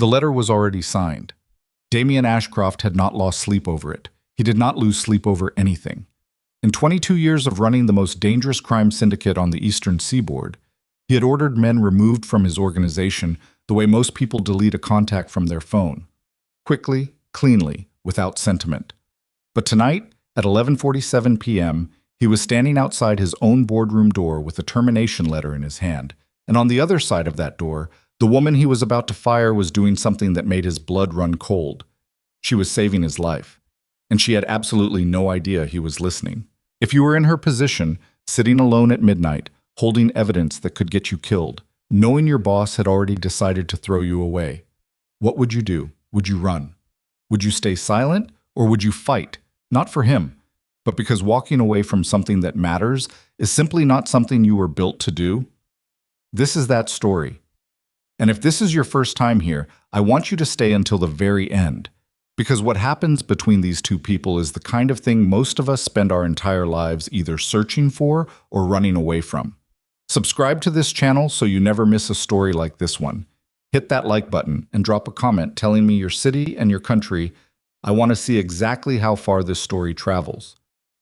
The letter was already signed. Damien Ashcroft had not lost sleep over it. He did not lose sleep over anything. In 22 years of running the most dangerous crime syndicate on the eastern seaboard, he had ordered men removed from his organization the way most people delete a contact from their phone. Quickly, cleanly, without sentiment. But tonight, at 11:47 p.m., he was standing outside his own boardroom door with a termination letter in his hand, and on the other side of that door, the woman he was about to fire was doing something that made his blood run cold. She was saving his life, and she had absolutely no idea he was listening. If you were in her position, sitting alone at midnight, holding evidence that could get you killed, knowing your boss had already decided to throw you away, what would you do? Would you run? Would you stay silent, or would you fight? Not for him, but because walking away from something that matters is simply not something you were built to do? This is that story. And if this is your first time here, I want you to stay until the very end. Because what happens between these two people is the kind of thing most of us spend our entire lives either searching for or running away from. Subscribe to this channel so you never miss a story like this one. Hit that like button and drop a comment telling me your city and your country. I want to see exactly how far this story travels.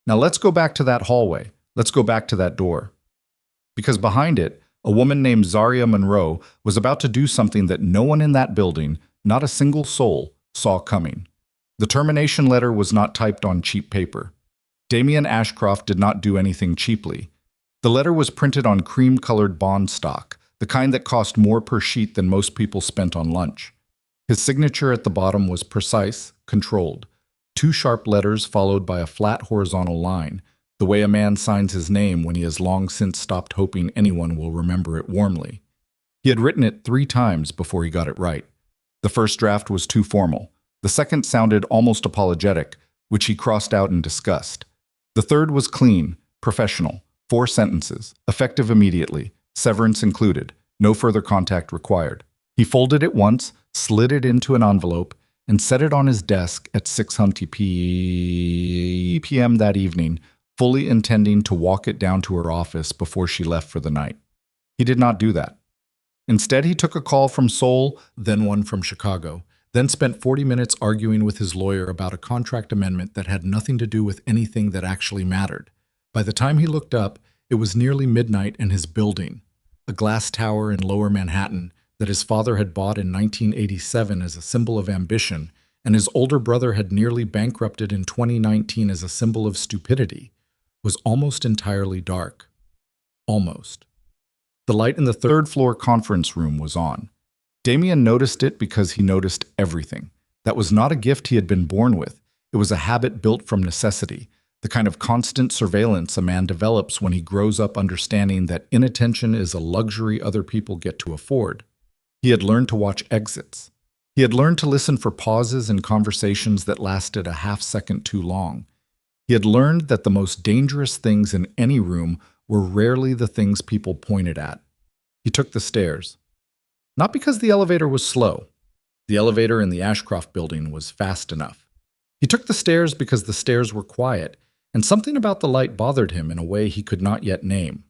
Now let's go back to that hallway. Let's go back to that door. Because behind it, a woman named Zaria Monroe was about to do something that no one in that building, not a single soul, saw coming. The termination letter was not typed on cheap paper. Damien Ashcroft did not do anything cheaply. The letter was printed on cream-colored bond stock, the kind that cost more per sheet than most people spent on lunch. His signature at the bottom was precise, controlled. 2 sharp letters followed by a flat horizontal line, the way a man signs his name when he has long since stopped hoping anyone will remember it warmly. He had written it 3 times before he got it right. The first draft was too formal. The second sounded almost apologetic, which he crossed out in disgust. The third was clean, professional, 4 sentences, effective immediately, severance included, no further contact required. He folded it once, slid it into an envelope, and set it on his desk at 6:20 p.m. that evening, fully intending to walk it down to her office before she left for the night. He did not do that. Instead, he took a call from Seoul, then one from Chicago, then spent 40 minutes arguing with his lawyer about a contract amendment that had nothing to do with anything that actually mattered. By the time he looked up, it was nearly midnight and his building, a glass tower in Lower Manhattan that his father had bought in 1987 as a symbol of ambition, and his older brother had nearly bankrupted in 2019 as a symbol of stupidity, was almost entirely dark. Almost. The light in the 3rd floor conference room was on. Damien noticed it because he noticed everything. That was not a gift he had been born with. It was a habit built from necessity, the kind of constant surveillance a man develops when he grows up understanding that inattention is a luxury other people get to afford. He had learned to watch exits. He had learned to listen for pauses in conversations that lasted a half-second too long. He had learned that the most dangerous things in any room were rarely the things people pointed at. He took the stairs. Not because the elevator was slow. The elevator in the Ashcroft building was fast enough. He took the stairs because the stairs were quiet, and something about the light bothered him in a way he could not yet name.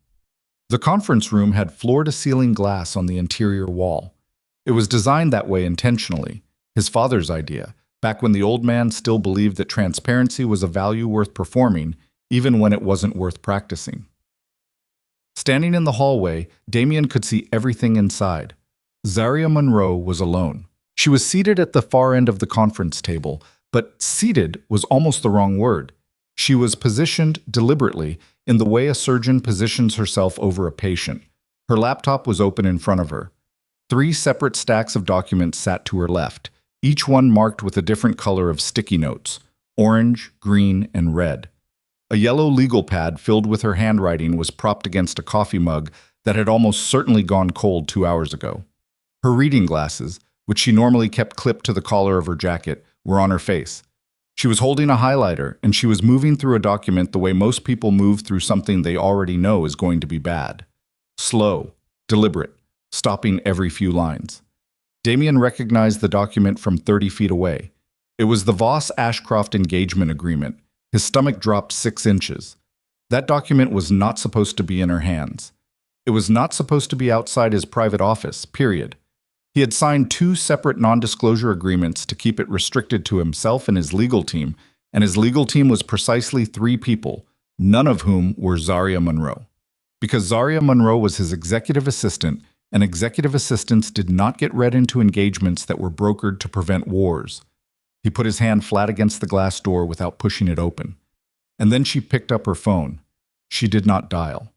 The conference room had floor-to-ceiling glass on the interior wall. It was designed that way intentionally, his father's idea, back when the old man still believed that transparency was a value worth performing, even when it wasn't worth practicing. Standing in the hallway, Damien could see everything inside. Zaria Monroe was alone. She was seated at the far end of the conference table, but seated was almost the wrong word. She was positioned deliberately in the way a surgeon positions herself over a patient. Her laptop was open in front of her. 3 separate stacks of documents sat to her left, each one marked with a different color of sticky notes, orange, green, and red. A yellow legal pad filled with her handwriting was propped against a coffee mug that had almost certainly gone cold 2 hours ago. Her reading glasses, which she normally kept clipped to the collar of her jacket, were on her face. She was holding a highlighter, and she was moving through a document the way most people move through something they already know is going to be bad. Slow, deliberate, stopping every few lines. Damien recognized the document from 30 feet away. It was the Voss-Ashcroft engagement agreement. His stomach dropped 6 inches. That document was not supposed to be in her hands. It was not supposed to be outside his private office, period. He had signed two separate non-disclosure agreements to keep it restricted to himself and his legal team, and his legal team was precisely three people, none of whom were Zaria Monroe. Because Zaria Monroe was his executive assistant, and executive assistants did not get read into engagements that were brokered to prevent wars. He put his hand flat against the glass door without pushing it open. And then she picked up her phone. She did not dial.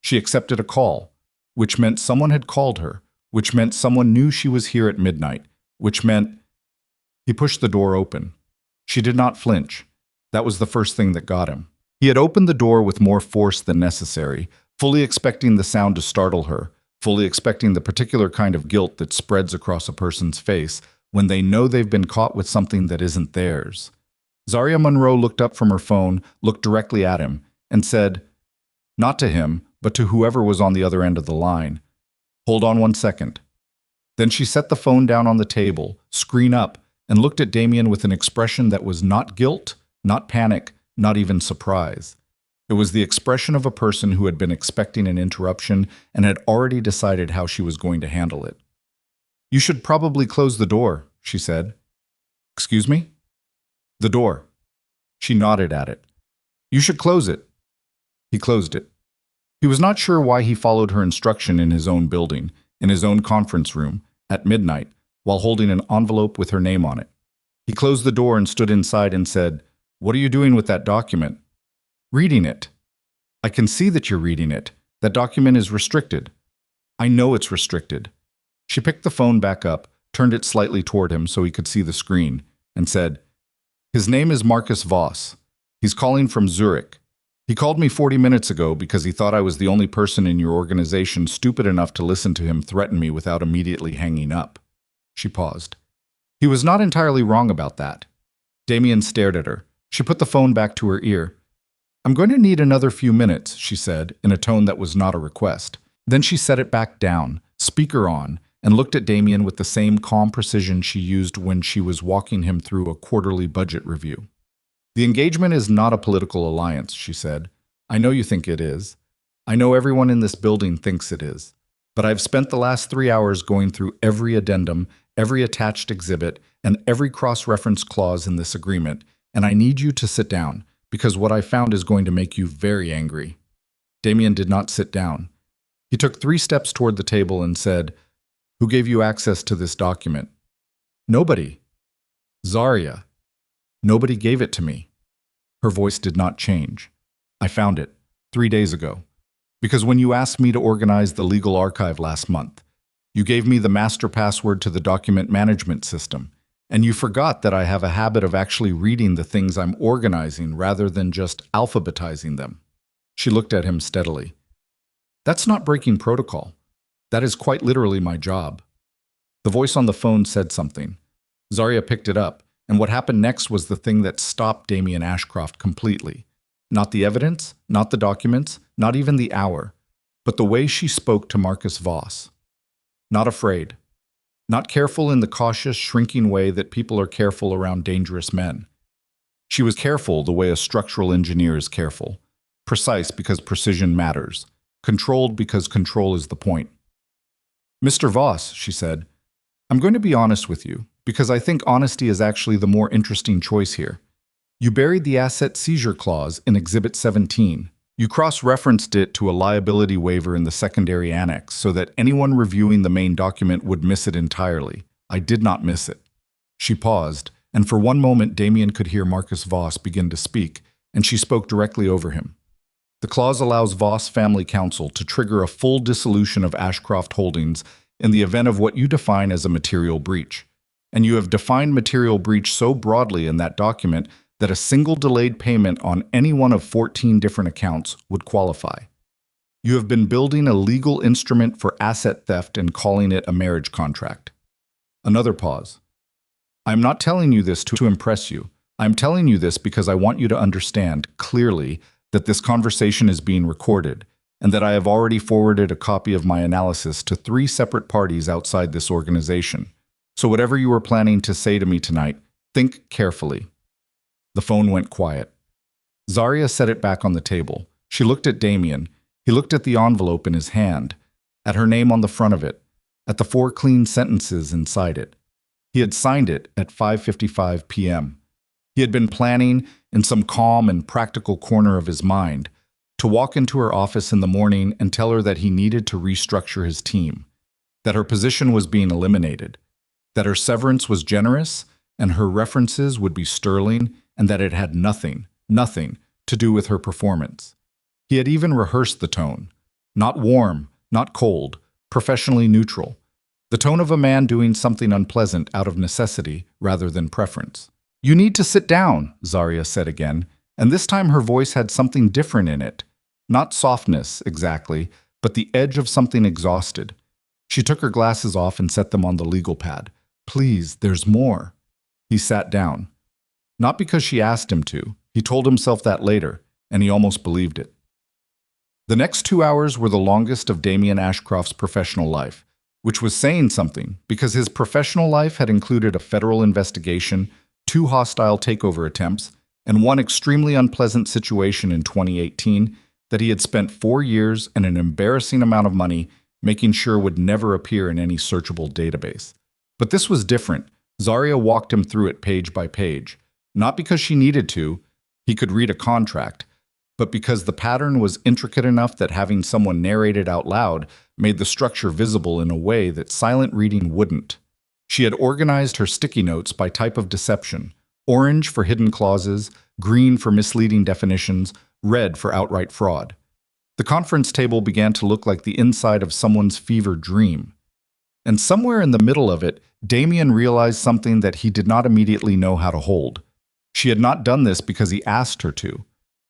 She accepted a call, which meant someone had called her, which meant someone knew she was here at midnight, which meant... He pushed the door open. She did not flinch. That was the first thing that got him. He had opened the door with more force than necessary, fully expecting the sound to startle her, fully expecting the particular kind of guilt that spreads across a person's face when they know they've been caught with something that isn't theirs. Zaria Monroe looked up from her phone, looked directly at him, and said, not to him, but to whoever was on the other end of the line, "Hold on 1 second." Then she set the phone down on the table, screen up, and looked at Damien with an expression that was not guilt, not panic, not even surprise. It was the expression of a person who had been expecting an interruption and had already decided how she was going to handle it. "You should probably close the door," she said. "Excuse me?" "The door." She nodded at it. "You should close it." He closed it. He was not sure why he followed her instruction in his own building, in his own conference room, at midnight, while holding an envelope with her name on it. He closed the door and stood inside and said, "What are you doing with that document?" "Reading it." "I can see that you're reading it. That document is restricted." "I know it's restricted." She picked the phone back up, turned it slightly toward him so he could see the screen, and said, "His name is Marcus Voss. He's calling from Zurich. He called me 40 minutes ago because he thought I was the only person in your organization stupid enough to listen to him threaten me without immediately hanging up." She paused. He was not entirely wrong about that. Damien stared at her. She put the phone back to her ear. "I'm going to need another few minutes," she said, in a tone that was not a request. Then she set it back down, speaker on, and looked at Damien with the same calm precision she used when she was walking him through a quarterly budget review. "The engagement is not a political alliance," she said. "I know you think it is. I know everyone in this building thinks it is. But I've spent the last 3 hours going through every addendum, every attached exhibit, and every cross-reference clause in this agreement, and I need you to sit down, because what I found is going to make you very angry." Damien did not sit down. He took 3 steps toward the table and said, "Who gave you access to this document?" "Nobody." "Zaria." "Nobody gave it to me." Her voice did not change. "I found it 3 days ago. Because when you asked me to organize the legal archive last month, you gave me the master password to the document management system, and you forgot that I have a habit of actually reading the things I'm organizing rather than just alphabetizing them." She looked at him steadily. "That's not breaking protocol. That is quite literally my job." The voice on the phone said something. Zaria picked it up, and what happened next was the thing that stopped Damien Ashcroft completely. Not the evidence, not the documents, not even the hour, but the way she spoke to Marcus Voss. Not afraid. Not careful in the cautious, shrinking way that people are careful around dangerous men. She was careful the way a structural engineer is careful. Precise because precision matters. Controlled because control is the point. "Mr. Voss," she said, "I'm going to be honest with you, because I think honesty is actually the more interesting choice here. You buried the asset seizure clause in Exhibit 17. You cross-referenced it to a liability waiver in the secondary annex so that anyone reviewing the main document would miss it entirely. I did not miss it." She paused, and for one moment Damien could hear Marcus Voss begin to speak, and she spoke directly over him. "The clause allows Voss Family Council to trigger a full dissolution of Ashcroft Holdings in the event of what you define as a material breach. And you have defined material breach so broadly in that document that a single delayed payment on any one of 14 different accounts would qualify. You have been building a legal instrument for asset theft and calling it a marriage contract." Another pause. "I am not telling you this to impress you. I am telling you this because I want you to understand clearly that this conversation is being recorded, and that I have already forwarded a copy of my analysis to 3 separate parties outside this organization. So whatever you are planning to say to me tonight, think carefully." The phone went quiet. Zaria set it back on the table. She looked at Damien. He looked at the envelope in his hand, at her name on the front of it, at the 4 clean sentences inside it. He had signed it at 5:55 p.m. He had been planning, in some calm and practical corner of his mind, to walk into her office in the morning and tell her that he needed to restructure his team, that her position was being eliminated, that her severance was generous and her references would be sterling, and that it had nothing to do with her performance. He had even rehearsed the tone. Not warm, not cold, professionally neutral. The tone of a man doing something unpleasant out of necessity rather than preference. "You need to sit down," Zarya said again, and this time her voice had something different in it. Not softness, exactly, but the edge of something exhausted. She took her glasses off and set them on the legal pad. "Please, there's more." He sat down. Not because she asked him to. He told himself that later, and he almost believed it. The next 2 hours were the longest of Damien Ashcroft's professional life, which was saying something because his professional life had included a federal investigation, 2 hostile takeover attempts, and 1 extremely unpleasant situation in 2018 that he had spent 4 years and an embarrassing amount of money making sure would never appear in any searchable database. But this was different. Zarya walked him through it page by page, not because she needed to, he could read a contract, but because the pattern was intricate enough that having someone narrate it out loud made the structure visible in a way that silent reading wouldn't. She had organized her sticky notes by type of deception: orange for hidden clauses, green for misleading definitions, red for outright fraud. The conference table began to look like the inside of someone's fevered dream. And somewhere in the middle of it, Damien realized something that he did not immediately know how to hold. She had not done this because he asked her to.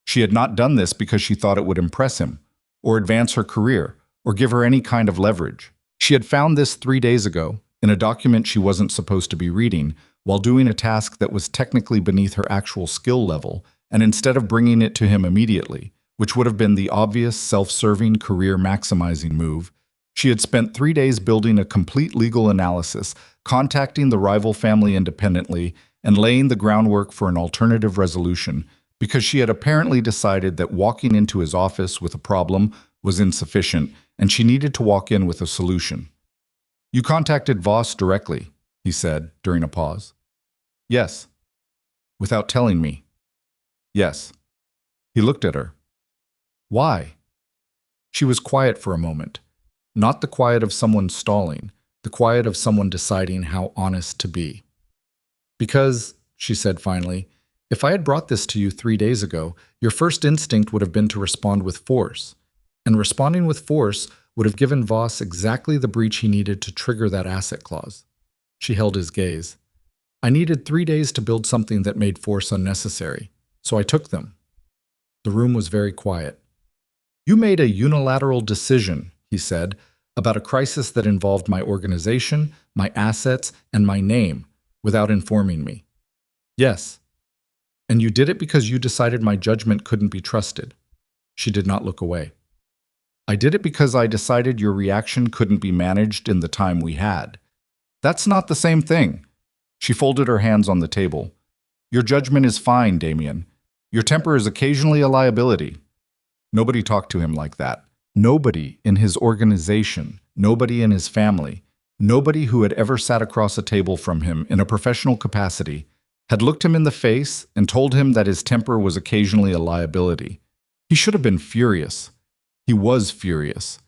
She had not done this because she thought it would impress him, or advance her career, or give her any kind of leverage. She had found this 3 days ago, in a document she wasn't supposed to be reading, while doing a task that was technically beneath her actual skill level, and instead of bringing it to him immediately, which would have been the obvious self-serving career-maximizing move, she had spent 3 days building a complete legal analysis, contacting the rival family independently, and laying the groundwork for an alternative resolution, because she had apparently decided that walking into his office with a problem was insufficient, and she needed to walk in with a solution. "You contacted Voss directly," he said, during a pause. "Yes." "Without telling me?" "Yes." He looked at her. "Why?" She was quiet for a moment. Not the quiet of someone stalling, the quiet of someone deciding how honest to be. "Because," she said finally, "if I had brought this to you 3 days ago, your first instinct would have been to respond with force. And responding with force would have given Voss exactly the breach he needed to trigger that asset clause." She held his gaze. "I needed 3 days to build something that made force unnecessary, so I took them." The room was very quiet. "You made a unilateral decision," he said, "about a crisis that involved my organization, my assets, and my name, without informing me." "Yes." "And you did it because you decided my judgment couldn't be trusted." She did not look away. "I did it because I decided your reaction couldn't be managed in the time we had." "That's not the same thing." She folded her hands on the table. "Your judgment is fine, Damien. Your temper is occasionally a liability." Nobody talked to him like that. Nobody in his organization, nobody in his family, nobody who had ever sat across a table from him in a professional capacity had looked him in the face and told him that his temper was occasionally a liability. He should have been furious. He was furious.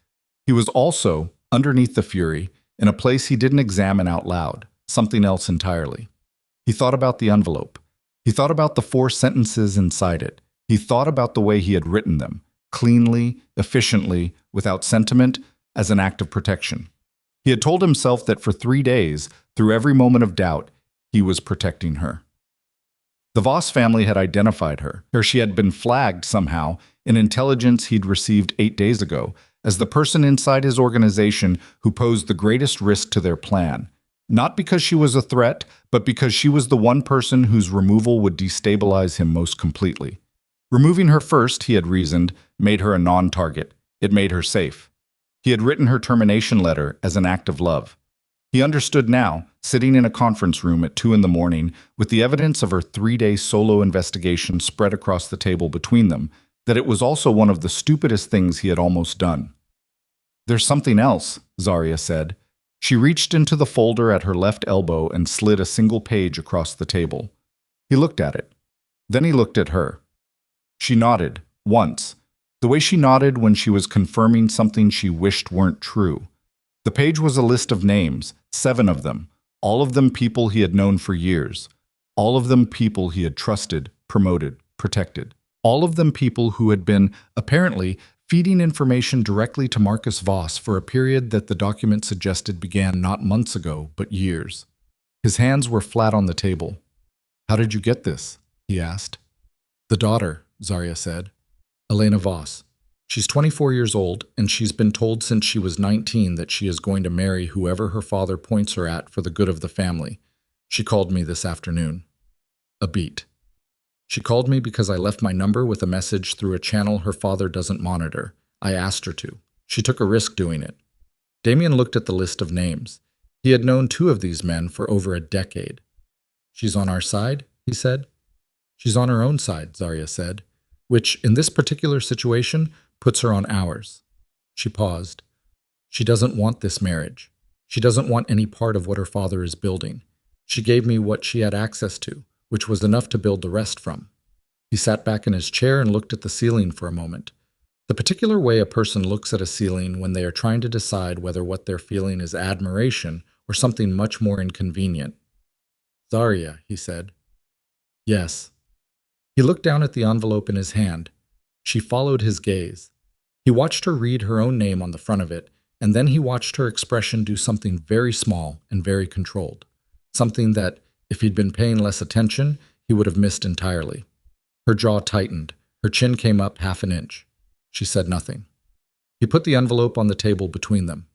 He was also, underneath the fury, in a place he didn't examine out loud, something else entirely. He thought about the envelope. He thought about the 4 sentences inside it. He thought about the way he had written them, cleanly, efficiently, without sentiment, as an act of protection. He had told himself that for 3 days, through every moment of doubt, he was protecting her. The Voss family had identified her, or she had been flagged somehow in intelligence he'd received 8 days ago, as the person inside his organization who posed the greatest risk to their plan. Not because she was a threat, but because she was the one person whose removal would destabilize him most completely. Removing her first, he had reasoned, made her a non-target. It made her safe. He had written her termination letter as an act of love. He understood now, sitting in a conference room at 2 a.m, with the evidence of her 3-day solo investigation spread across the table between them, that it was also one of the stupidest things he had almost done. "There's something else," Zarya said. She reached into the folder at her left elbow and slid a single page across the table. He looked at it. Then he looked at her. She nodded, once, the way she nodded when she was confirming something she wished weren't true. The page was a list of names, 7 of them, all of them people he had known for years, all of them people he had trusted, promoted, protected, all of them people who had been, apparently, feeding information directly to Marcus Voss for a period that the document suggested began not months ago, but years. His hands were flat on the table. "How did you get this?" he asked. "The daughter," Zarya said. "Elena Voss. She's 24 years old, and she's been told since she was 19 that she is going to marry whoever her father points her at for the good of the family. She called me this afternoon." A beat. "She called me because I left my number with a message through a channel her father doesn't monitor. I asked her to. She took a risk doing it." Damien looked at the list of names. He had known 2 of these men for over a decade. "She's on our side?" he said. "She's on her own side," Zarya said, "which, in this particular situation, puts her on ours." She paused. "She doesn't want this marriage. She doesn't want any part of what her father is building. She gave me what she had access to, which was enough to build the rest from." He sat back in his chair and looked at the ceiling for a moment. The particular way a person looks at a ceiling when they are trying to decide whether what they're feeling is admiration or something much more inconvenient. "Zarya," he said. "Yes." He looked down at the envelope in his hand. She followed his gaze. He watched her read her own name on the front of it, and then he watched her expression do something very small and very controlled. Something that, if he'd been paying less attention, he would have missed entirely. Her jaw tightened. Her chin came up half an inch. She said nothing. He put the envelope on the table between them.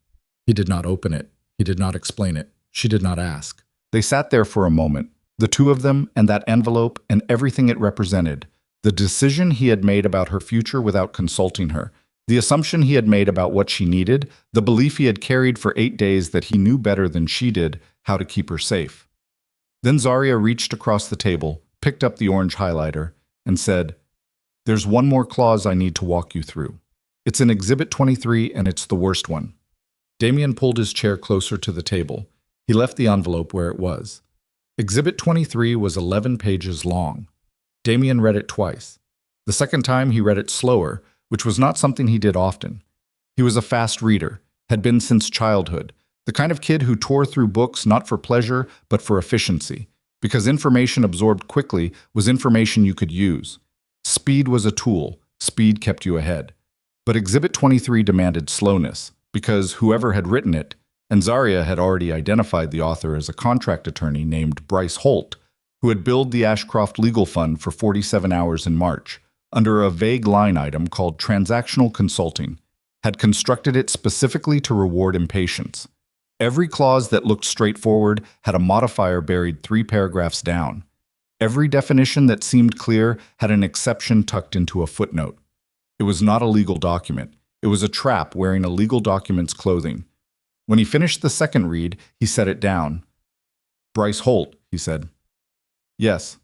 He did not open it. He did not explain it. She did not ask. They sat there for a moment, the 2 of them and that envelope and everything it represented, the decision he had made about her future without consulting her, the assumption he had made about what she needed, the belief he had carried for 8 days that he knew better than she did how to keep her safe. Then Zarya reached across the table, picked up the orange highlighter, and said, "There's one more clause I need to walk you through. It's in Exhibit 23, and it's the worst one." Damien pulled his chair closer to the table. He left the envelope where it was. Exhibit 23 was 11 pages long. Damien read it twice. The second time he read it slower, which was not something he did often. He was a fast reader, had been since childhood, the kind of kid who tore through books not for pleasure, but for efficiency, because information absorbed quickly was information you could use. Speed was a tool. Speed kept you ahead. But Exhibit 23 demanded slowness, because whoever had written it, and Zarya had already identified the author as a contract attorney named Bryce Holt, who had billed the Ashcroft Legal Fund for 47 hours in March, under a vague line item called transactional consulting, had constructed it specifically to reward impatience. Every clause that looked straightforward had a modifier buried 3 paragraphs down. Every definition that seemed clear had an exception tucked into a footnote. It was not a legal document. It was a trap wearing a legal document's clothing. When he finished the second read, he set it down. "Bryce Holt," he said. "Yes."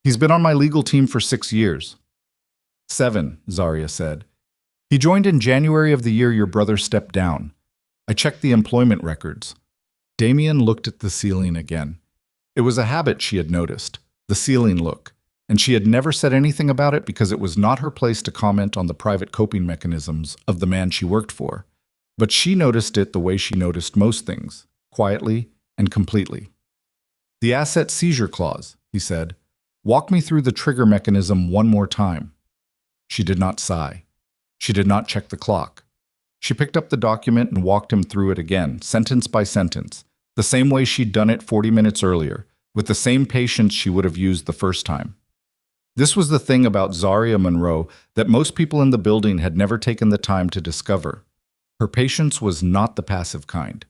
"He's been on my legal team for 6 years. 7, Zarya said. "He joined in January of the year your brother stepped down. I checked the employment records." Damien looked at the ceiling again. It was a habit she had noticed, the ceiling look, and she had never said anything about it because it was not her place to comment on the private coping mechanisms of the man she worked for. But she noticed it the way she noticed most things, quietly and completely. "The asset seizure clause," he said. "Walk me through the trigger mechanism one more time." She did not sigh. She did not check the clock. She picked up the document and walked him through it again, sentence by sentence, the same way she'd done it 40 minutes earlier, with the same patience she would have used the first time. This was the thing about Zarya Monroe that most people in the building had never taken the time to discover. Her patience was not the passive kind.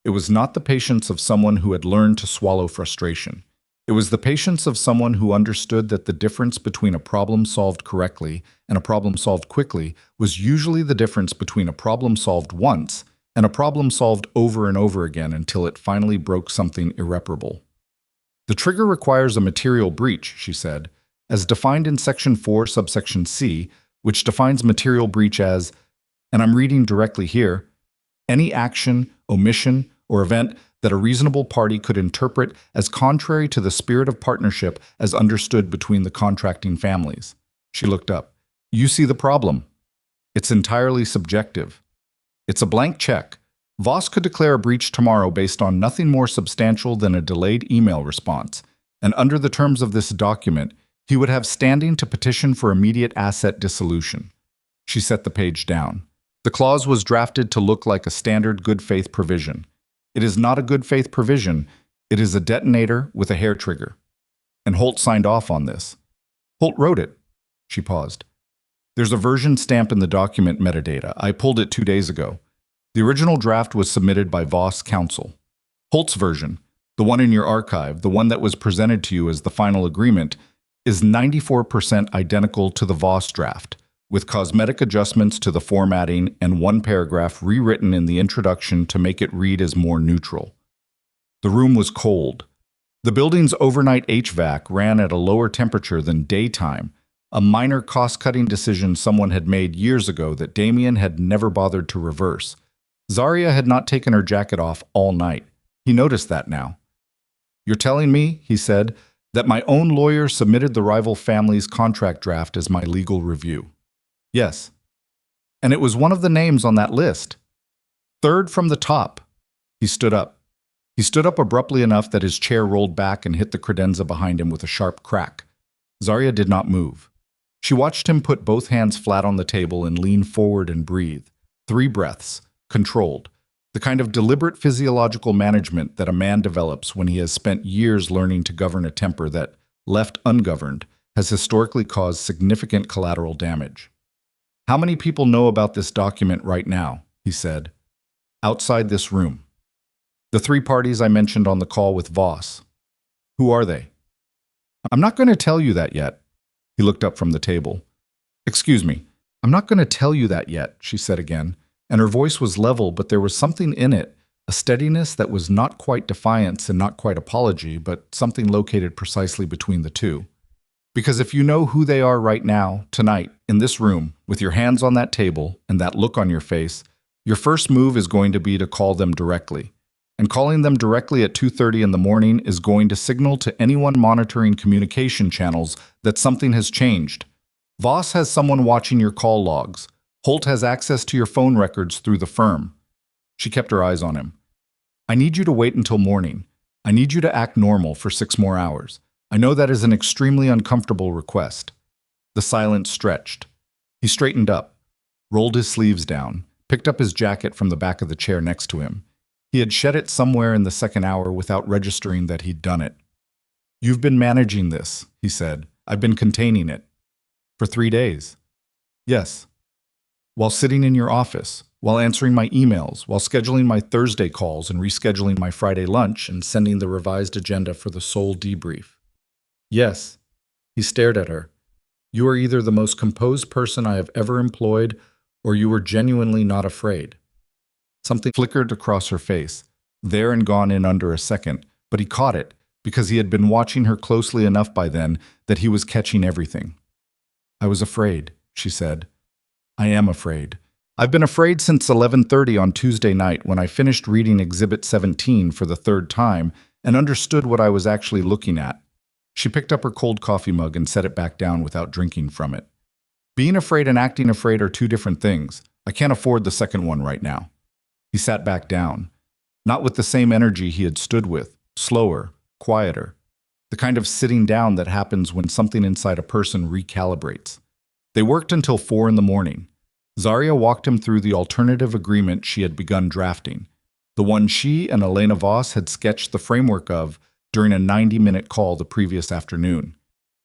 It was not the patience of someone who had learned to swallow frustration. It was the patience of someone who understood that the difference between a problem solved correctly and a problem solved quickly was usually the difference between a problem solved once and a problem solved over and over again until it finally broke something irreparable. "The trigger requires a material breach," she said, "as defined in Section 4, subsection C, which defines material breach as," and I'm reading directly here, Any action, omission, or event that a reasonable party could interpret as contrary to the spirit of partnership as understood between the contracting families. She looked up. You see the problem. It's entirely subjective. It's a blank check. Voss could declare a breach tomorrow based on nothing more substantial than a delayed email response, and under the terms of this document, he would have standing to petition for immediate asset dissolution. She set the page down. The clause was drafted to look like a standard good faith provision. It is not a good faith provision, it is a detonator with a hair trigger. And Holt signed off on this. Holt wrote it. She paused. There's a version stamp in the document metadata. I pulled it 2 days ago. The original draft was submitted by Voss counsel. Holt's version, the one in your archive, the one that was presented to you as the final agreement, is 94% identical to the Voss draft, with cosmetic adjustments to the formatting and one paragraph rewritten in the introduction to make it read as more neutral. The room was cold. The building's overnight HVAC ran at a lower temperature than daytime, a minor cost-cutting decision someone had made years ago that Damien had never bothered to reverse. Zarya had not taken her jacket off all night. He noticed that now. You're telling me, he said, that my own lawyer submitted the rival family's contract draft as my legal review. Yes. And it was one of the names on that list. Third from the top. He stood up. He stood up abruptly enough that his chair rolled back and hit the credenza behind him with a sharp crack. Zarya did not move. She watched him put both hands flat on the table and lean forward and breathe. 3 breaths, controlled. The kind of deliberate physiological management that a man develops when he has spent years learning to govern a temper that, left ungoverned, has historically caused significant collateral damage. How many people know about this document right now? He said. Outside this room. The 3 parties I mentioned on the call with Voss. Who are they? I'm not going to tell you that yet. He looked up from the table. Excuse me. I'm not going to tell you that yet, she said again, and her voice was level, but there was something in it, a steadiness that was not quite defiance and not quite apology, but something located precisely between the two. Because if you know who they are right now, tonight, in this room, with your hands on that table and that look on your face, your first move is going to be to call them directly. And calling them directly at 2:30 in the morning is going to signal to anyone monitoring communication channels that something has changed. Voss has someone watching your call logs. Holt has access to your phone records through the firm. She kept her eyes on him. I need you to wait until morning. I need you to act normal for 6 more hours. I know that is an extremely uncomfortable request. The silence stretched. He straightened up, rolled his sleeves down, picked up his jacket from the back of the chair next to him. He had shed it somewhere in the second hour without registering that he'd done it. You've been managing this, he said. I've been containing it. For 3 days. Yes. While sitting in your office, while answering my emails, while scheduling my Thursday calls and rescheduling my Friday lunch and sending the revised agenda for the sole debrief. Yes. He stared at her. You are either the most composed person I have ever employed, or you were genuinely not afraid. Something flickered across her face, there and gone in under a second, but he caught it, because he had been watching her closely enough by then that he was catching everything. I was afraid, she said. I am afraid. I've been afraid since 11:30 on Tuesday night when I finished reading Exhibit 17 for the 3rd time and understood what I was actually looking at. She picked up her cold coffee mug and set it back down without drinking from it. Being afraid and acting afraid are 2 different things. I can't afford the second one right now. He sat back down, not with the same energy he had stood with, slower, quieter, the kind of sitting down that happens when something inside a person recalibrates. They worked until 4 in the morning. Zarya walked him through the alternative agreement she had begun drafting, the one she and Elena Voss had sketched the framework of during a 90-minute call the previous afternoon.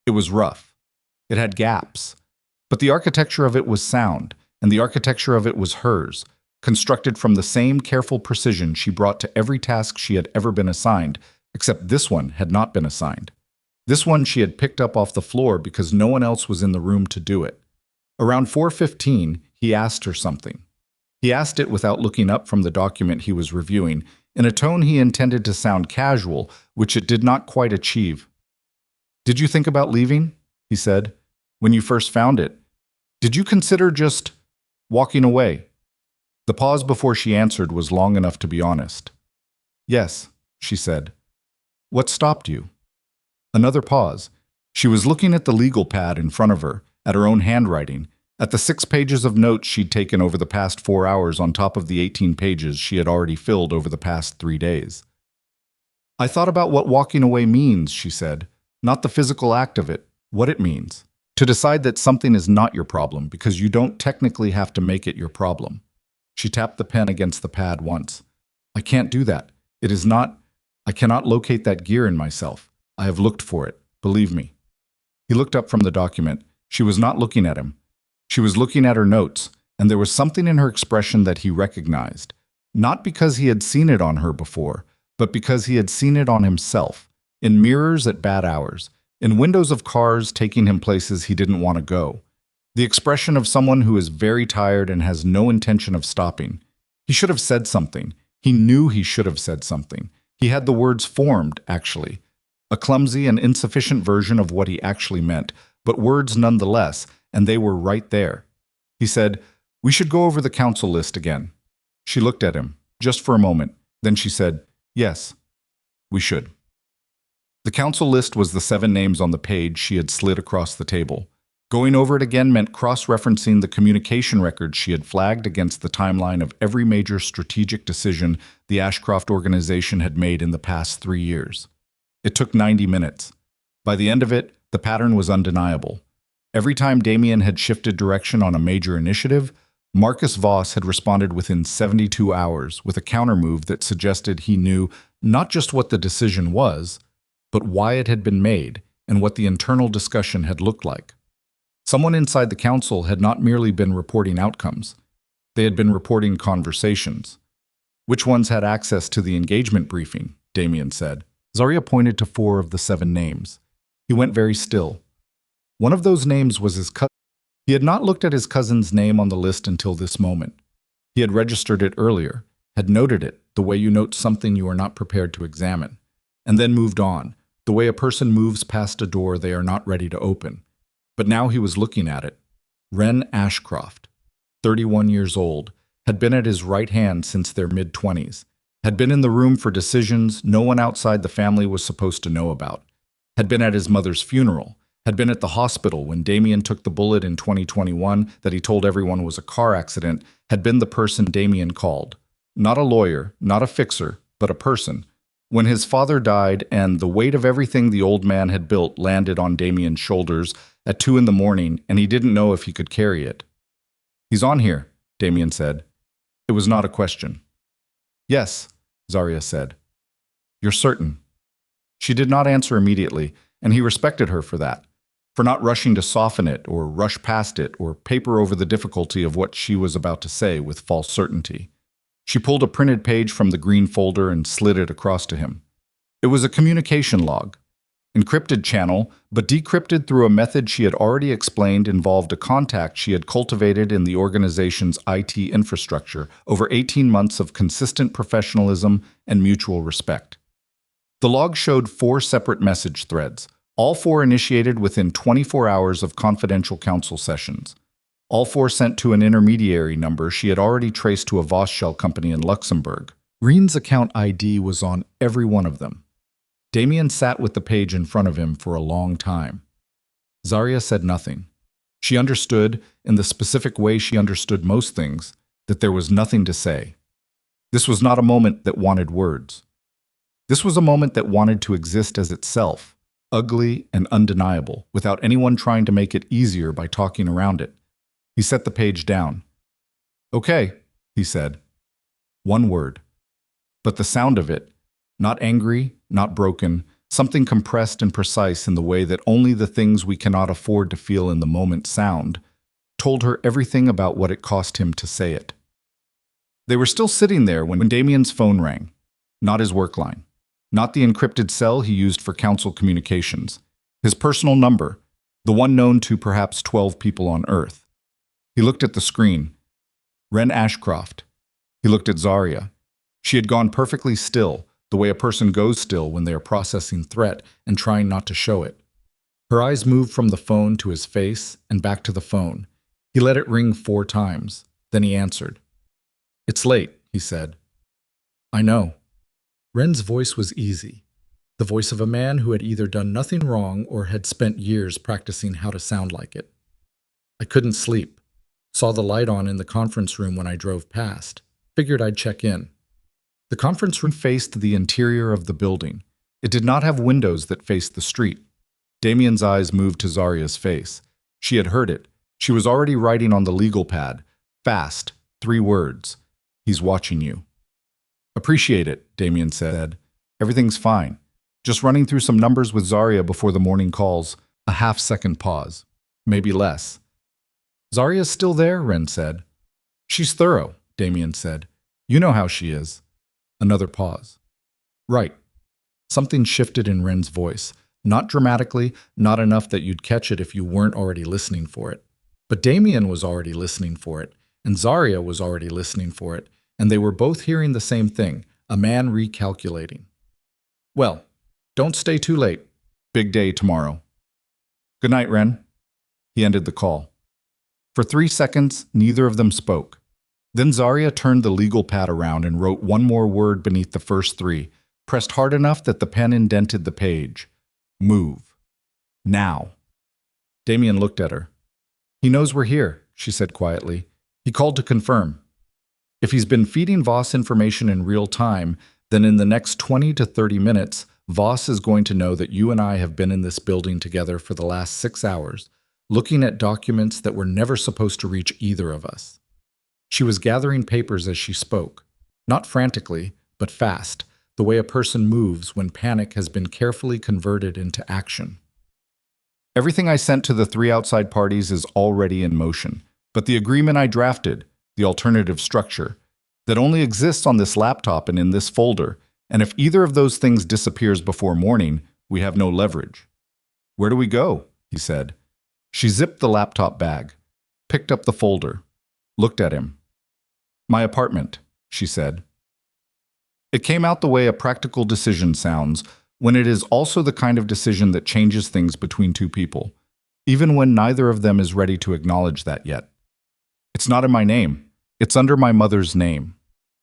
It was rough. It had gaps. But the architecture of it was sound, and the architecture of it was hers, constructed from the same careful precision she brought to every task she had ever been assigned, except this one had not been assigned. This one she had picked up off the floor because no one else was in the room to do it. Around 4:15, he asked her something. He asked it without looking up from the document he was reviewing, in a tone he intended to sound casual, which it did not quite achieve. Did you think about leaving? He said. When you first found it. Did you consider just walking away? The pause before she answered was long enough to be honest. Yes, she said. What stopped you? Another pause. She was looking at the legal pad in front of her, at her own handwriting, at the 6 pages of notes she'd taken over the past 4 hours on top of the 18 pages she had already filled over the past 3 days. I thought about what walking away means, she said. Not the physical act of it, what it means. To decide that something is not your problem because you don't technically have to make it your problem. She tapped the pen against the pad once. I can't do that. It is not. I cannot locate that gear in myself. I have looked for it. Believe me. He looked up from the document. She was not looking at him. She was looking at her notes, and there was something in her expression that he recognized. Not because he had seen it on her before, but because he had seen it on himself, in mirrors at bad hours, in windows of cars taking him places he didn't want to go. The expression of someone who is very tired and has no intention of stopping. He should have said something. He knew he should have said something. He had the words formed, actually. A clumsy and insufficient version of what he actually meant, but words nonetheless, and they were right there. He said, "We should go over the council list again." She looked at him, just for a moment. Then she said, "Yes, we should." The council list was the 7 names on the page she had slid across the table. Going over it again meant cross-referencing the communication records she had flagged against the timeline of every major strategic decision the Ashcroft organization had made in the past 3 years. It took 90 minutes. By the end of it, the pattern was undeniable. Every time Damien had shifted direction on a major initiative, Marcus Voss had responded within 72 hours with a countermove that suggested he knew not just what the decision was, but why it had been made and what the internal discussion had looked like. Someone inside the council had not merely been reporting outcomes. They had been reporting conversations. Which ones had access to the engagement briefing? Damien said. Zarya pointed to 4 of the 7 names. He went very still. One of those names was his cousin. He had not looked at his cousin's name on the list until this moment. He had registered it earlier, had noted it, the way you note something you are not prepared to examine, and then moved on, the way a person moves past a door they are not ready to open. But now he was looking at it. Ren Ashcroft, 31 years old, had been at his right hand since their mid-20s, had been in the room for decisions no one outside the family was supposed to know about, had been at his mother's funeral, had been at the hospital when Damien took the bullet in 2021 that he told everyone was a car accident, had been the person Damien called. Not a lawyer, not a fixer, but a person. When his father died and the weight of everything the old man had built landed on Damien's shoulders at 2 a.m, and he didn't know if he could carry it. "He's on here," Damien said. It was not a question. "Yes," Zarya said. "You're certain?" She did not answer immediately, and he respected her for that, for not rushing to soften it or rush past it or paper over the difficulty of what she was about to say with false certainty. She pulled a printed page from the green folder and slid it across to him. It was a communication log. Encrypted channel, but decrypted through a method she had already explained involved a contact she had cultivated in the organization's IT infrastructure over 18 months of consistent professionalism and mutual respect. The log showed 4 separate message threads, all 4 initiated within 24 hours of confidential council sessions. All 4 sent to an intermediary number she had already traced to a Voss shell company in Luxembourg. Green's account ID was on every one of them. Damien sat with the page in front of him for a long time. Zarya said nothing. She understood, in the specific way she understood most things, that there was nothing to say. This was not a moment that wanted words. This was a moment that wanted to exist as itself, ugly and undeniable, without anyone trying to make it easier by talking around it. He set the page down. "Okay," he said. 1 word. But the sound of it, not angry, not broken, something compressed and precise in the way that only the things we cannot afford to feel in the moment sound, told her everything about what it cost him to say it. They were still sitting there when Damien's phone rang. Not his work line. Not the encrypted cell he used for council communications. His personal number, the one known to perhaps 12 people on Earth. He looked at the screen. Ren Ashcroft. He looked at Zarya. She had gone perfectly still, the way a person goes still when they are processing threat and trying not to show it. Her eyes moved from the phone to his face and back to the phone. He let it ring 4 times. Then he answered. It's late, he said. I know. Ren's voice was easy, the voice of a man who had either done nothing wrong or had spent years practicing how to sound like it. I couldn't sleep. Saw the light on in the conference room when I drove past. Figured I'd check in. The conference room faced the interior of the building. It did not have windows that faced the street. Damien's eyes moved to Zaria's face. She had heard it. She was already writing on the legal pad. Fast. 3 words. He's watching you. Appreciate it, Damien said. Everything's fine. Just running through some numbers with Zaria before the morning calls. A half-second pause. Maybe less. Zaria's still there, Ren said. She's thorough, Damien said. You know how she is. Another pause. Right. Something shifted in Ren's voice. Not dramatically, not enough that you'd catch it if you weren't already listening for it. But Damien was already listening for it, and Zaria was already listening for it, and they were both hearing the same thing, a man recalculating. Well, don't stay too late. Big day tomorrow. Good night, Ren. He ended the call. For 3 seconds, neither of them spoke. Then Zaria turned the legal pad around and wrote one more word beneath the first 3, pressed hard enough that the pen indented the page. Move. Now. Damien looked at her. He knows we're here, she said quietly. He called to confirm. If he's been feeding Voss information in real time, then in the next 20 to 30 minutes, Voss is going to know that you and I have been in this building together for the last 6 hours, looking at documents that were never supposed to reach either of us. She was gathering papers as she spoke, not frantically, but fast, the way a person moves when panic has been carefully converted into action. Everything I sent to the 3 outside parties is already in motion, but the agreement I drafted, the alternative structure, that only exists on this laptop and in this folder, and if either of those things disappears before morning, we have no leverage. Where do we go? He said. She zipped the laptop bag, picked up the folder, looked at him. My apartment, she said. It came out the way a practical decision sounds when it is also the kind of decision that changes things between 2 people, even when neither of them is ready to acknowledge that yet. It's not in my name. It's under my mother's name.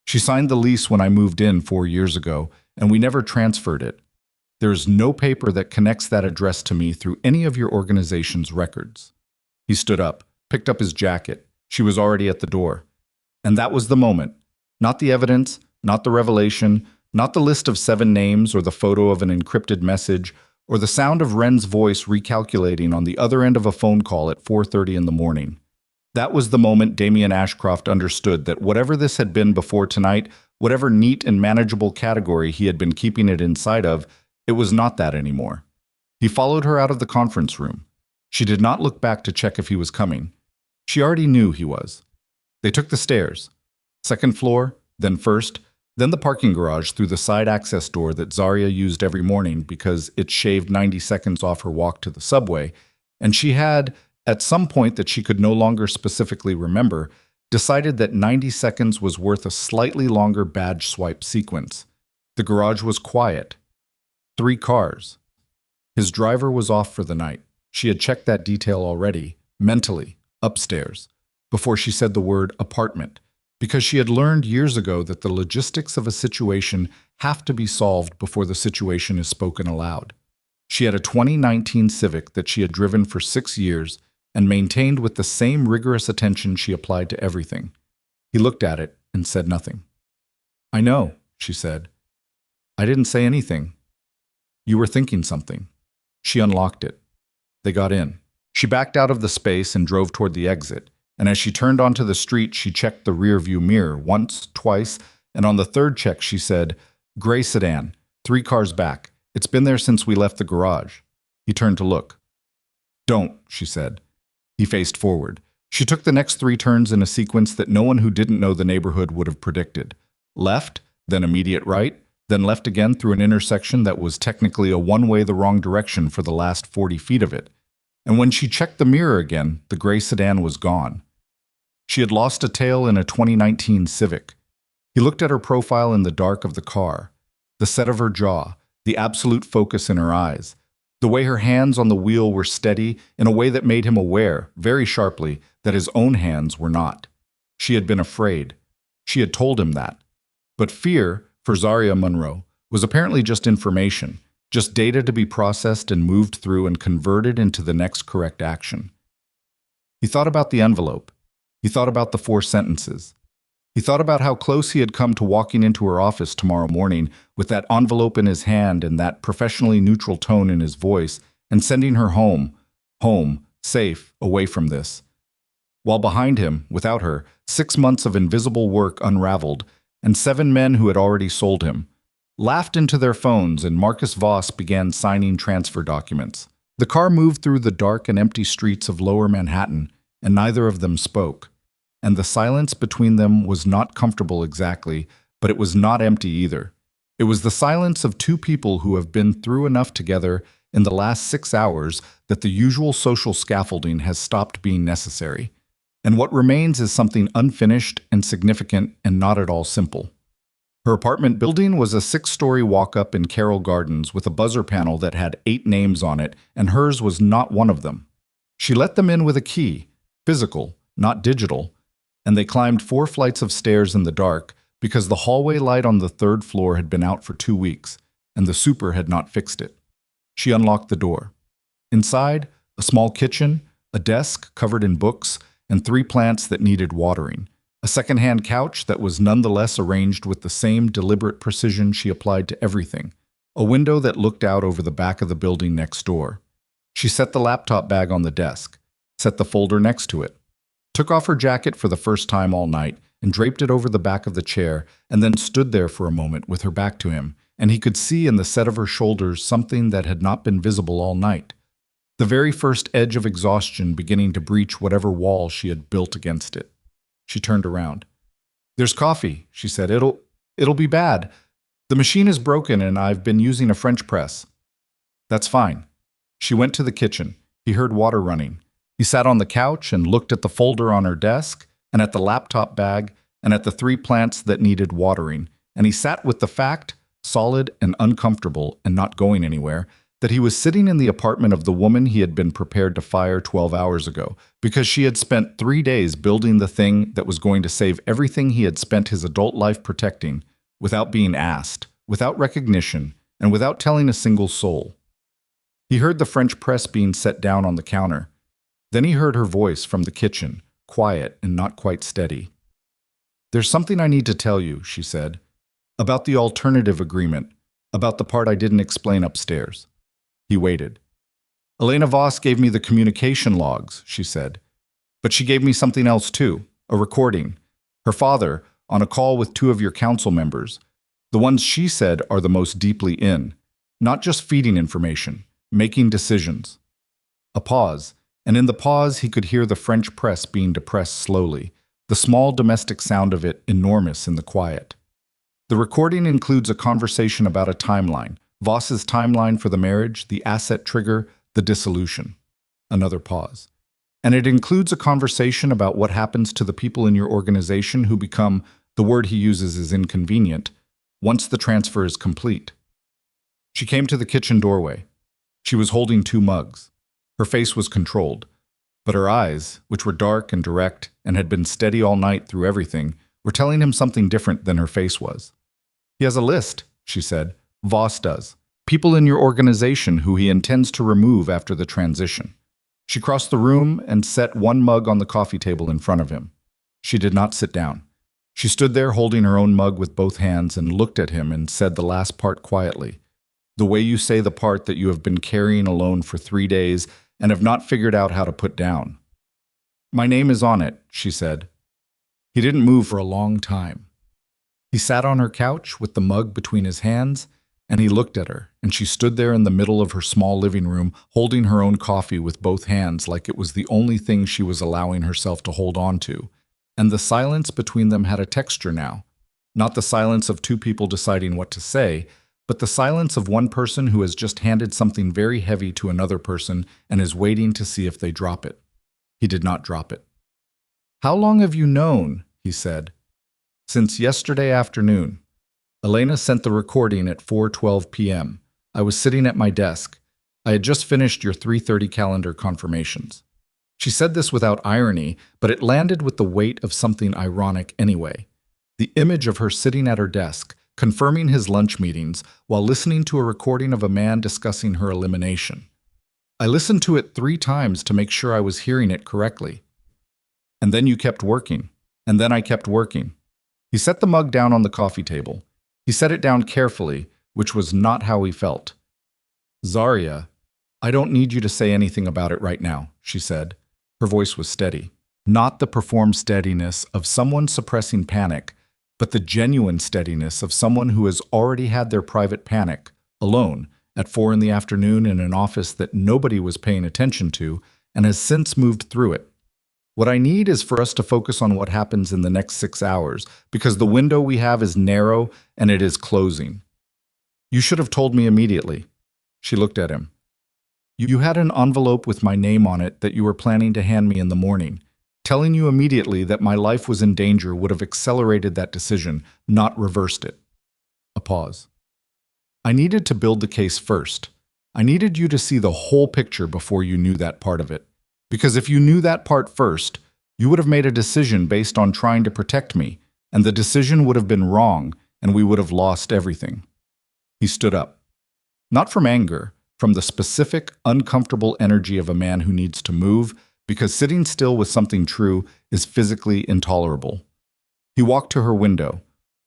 She signed the lease when I moved in 4 years ago, and we never transferred it. There is no paper that connects that address to me through any of your organization's records. He stood up, picked up his jacket. She was already at the door. And that was the moment. Not the evidence, not the revelation, not the list of 7 names or the photo of an encrypted message, or the sound of Ren's voice recalculating on the other end of a phone call at 4:30 in the morning. That was the moment Damien Ashcroft understood that whatever this had been before tonight, whatever neat and manageable category he had been keeping it inside of, it was not that anymore. He followed her out of the conference room. She did not look back to check if he was coming. She already knew he was. They took the stairs. 2nd floor, then 1st, then the parking garage through the side access door that Zaria used every morning because it shaved 90 seconds off her walk to the subway, and she had, at some point that she could no longer specifically remember, decided that 90 seconds was worth a slightly longer badge swipe sequence. The garage was quiet. 3 cars. His driver was off for the night. She had checked that detail already, mentally, upstairs, before she said the word apartment, because she had learned years ago that the logistics of a situation have to be solved before the situation is spoken aloud. She had a 2019 Civic that she had driven for 6 years and maintained with the same rigorous attention she applied to everything. He looked at it and said nothing. I know, she said. I didn't say anything. You were thinking something. She unlocked it. They got in. She backed out of the space and drove toward the exit, and as she turned onto the street, she checked the rearview mirror once, twice, and on the 3rd check she said, Gray sedan, 3 cars back. It's been there since we left the garage. He turned to look. Don't, she said. He faced forward. She took the next 3 turns in a sequence that no one who didn't know the neighborhood would have predicted. Left, then immediate right, then left again through an intersection that was technically a one-way the wrong direction for the last 40 feet of it. And when she checked the mirror again, the gray sedan was gone. She had lost a tail in a 2019 Civic. He looked at her profile in the dark of the car, the set of her jaw, the absolute focus in her eyes, the way her hands on the wheel were steady in a way that made him aware, very sharply, that his own hands were not. She had been afraid. She had told him that. But fear, for Zaria Munro, was apparently just information, just data to be processed and moved through and converted into the next correct action. He thought about the envelope. He thought about the 4 sentences. He thought about how close he had come to walking into her office tomorrow morning with that envelope in his hand and that professionally neutral tone in his voice, and sending her home, safe, away from this. While behind him, without her, 6 months of invisible work unraveled, and 7 men who had already sold him laughed into their phones, and Marcus Voss began signing transfer documents. The car moved through the dark and empty streets of Lower Manhattan, and neither of them spoke. And the silence between them was not comfortable exactly, but it was not empty either. It was the silence of 2 people who have been through enough together in the last 6 hours that the usual social scaffolding has stopped being necessary. And what remains is something unfinished and significant and not at all simple. Her apartment building was a 6-story walk-up in Carroll Gardens with a buzzer panel that had 8 names on it, and hers was not one of them. She let them in with a key, physical, not digital, and they climbed 4 flights of stairs in the dark because the hallway light on the 3rd floor had been out for 2 weeks, and the super had not fixed it. She unlocked the door. Inside, a small kitchen, a desk covered in books, and 3 plants that needed watering. A second-hand couch that was nonetheless arranged with the same deliberate precision she applied to everything. A window that looked out over the back of the building next door. She set the laptop bag on the desk, set the folder next to it, took off her jacket for the first time all night, and draped it over the back of the chair, and then stood there for a moment with her back to him, and he could see in the set of her shoulders something that had not been visible all night. The very first edge of exhaustion beginning to breach whatever wall she had built against it. She turned around. "There's coffee," she said. It'll be bad. The machine is broken and I've been using a French press." "That's fine." She went to the kitchen. He heard water running. He sat on the couch and looked at the folder on her desk, and at the laptop bag, and at the 3 plants that needed watering, and he sat with the fact, solid and uncomfortable and not going anywhere, that he was sitting in the apartment of the woman he had been prepared to fire 12 hours ago, because she had spent 3 days building the thing that was going to save everything he had spent his adult life protecting, without being asked, without recognition, and without telling a single soul. He heard the French press being set down on the counter. Then he heard her voice from the kitchen, quiet and not quite steady. "There's something I need to tell you," she said, "about the alternative agreement, about the part I didn't explain upstairs." He waited. "Elena Voss gave me the communication logs," she said. "But she gave me something else too, a recording. Her father, on a call with 2 of your council members. The ones she said are the most deeply in. Not just feeding information, making decisions." A pause, and in the pause he could hear the French press being depressed slowly, the small domestic sound of it enormous in the quiet. The recording includes a conversation about a timeline, Voss's timeline for the marriage, the asset trigger, the dissolution. Another pause. And it includes a conversation about what happens to the people in your organization who become, the word he uses is inconvenient, once the transfer is complete. She came to the kitchen doorway. She was holding 2 mugs. Her face was controlled, but her eyes, which were dark and direct and had been steady all night through everything, were telling him something different than her face was. "He has a list," she said. "Voss does. People in your organization who he intends to remove after the transition." She crossed the room and set 1 mug on the coffee table in front of him. She did not sit down. She stood there holding her own mug with both hands and looked at him and said the last part quietly. "The way you say the part that you have been carrying alone for 3 days and have not figured out how to put down." "My name is on it," she said. He didn't move for a long time. He sat on her couch with the mug between his hands, and he looked at her, and she stood there in the middle of her small living room, holding her own coffee with both hands like it was the only thing she was allowing herself to hold on to. And the silence between them had a texture now. Not the silence of 2 people deciding what to say, but the silence of one person who has just handed something very heavy to another person and is waiting to see if they drop it. He did not drop it. "How long have you known?" he said. "Since yesterday afternoon. Elena sent the recording at 4:12 p.m. I was sitting at my desk. I had just finished your 3:30 calendar confirmations." She said this without irony, but it landed with the weight of something ironic anyway. The image of her sitting at her desk, confirming his lunch meetings while listening to a recording of a man discussing her elimination. I listened to it 3 times to make sure I was hearing it correctly. And then you kept working. And then I kept working. He set the mug down on the coffee table. He set it down carefully, which was not how he felt. Zarya, I don't need you to say anything about it right now, she said. Her voice was steady. Not the performed steadiness of someone suppressing panic, but the genuine steadiness of someone who has already had their private panic, alone, at 4 in the afternoon in an office that nobody was paying attention to, and has since moved through it. What I need is for us to focus on what happens in the next 6 hours, because the window we have is narrow and it is closing. You should have told me immediately. She looked at him. You had an envelope with my name on it that you were planning to hand me in the morning. Telling you immediately that my life was in danger would have accelerated that decision, not reversed it. A pause. I needed to build the case first. I needed you to see the whole picture before you knew that part of it. Because if you knew that part first, you would have made a decision based on trying to protect me, and the decision would have been wrong, and we would have lost everything. He stood up. Not from anger, from the specific, uncomfortable energy of a man who needs to move, because sitting still with something true is physically intolerable. He walked to her window,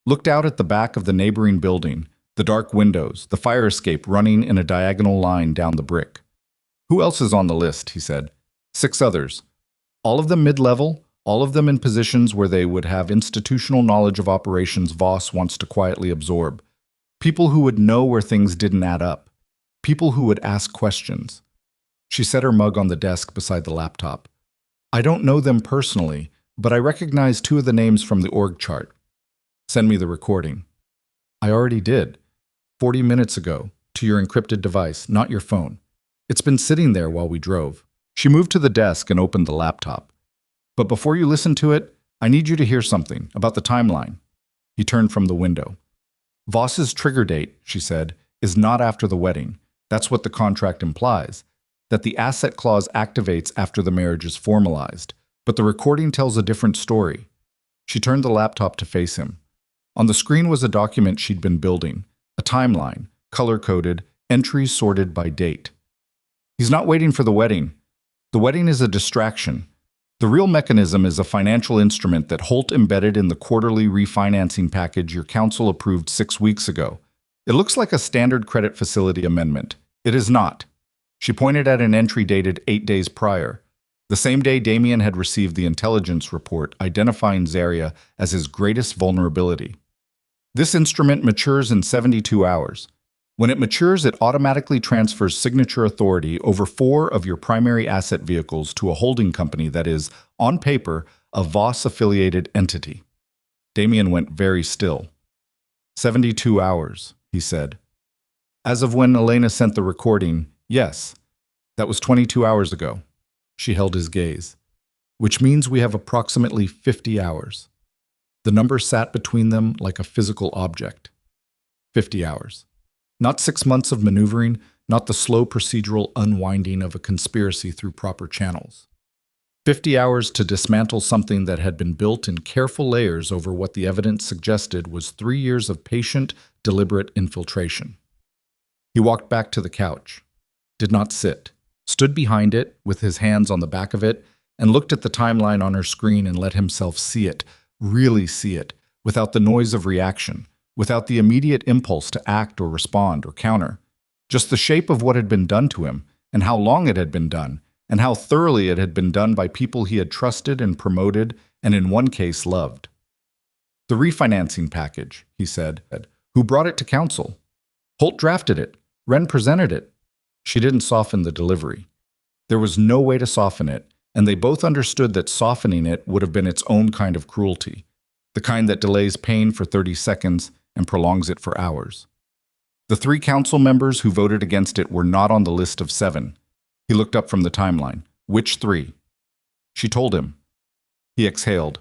looked out at the back of the neighboring building, the dark windows, the fire escape running in a diagonal line down the brick. Who else is on the list, he said. 6 others. All of them mid-level, all of them in positions where they would have institutional knowledge of operations Voss wants to quietly absorb. People who would know where things didn't add up. People who would ask questions. She set her mug on the desk beside the laptop. I don't know them personally, but I recognize 2 of the names from the org chart. Send me the recording. I already did. 40 minutes ago, to your encrypted device, not your phone. It's been sitting there while we drove. She moved to the desk and opened the laptop. But before you listen to it, I need you to hear something about the timeline. He turned from the window. Voss's trigger date, she said, is not after the wedding. That's what the contract implies, that the asset clause activates after the marriage is formalized. But the recording tells a different story. She turned the laptop to face him. On the screen was a document she'd been building, a timeline, color-coded, entries sorted by date. He's not waiting for the wedding. The wedding is a distraction. The real mechanism is a financial instrument that Holt embedded in the quarterly refinancing package your council approved 6 weeks ago. It looks like a standard credit facility amendment. It is not. She pointed at an entry dated 8 days prior, the same day Damien had received the intelligence report identifying Zarya as his greatest vulnerability. This instrument matures in 72 hours. When it matures, it automatically transfers signature authority over 4 of your primary asset vehicles to a holding company that is, on paper, a Voss-affiliated entity. Damien went very still. 72 hours, he said. As of when Elena sent the recording, yes. That was 22 hours ago. She held his gaze. Which means we have approximately 50 hours. The number sat between them like a physical object. 50 hours. Not 6 months of maneuvering, not the slow procedural unwinding of a conspiracy through proper channels. 50 hours to dismantle something that had been built in careful layers over what the evidence suggested was 3 years of patient, deliberate infiltration. He walked back to the couch, did not sit, stood behind it with his hands on the back of it, and looked at the timeline on her screen and let himself see it, really see it, without the noise of reaction, without the immediate impulse to act or respond or counter. Just the shape of what had been done to him, and how long it had been done, and how thoroughly it had been done by people he had trusted and promoted, and in one case loved. The refinancing package, he said. Who brought it to council? Holt drafted it. Wren presented it. She didn't soften the delivery. There was no way to soften it, and they both understood that softening it would have been its own kind of cruelty, the kind that delays pain for 30 seconds and prolongs it for hours. The 3 council members who voted against it were not on the list of 7. He looked up from the timeline. Which 3? She told him. He exhaled.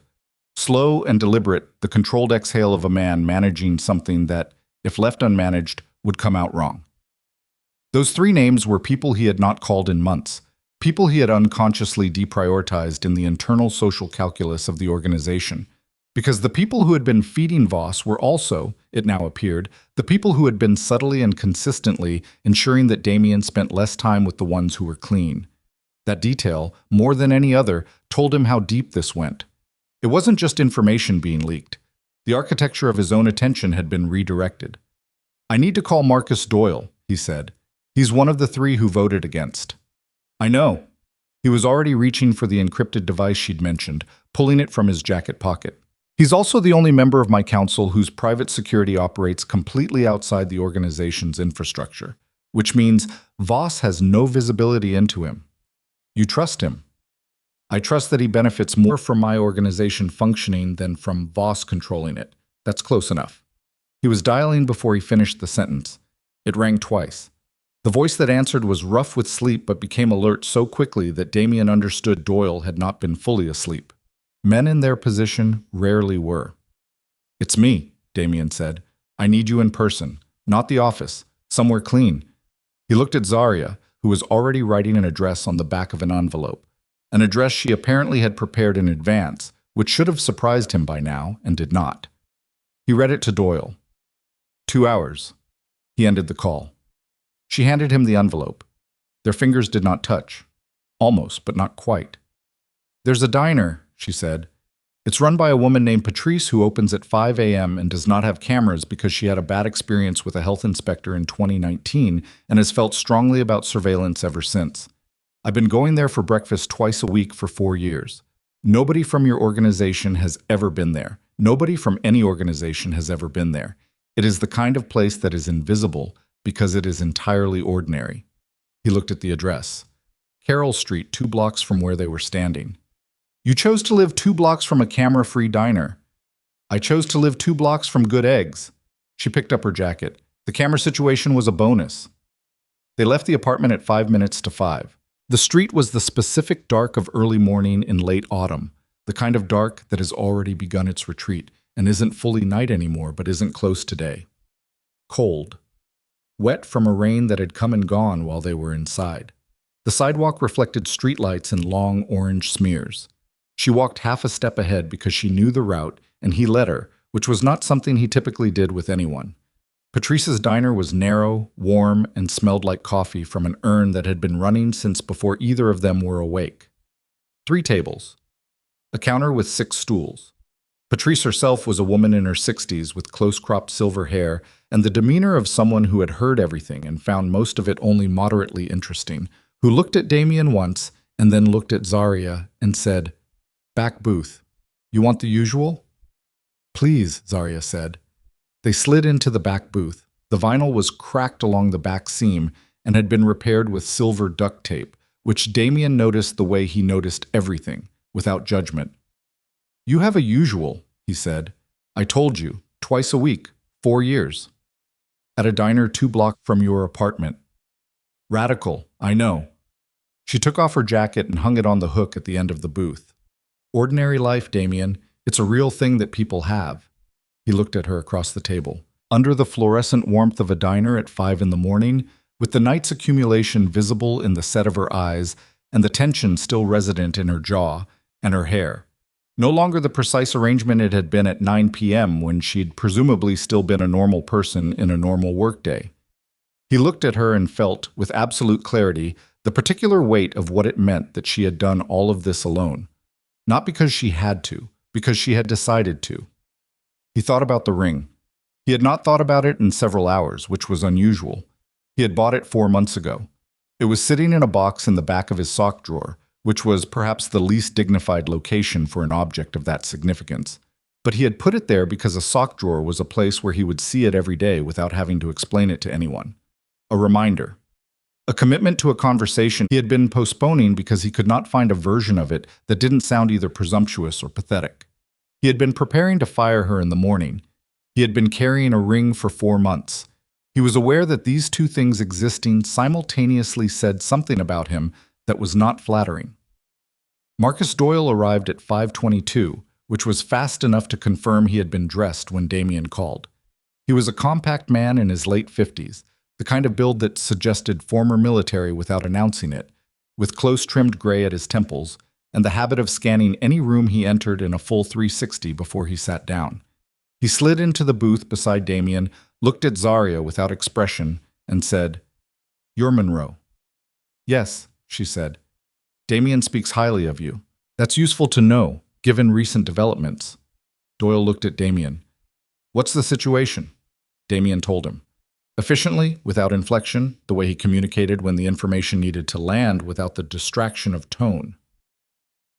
Slow and deliberate, the controlled exhale of a man managing something that, if left unmanaged, would come out wrong. Those 3 names were people he had not called in months, people he had unconsciously deprioritized in the internal social calculus of the organization, Because the people who had been feeding Voss were also, it now appeared, the people who had been subtly and consistently ensuring that Damien spent less time with the ones who were clean. That detail, more than any other, told him how deep this went. It wasn't just information being leaked. The architecture of his own attention had been redirected. "I need to call Marcus Doyle," he said. "He's one of the three who voted against." "I know." He was already reaching for the encrypted device she'd mentioned, pulling it from his jacket pocket. "He's also the only member of my council whose private security operates completely outside the organization's infrastructure, which means Voss has no visibility into him. You trust him?" "I trust that he benefits more from my organization functioning than from Voss controlling it. That's close enough." He was dialing before he finished the sentence. It rang twice. The voice that answered was rough with sleep but became alert so quickly that Damien understood Doyle had not been fully asleep. Men in their position rarely were. "It's me," Damien said. "I need you in person, not the office, somewhere clean." He looked at Zarya, who was already writing an address on the back of an envelope, an address she apparently had prepared in advance, which should have surprised him by now, and did not. He read it to Doyle. 2 hours. He ended the call. She handed him the envelope. Their fingers did not touch. Almost, but not quite. "There's a diner," she said. "It's run by a woman named Patrice who opens at 5 a.m. and does not have cameras because she had a bad experience with a health inspector in 2019 and has felt strongly about surveillance ever since. I've been going there for breakfast twice a week for 4 years. Nobody from your organization has ever been there. Nobody from any organization has ever been there. It is the kind of place that is invisible because it is entirely ordinary." He looked at the address. Carroll Street, 2 blocks from where they were standing. "You chose to live 2 blocks from a camera-free diner." "I chose to live 2 blocks from good eggs." She picked up her jacket. "The camera situation was a bonus." They left the apartment at 5 minutes to 5. The street was the specific dark of early morning in late autumn, the kind of dark that has already begun its retreat and isn't fully night anymore but isn't close to day. Cold. Wet from a rain that had come and gone while they were inside. The sidewalk reflected streetlights in long orange smears. She walked half a step ahead because she knew the route, and he led her, which was not something he typically did with anyone. Patrice's diner was narrow, warm, and smelled like coffee from an urn that had been running since before either of them were awake. 3 tables. A counter with 6 stools. Patrice herself was a woman in her 60s with close-cropped silver hair and the demeanor of someone who had heard everything and found most of it only moderately interesting, who looked at Damien once and then looked at Zarya and said, "Back booth. You want the usual?" "Please," Zarya said. They slid into the back booth. The vinyl was cracked along the back seam and had been repaired with silver duct tape, which Damien noticed the way he noticed everything, without judgment. "You have a usual," he said. "I told you, twice a week, 4 years. At a diner 2 blocks from your apartment. Radical, I know." She took off her jacket and hung it on the hook at the end of the booth. "Ordinary life, Damien. It's a real thing that people have." He looked at her across the table. Under the fluorescent warmth of a diner at 5 in the morning, with the night's accumulation visible in the set of her eyes and the tension still resident in her jaw and her hair. No longer the precise arrangement it had been at 9 p.m. when she'd presumably still been a normal person in a normal workday. He looked at her and felt, with absolute clarity, the particular weight of what it meant that she had done all of this alone. Not because she had to, because she had decided to. He thought about the ring. He had not thought about it in several hours, which was unusual. He had bought it 4 months ago. It was sitting in a box in the back of his sock drawer, which was perhaps the least dignified location for an object of that significance. But he had put it there because a sock drawer was a place where he would see it every day without having to explain it to anyone. A reminder. A commitment to a conversation he had been postponing because he could not find a version of it that didn't sound either presumptuous or pathetic. He had been preparing to fire her in the morning. He had been carrying a ring for 4 months. He was aware that these 2 things existing simultaneously said something about him that was not flattering. Marcus Doyle arrived at 5:22, which was fast enough to confirm he had been dressed when Damien called. He was a compact man in his late 50s, the kind of build that suggested former military without announcing it, with close-trimmed gray at his temples and the habit of scanning any room he entered in a full 360 before he sat down. He slid into the booth beside Damien, looked at Zarya without expression, and said, "You're Monroe." "Yes," she said. "Damien speaks highly of you. That's useful to know, given recent developments." Doyle looked at Damien. "What's the situation?" Damien told him. Efficiently, without inflection, the way he communicated when the information needed to land without the distraction of tone.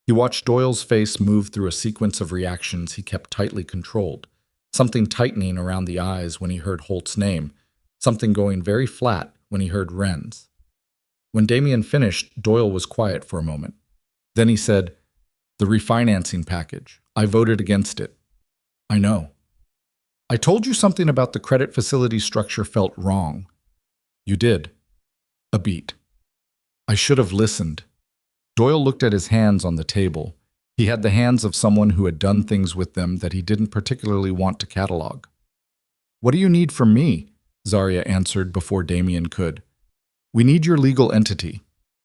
He watched Doyle's face move through a sequence of reactions he kept tightly controlled, something tightening around the eyes when he heard Holt's name, something going very flat when he heard Wren's. When Damien finished, Doyle was quiet for a moment. Then he said, "The refinancing package. I voted against it." "I know. I told you something about the credit facility structure felt wrong." "You did." "A beat." "I should have listened." Doyle looked at his hands on the table. He had the hands of someone who had done things with them that he didn't particularly want to catalog. "What do you need from me?" Zarya answered before Damien could. "We need your legal entity,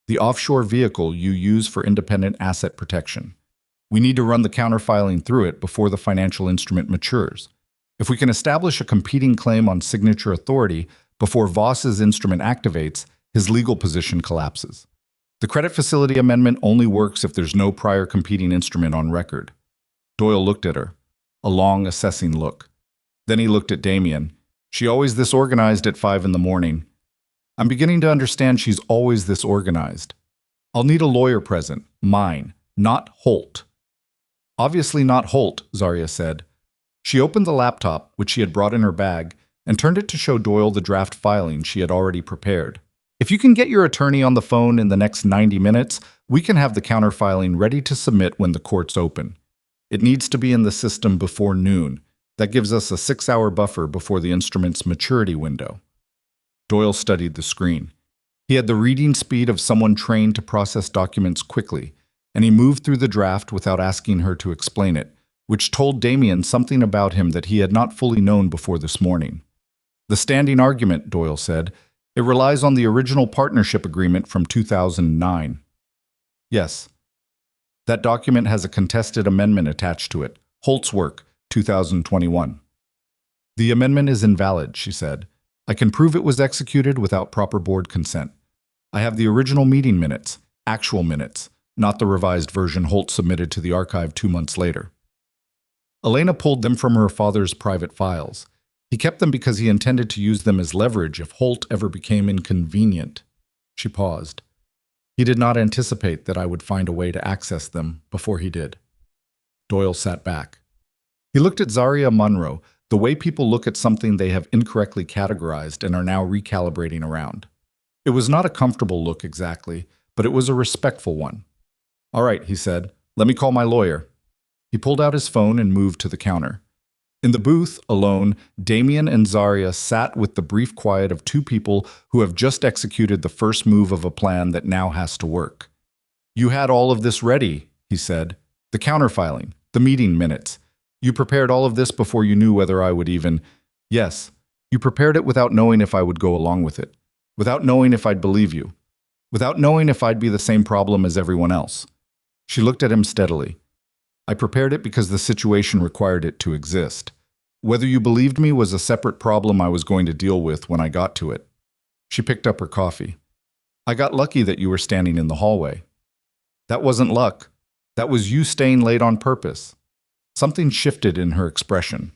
the offshore vehicle you use for independent asset protection. We need to run the counterfiling through it before the financial instrument matures. If we can establish a competing claim on signature authority before Voss's instrument activates, his legal position collapses. The credit facility amendment only works if there's no prior competing instrument on record." Doyle looked at her, a long, assessing look. Then he looked at Damien. "She always this organized at 5 in the morning. I'm beginning to understand she's always this organized. I'll need a lawyer present, mine, not Holt." "Obviously not Holt," Zarya said. She opened the laptop, which she had brought in her bag, and turned it to show Doyle the draft filing she had already prepared. "If you can get your attorney on the phone in the next 90 minutes, we can have the counterfiling ready to submit when the courts open. It needs to be in the system before noon. That gives us a 6-hour buffer before the instrument's maturity window." Doyle studied the screen. He had the reading speed of someone trained to process documents quickly, and he moved through the draft without asking her to explain it, which told Damien something about him that he had not fully known before this morning. "The standing argument," Doyle said. "It relies on the original partnership agreement from 2009. "Yes. That document has a contested amendment attached to it. Holt's work, 2021. "The amendment is invalid," she said. "I can prove it was executed without proper board consent. I have the original meeting minutes, actual minutes, not the revised version Holt submitted to the archive 2 months later. Elena pulled them from her father's private files. He kept them because he intended to use them as leverage if Holt ever became inconvenient." She paused. "He did not anticipate that I would find a way to access them before he did." Doyle sat back. He looked at Zarya Monroe, the way people look at something they have incorrectly categorized and are now recalibrating around. It was not a comfortable look exactly, but it was a respectful one. "All right," he said. "Let me call my lawyer." He pulled out his phone and moved to the counter. In the booth, alone, Damien and Zarya sat with the brief quiet of two people who have just executed the first move of a plan that now has to work. "You had all of this ready," he said. "The counterfiling, the meeting minutes. You prepared all of this before you knew whether I would even—" "Yes, you prepared it without knowing if I would go along with it, without knowing if I'd believe you, without knowing if I'd be the same problem as everyone else." She looked at him steadily. "I prepared it because the situation required it to exist. Whether you believed me was a separate problem I was going to deal with when I got to it." She picked up her coffee. "I got lucky that you were standing in the hallway." "That wasn't luck. That was you staying late on purpose." Something shifted in her expression.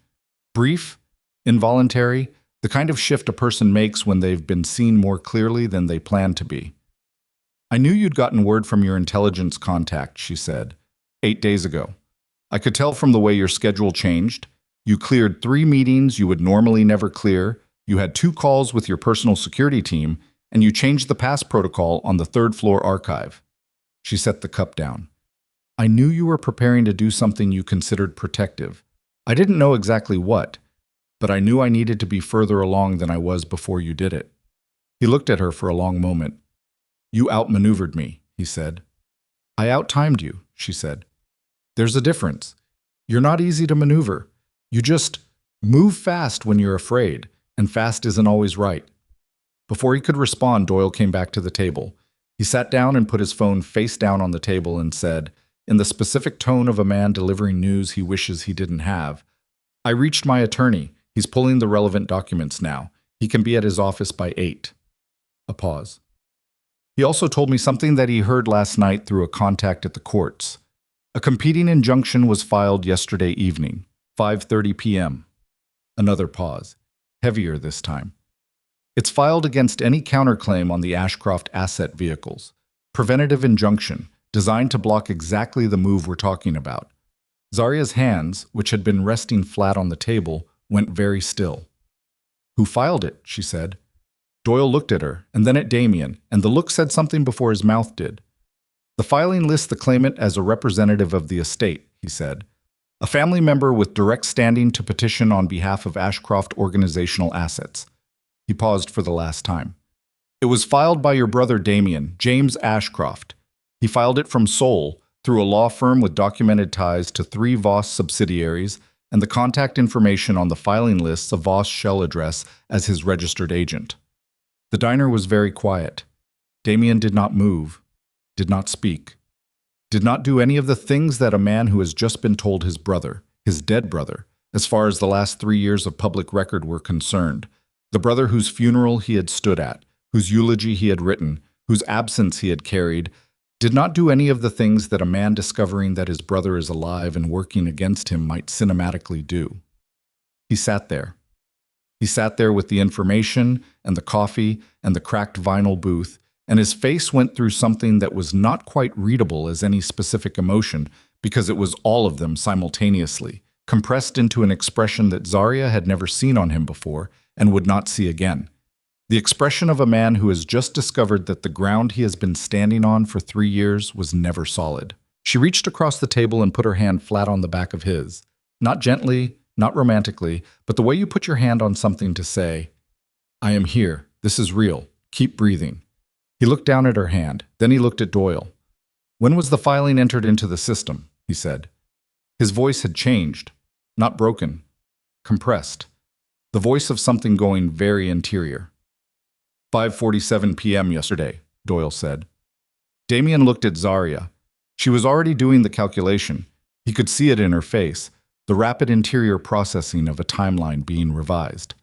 Brief, involuntary, the kind of shift a person makes when they've been seen more clearly than they planned to be. "I knew you'd gotten word from your intelligence contact," she said, 8 days ago. "I could tell from the way your schedule changed. You cleared 3 meetings you would normally never clear, you had 2 calls with your personal security team, and you changed the pass protocol on the 3rd floor archive." She set the cup down. "I knew you were preparing to do something you considered protective. I didn't know exactly what, but I knew I needed to be further along than I was before you did it." He looked at her for a long moment. "You outmaneuvered me," he said. "I outtimed you," she said. "There's a difference. You're not easy to maneuver. You just move fast when you're afraid, and fast isn't always right." Before he could respond, Doyle came back to the table. He sat down and put his phone face down on the table and said, in the specific tone of a man delivering news he wishes he didn't have. I reached my attorney. He's pulling the relevant documents now. He can be at his office by 8. A pause. He also told me something that he heard last night through a contact at the courts. A competing injunction was filed yesterday evening, 5:30 p.m. Another pause. Heavier this time. It's filed against any counterclaim on the Ashcroft asset vehicles. Preventative injunction, designed to block exactly the move we're talking about. Zaria's hands, which had been resting flat on the table, went very still. "Who filed it?" she said. Doyle looked at her, and then at Damien, and the look said something before his mouth did. "The filing lists the claimant as a representative of the estate," he said. "A family member with direct standing to petition on behalf of Ashcroft organizational assets." He paused for the last time. "It was filed by your brother Damien, James Ashcroft. He filed it from Seoul, through a law firm with documented ties to 3 Voss subsidiaries and the contact information on the filing lists a Voss shell address as his registered agent." The diner was very quiet. Damien did not move, did not speak, did not do any of the things that a man who has just been told his brother, his dead brother, as far as the last 3 years of public record were concerned, the brother whose funeral he had stood at, whose eulogy he had written, whose absence he had carried, did not do any of the things that a man discovering that his brother is alive and working against him might cinematically do. He sat there. He sat there with the information and the coffee and the cracked vinyl booth, and his face went through something that was not quite readable as any specific emotion because it was all of them simultaneously, compressed into an expression that Zaria had never seen on him before and would not see again. The expression of a man who has just discovered that the ground he has been standing on for 3 years was never solid. She reached across the table and put her hand flat on the back of his. Not gently, not romantically, but the way you put your hand on something to say, "I am here. This is real. Keep breathing." He looked down at her hand. Then he looked at Doyle. "When was the filing entered into the system?" he said. His voice had changed. Not broken. Compressed. The voice of something going very interior. 5:47 p.m. yesterday, Doyle said. Damien looked at Zaria. She was already doing the calculation. He could see it in her face, the rapid interior processing of a timeline being revised.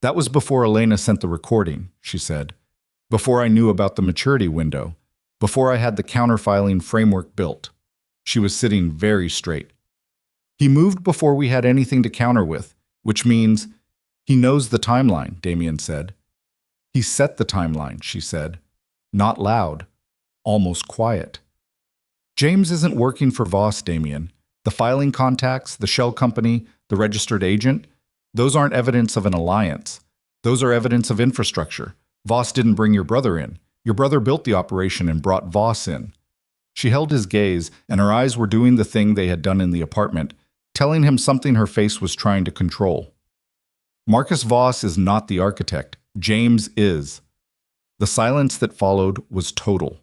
"That was before Elena sent the recording," she said. "Before I knew about the maturity window. Before I had the counterfiling framework built." She was sitting very straight. "He moved before we had anything to counter with, which means he knows the timeline," Damien said. "He set the timeline," she said. Not loud, almost quiet. "James isn't working for Voss, Damien. The filing contacts, the shell company, the registered agent, those aren't evidence of an alliance. Those are evidence of infrastructure. Voss didn't bring your brother in. Your brother built the operation and brought Voss in." She held his gaze, and her eyes were doing the thing they had done in the apartment, telling him something her face was trying to control. "Marcus Voss is not the architect. James is." The silence that followed was total.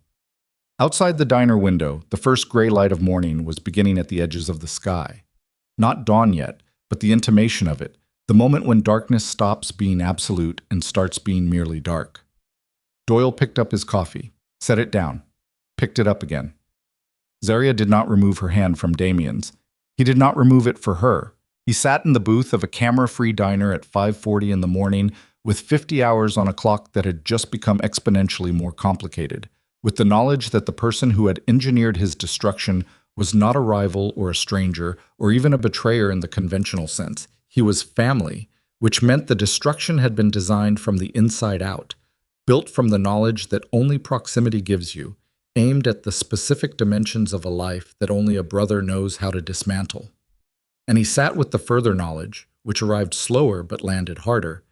Outside the diner window, the first gray light of morning was beginning at the edges of the sky. Not dawn yet, but the intimation of it, the moment when darkness stops being absolute and starts being merely dark. Doyle picked up his coffee, set it down, picked it up again. Zaria did not remove her hand from Damien's. He did not remove it for her. He sat in the booth of a camera-free diner at 5:40 in the morning with 50 hours on a clock that had just become exponentially more complicated, with the knowledge that the person who had engineered his destruction was not a rival or a stranger or even a betrayer in the conventional sense. He was family, which meant the destruction had been designed from the inside out, built from the knowledge that only proximity gives you, aimed at the specific dimensions of a life that only a brother knows how to dismantle. And he sat with the further knowledge, which arrived slower but landed harder,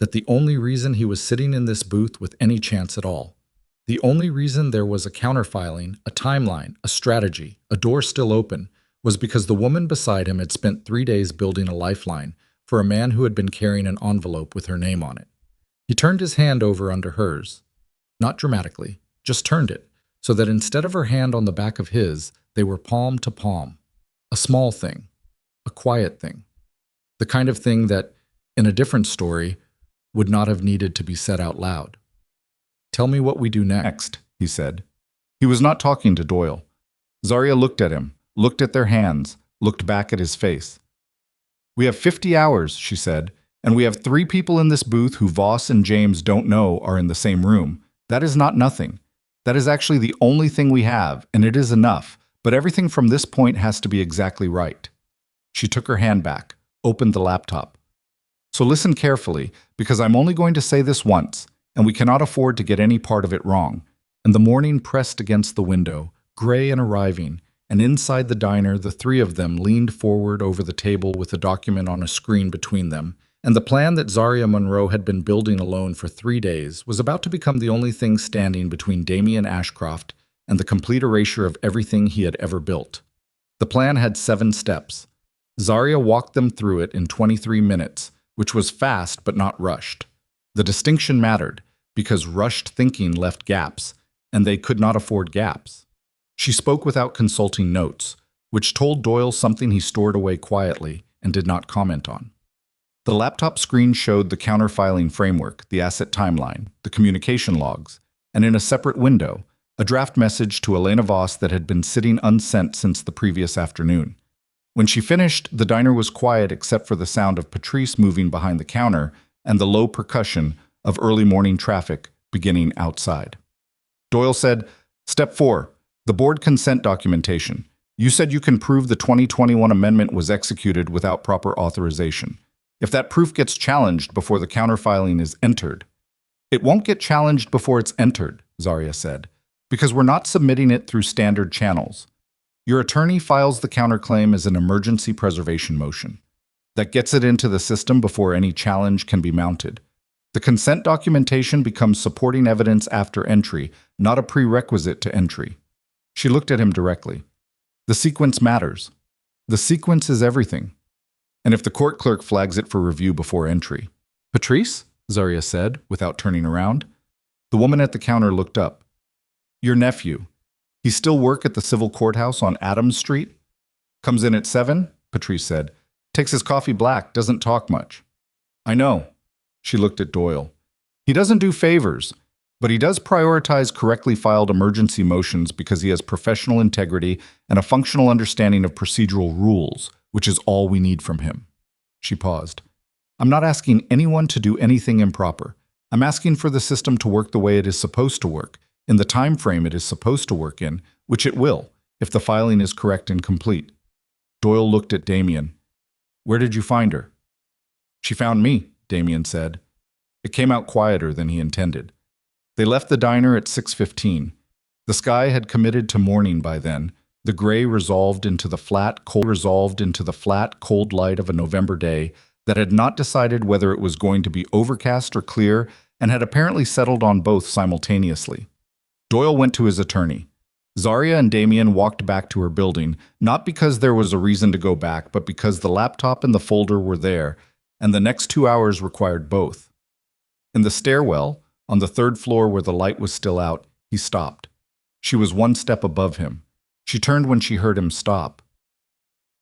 that the only reason he was sitting in this booth with any chance at all, the only reason there was a counterfiling, a timeline, a strategy, a door still open, was because the woman beside him had spent 3 days building a lifeline for a man who had been carrying an envelope with her name on it. He turned his hand over under hers. Not dramatically, just turned it, so that instead of her hand on the back of his, they were palm to palm. A small thing, a quiet thing, the kind of thing that, in a different story, would not have needed to be said out loud. "Tell me what we do next," he said. He was not talking to Doyle. Zarya looked at him, looked at their hands, looked back at his face. "We have 50 hours," she said, "and we have 3 people in this booth who Voss and James don't know are in the same room. That is not nothing. That is actually the only thing we have, and it is enough, but everything from this point has to be exactly right." She took her hand back, opened the laptop. "So listen carefully, because I'm only going to say this once, and we cannot afford to get any part of it wrong." And the morning pressed against the window, gray and arriving, and inside the diner the 3 of them leaned forward over the table with a document on a screen between them, and the plan that Zarya Monroe had been building alone for 3 days was about to become the only thing standing between Damien Ashcroft and the complete erasure of everything he had ever built. The plan had 7 steps. Zarya walked them through it in 23 minutes, which was fast but not rushed. The distinction mattered, because rushed thinking left gaps, and they could not afford gaps. She spoke without consulting notes, which told Doyle something he stored away quietly and did not comment on. The laptop screen showed the counter-filing framework, the asset timeline, the communication logs, and in a separate window, a draft message to Elena Voss that had been sitting unsent since the previous afternoon. When she finished, the diner was quiet except for the sound of Patrice moving behind the counter and the low percussion of early morning traffic beginning outside. Doyle said, "Step 4, the board consent documentation. You said you can prove the 2021 amendment was executed without proper authorization. If that proof gets challenged before the counterfiling is entered." "It won't get challenged before it's entered," Zarya said, "because we're not submitting it through standard channels. Your attorney files the counterclaim as an emergency preservation motion. That gets it into the system before any challenge can be mounted. The consent documentation becomes supporting evidence after entry, not a prerequisite to entry." She looked at him directly. "The sequence matters. The sequence is everything. And if the court clerk flags it for review before entry." "Patrice?" Zarya said, without turning around. The woman at the counter looked up. "Your nephew. He still work at the civil courthouse on Adams Street?" "Comes in at 7, Patrice said. "Takes his coffee black, doesn't talk much." "I know." She looked at Doyle. "He doesn't do favors, but he does prioritize correctly filed emergency motions because he has professional integrity and a functional understanding of procedural rules, which is all we need from him." She paused. "I'm not asking anyone to do anything improper. I'm asking for the system to work the way it is supposed to work, in the time frame it is supposed to work in, which it will, if the filing is correct and complete." Doyle looked at Damien. "Where did you find her?" "She found me," Damien said. It came out quieter than he intended. They left the diner at 6:15. The sky had committed to morning by then, the gray resolved into the flat, cold light of a November day that had not decided whether it was going to be overcast or clear and had apparently settled on both simultaneously. Doyle went to his attorney. Zarya and Damien walked back to her building, not because there was a reason to go back, but because the laptop and the folder were there, and the next 2 hours required both. In the stairwell, on the 3rd floor where the light was still out, he stopped. She was 1 step above him. She turned when she heard him stop.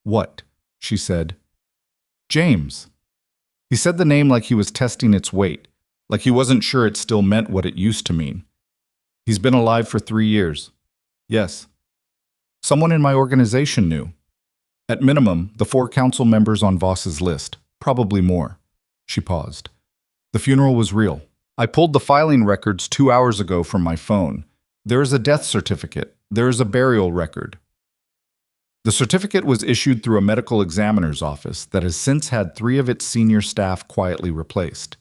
"What?" she said. "James." He said the name like he was testing its weight, like he wasn't sure it still meant what it used to mean. "He's been alive for 3 years. "Yes." "Someone in my organization knew." "At minimum, the 4 council members on Voss's list, probably more." She paused. "The funeral was real. I pulled the filing records 2 hours ago from my phone. There is a death certificate. There is a burial record." The certificate was issued through a medical examiner's office that has since had 3 of its senior staff quietly replaced.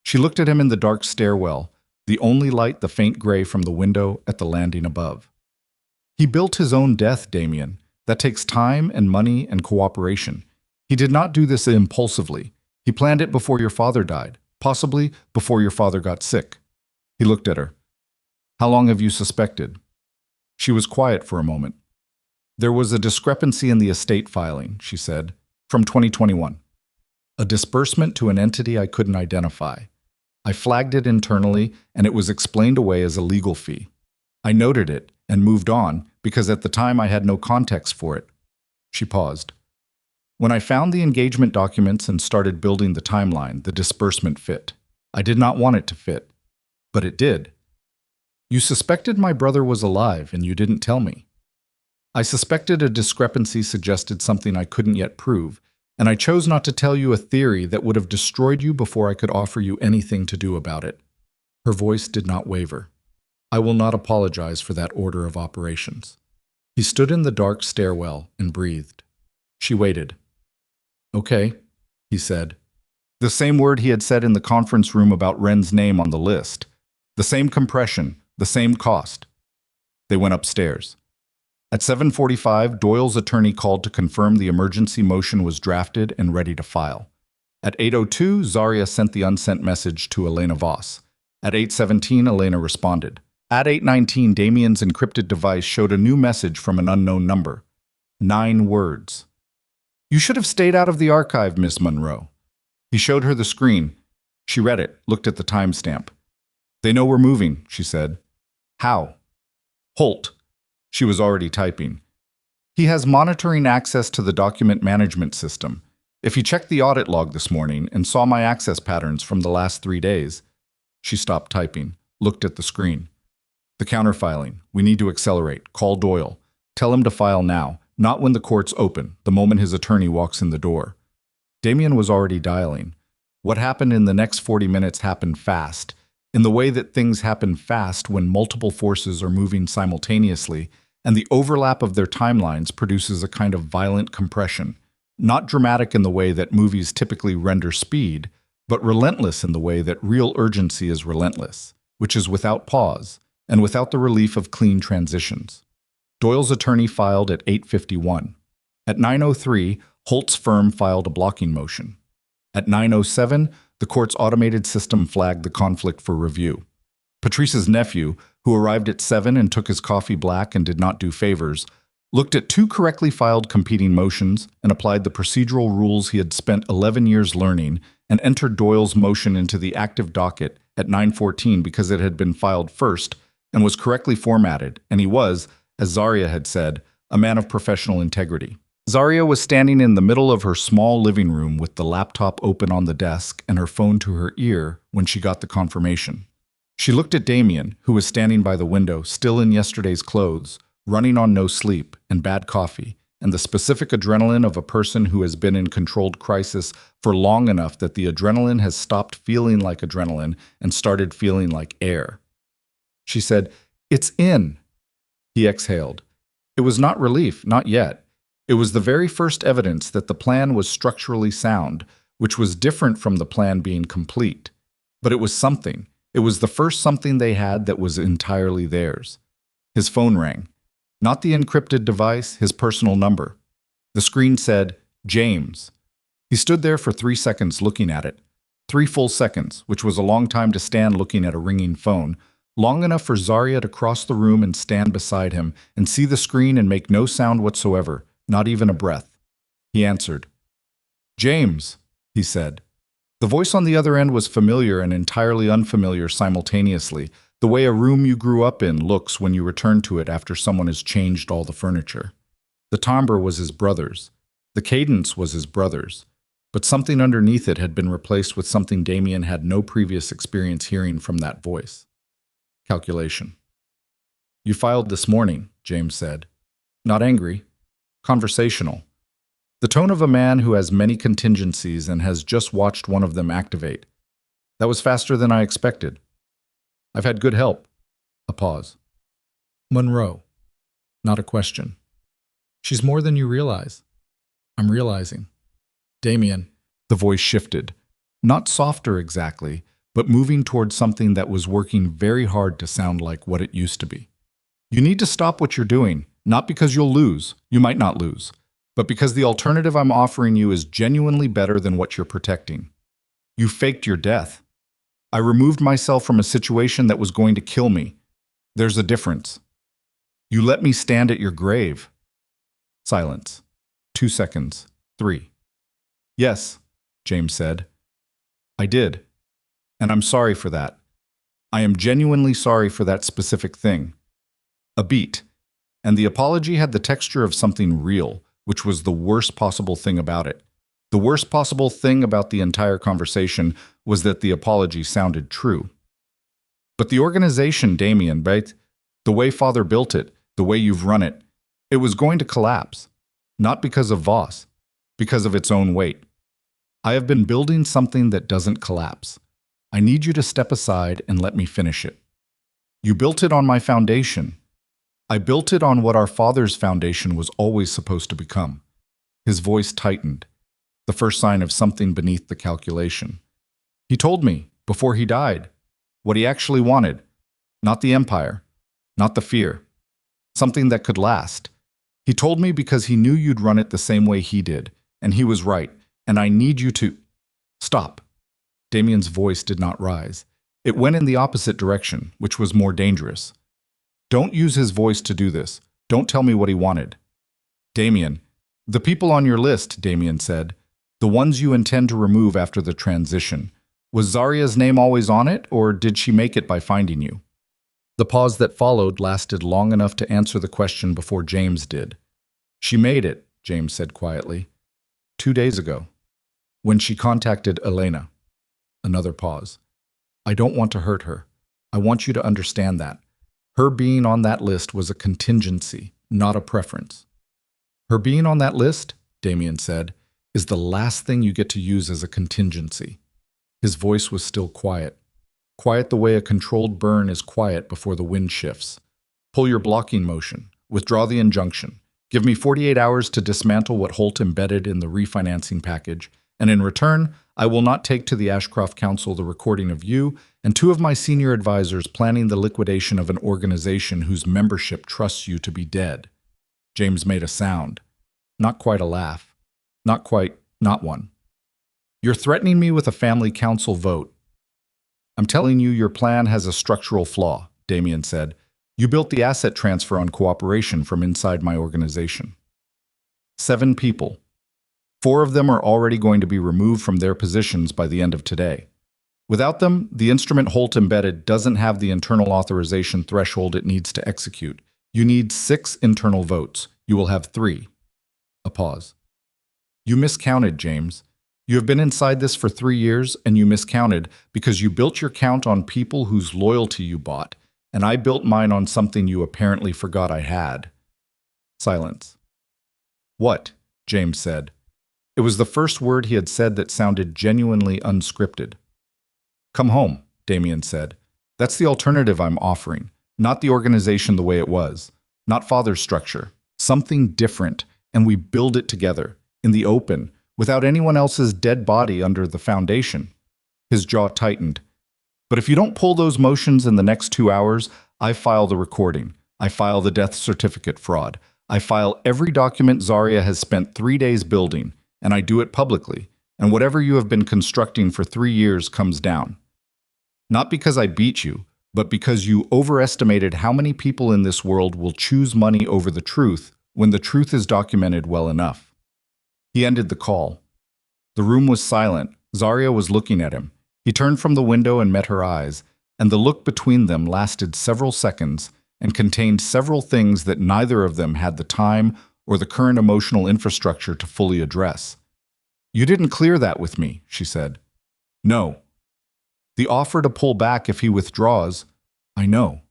She looked at him in the dark stairwell, the only light the faint gray from the window at the landing above. "He built his own death, Damien. That takes time and money and cooperation. He did not do this impulsively. He planned it before your father died, possibly before your father got sick." He looked at her. "How long have you suspected?" She was quiet for a moment. "There was a discrepancy in the estate filing," she said, "from 2021. A disbursement to an entity I couldn't identify. I flagged it internally, and it was explained away as a legal fee. I noted it and moved on because at the time I had no context for it." She paused. "When I found the engagement documents and started building the timeline, the disbursement fit. I did not want it to fit, but it did." "You suspected my brother was alive and you didn't tell me." I suspected a discrepancy suggested something I couldn't yet prove, and I chose not to tell you a theory that would have destroyed you before I could offer you anything to do about it. Her voice did not waver. I will not apologize for that order of operations. He stood in the dark stairwell and breathed. She waited. Okay, he said. The same word he had said in the conference room about Ren's name on the list. The same compression, the same cost. They went upstairs. At 7:45, Doyle's attorney called to confirm the emergency motion was drafted and ready to file. At 8:02, Zarya sent the unsent message to Elena Voss. At 8:17, Elena responded. At 8:19, Damien's encrypted device showed a new message from an unknown number. 9 words. You should have stayed out of the archive, Miss Monroe. He showed her the screen. She read it, looked at the timestamp. They know we're moving, she said. How? Holt. She was already typing. He has monitoring access to the document management system. If he checked the audit log this morning and saw my access patterns from the last 3 days. She stopped typing, looked at the screen. The counterfiling. We need to accelerate. Call Doyle. Tell him to file now, not when the court's open, the moment his attorney walks in the door. Damien was already dialing. What happened in the next 40 minutes happened fast, in the way that things happen fast when multiple forces are moving simultaneously, and the overlap of their timelines produces a kind of violent compression, not dramatic in the way that movies typically render speed, but relentless in the way that real urgency is relentless, which is without pause, and without the relief of clean transitions. Doyle's attorney filed at 8:51. At 9:03, Holt's firm filed a blocking motion. At 9:07, the court's automated system flagged the conflict for review. Patrice's nephew, who arrived at 7 and took his coffee black and did not do favors, looked at 2 correctly filed competing motions and applied the procedural rules he had spent 11 years learning and entered Doyle's motion into the active docket at 9:14 because it had been filed first and was correctly formatted, and he was, as Zarya had said, a man of professional integrity. Zarya was standing in the middle of her small living room with the laptop open on the desk and her phone to her ear when she got the confirmation. She looked at Damien, who was standing by the window, still in yesterday's clothes, running on no sleep and bad coffee, and the specific adrenaline of a person who has been in controlled crisis for long enough that the adrenaline has stopped feeling like adrenaline and started feeling like air. She said, "It's in." He exhaled. It was not relief, not yet. It was the very first evidence that the plan was structurally sound, which was different from the plan being complete. But it was something. It was the first something they had that was entirely theirs. His phone rang. Not the encrypted device, his personal number. The screen said, James. He stood there for 3 seconds looking at it. 3 full seconds, which was a long time to stand looking at a ringing phone, long enough for Zarya to cross the room and stand beside him and see the screen and make no sound whatsoever, not even a breath. He answered. James, he said. The voice on the other end was familiar and entirely unfamiliar simultaneously, the way a room you grew up in looks when you return to it after someone has changed all the furniture. The timbre was his brother's. The cadence was his brother's. But something underneath it had been replaced with something Damien had no previous experience hearing from that voice. Calculation. You filed this morning, James said. Not angry. Conversational. The tone of a man who has many contingencies and has just watched one of them activate. That was faster than I expected. I've had good help. A pause. Monroe. Not a question. She's more than you realize. I'm realizing. Damien. The voice shifted. Not softer exactly, but moving towards something that was working very hard to sound like what it used to be. You need to stop what you're doing, not because you'll lose, you might not lose, but because the alternative I'm offering you is genuinely better than what you're protecting. You faked your death. I removed myself from a situation that was going to kill me. There's a difference. You let me stand at your grave. Silence. 2 seconds. 3. Yes, James said. I did. And I'm sorry for that. I am genuinely sorry for that specific thing. A beat. And the apology had the texture of something real, which was the worst possible thing about it. The worst possible thing about the entire conversation was that the apology sounded true. But the organization, Damien, right? The way Father built it, the way you've run it, It was going to collapse, not because of Voss, because of its own weight. I have been building something that doesn't collapse. I need you to step aside and let me finish it. You built it on my foundation. I built it on what our father's foundation was always supposed to become. His voice tightened, the first sign of something beneath the calculation. He told me, before he died, what he actually wanted. Not the empire, not the fear. Something that could last. He told me because he knew you'd run it the same way he did, and he was right, and I need you to… Stop. Damien's voice did not rise. It went in the opposite direction, which was more dangerous. Don't use his voice to do this. Don't tell me what he wanted. Damien, the people on your list, Damien said, the ones you intend to remove after the transition. Was Zarya's name always on it, or did she make it by finding you? The pause that followed lasted long enough to answer the question before James did. She made it, James said quietly. 2 days ago, when she contacted Elena. Another pause. I don't want to hurt her. I want you to understand that. Her being on that list was a contingency, not a preference. Her being on that list, Damien said, is the last thing you get to use as a contingency. His voice was still quiet. Quiet the way a controlled burn is quiet before the wind shifts. Pull your blocking motion. Withdraw the injunction. Give me 48 hours to dismantle what Holt embedded in the refinancing package, and in return, I will not take to the Ashcroft Council the recording of you and 2 of my senior advisors planning the liquidation of an organization whose membership trusts you to be dead. James made a sound. Not quite a laugh. Not one. You're threatening me with a family council vote. I'm telling you your plan has a structural flaw, Damien said. You built the asset transfer on cooperation from inside my organization. 7 people. 4 of them are already going to be removed from their positions by the end of today. Without them, the instrument Holt embedded doesn't have the internal authorization threshold it needs to execute. You need 6 internal votes. You will have 3. A pause. You miscounted, James. You have been inside this for 3 years, and you miscounted because you built your count on people whose loyalty you bought, and I built mine on something you apparently forgot I had. Silence. What? James said. It was the first word he had said that sounded genuinely unscripted. Come home, Damien said. That's the alternative I'm offering, not the organization the way it was, not father's structure, something different, and we build it together, in the open, without anyone else's dead body under the foundation. His jaw tightened. But if you don't pull those motions in the next 2 hours, I file the recording. I file the death certificate fraud. I file every document Zarya has spent 3 days building, and I do it publicly, and whatever you have been constructing for 3 years comes down. Not because I beat you, but because you overestimated how many people in this world will choose money over the truth when the truth is documented well enough. He ended the call. The room was silent. Zarya was looking at him. He turned from the window and met her eyes, and the look between them lasted several seconds and contained several things that neither of them had the time or the current emotional infrastructure to fully address. You didn't clear that with me, she said. No. The offer to pull back if he withdraws, I know.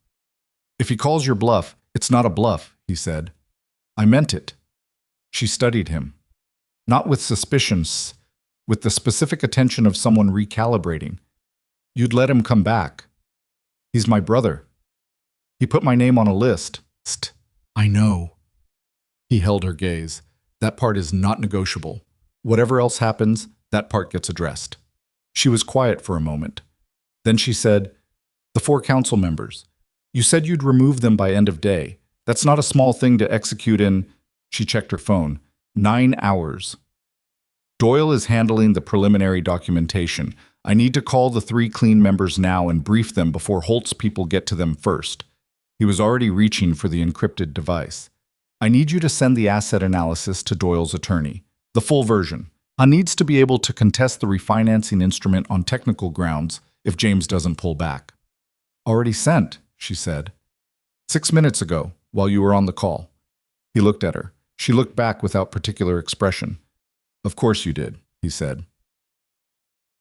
If he calls your bluff, it's not a bluff, he said. I meant it. She studied him. Not with suspicions, with the specific attention of someone recalibrating. You'd let him come back. He's my brother. He put my name on a list. I know. He held her gaze. That part is not negotiable. Whatever else happens, that part gets addressed. She was quiet for a moment. Then she said, the 4 council members. You said you'd remove them by end of day. That's not a small thing to execute in, she checked her phone, 9 hours. Doyle is handling the preliminary documentation. I need to call the 3 clean members now and brief them before Holt's people get to them first. He was already reaching for the encrypted device. I need you to send the asset analysis to Doyle's attorney, the full version. I needs to be able to contest the refinancing instrument on technical grounds if James doesn't pull back. Already sent, she said. 6 minutes ago, while you were on the call. He looked at her. She looked back without particular expression. Of course you did, he said.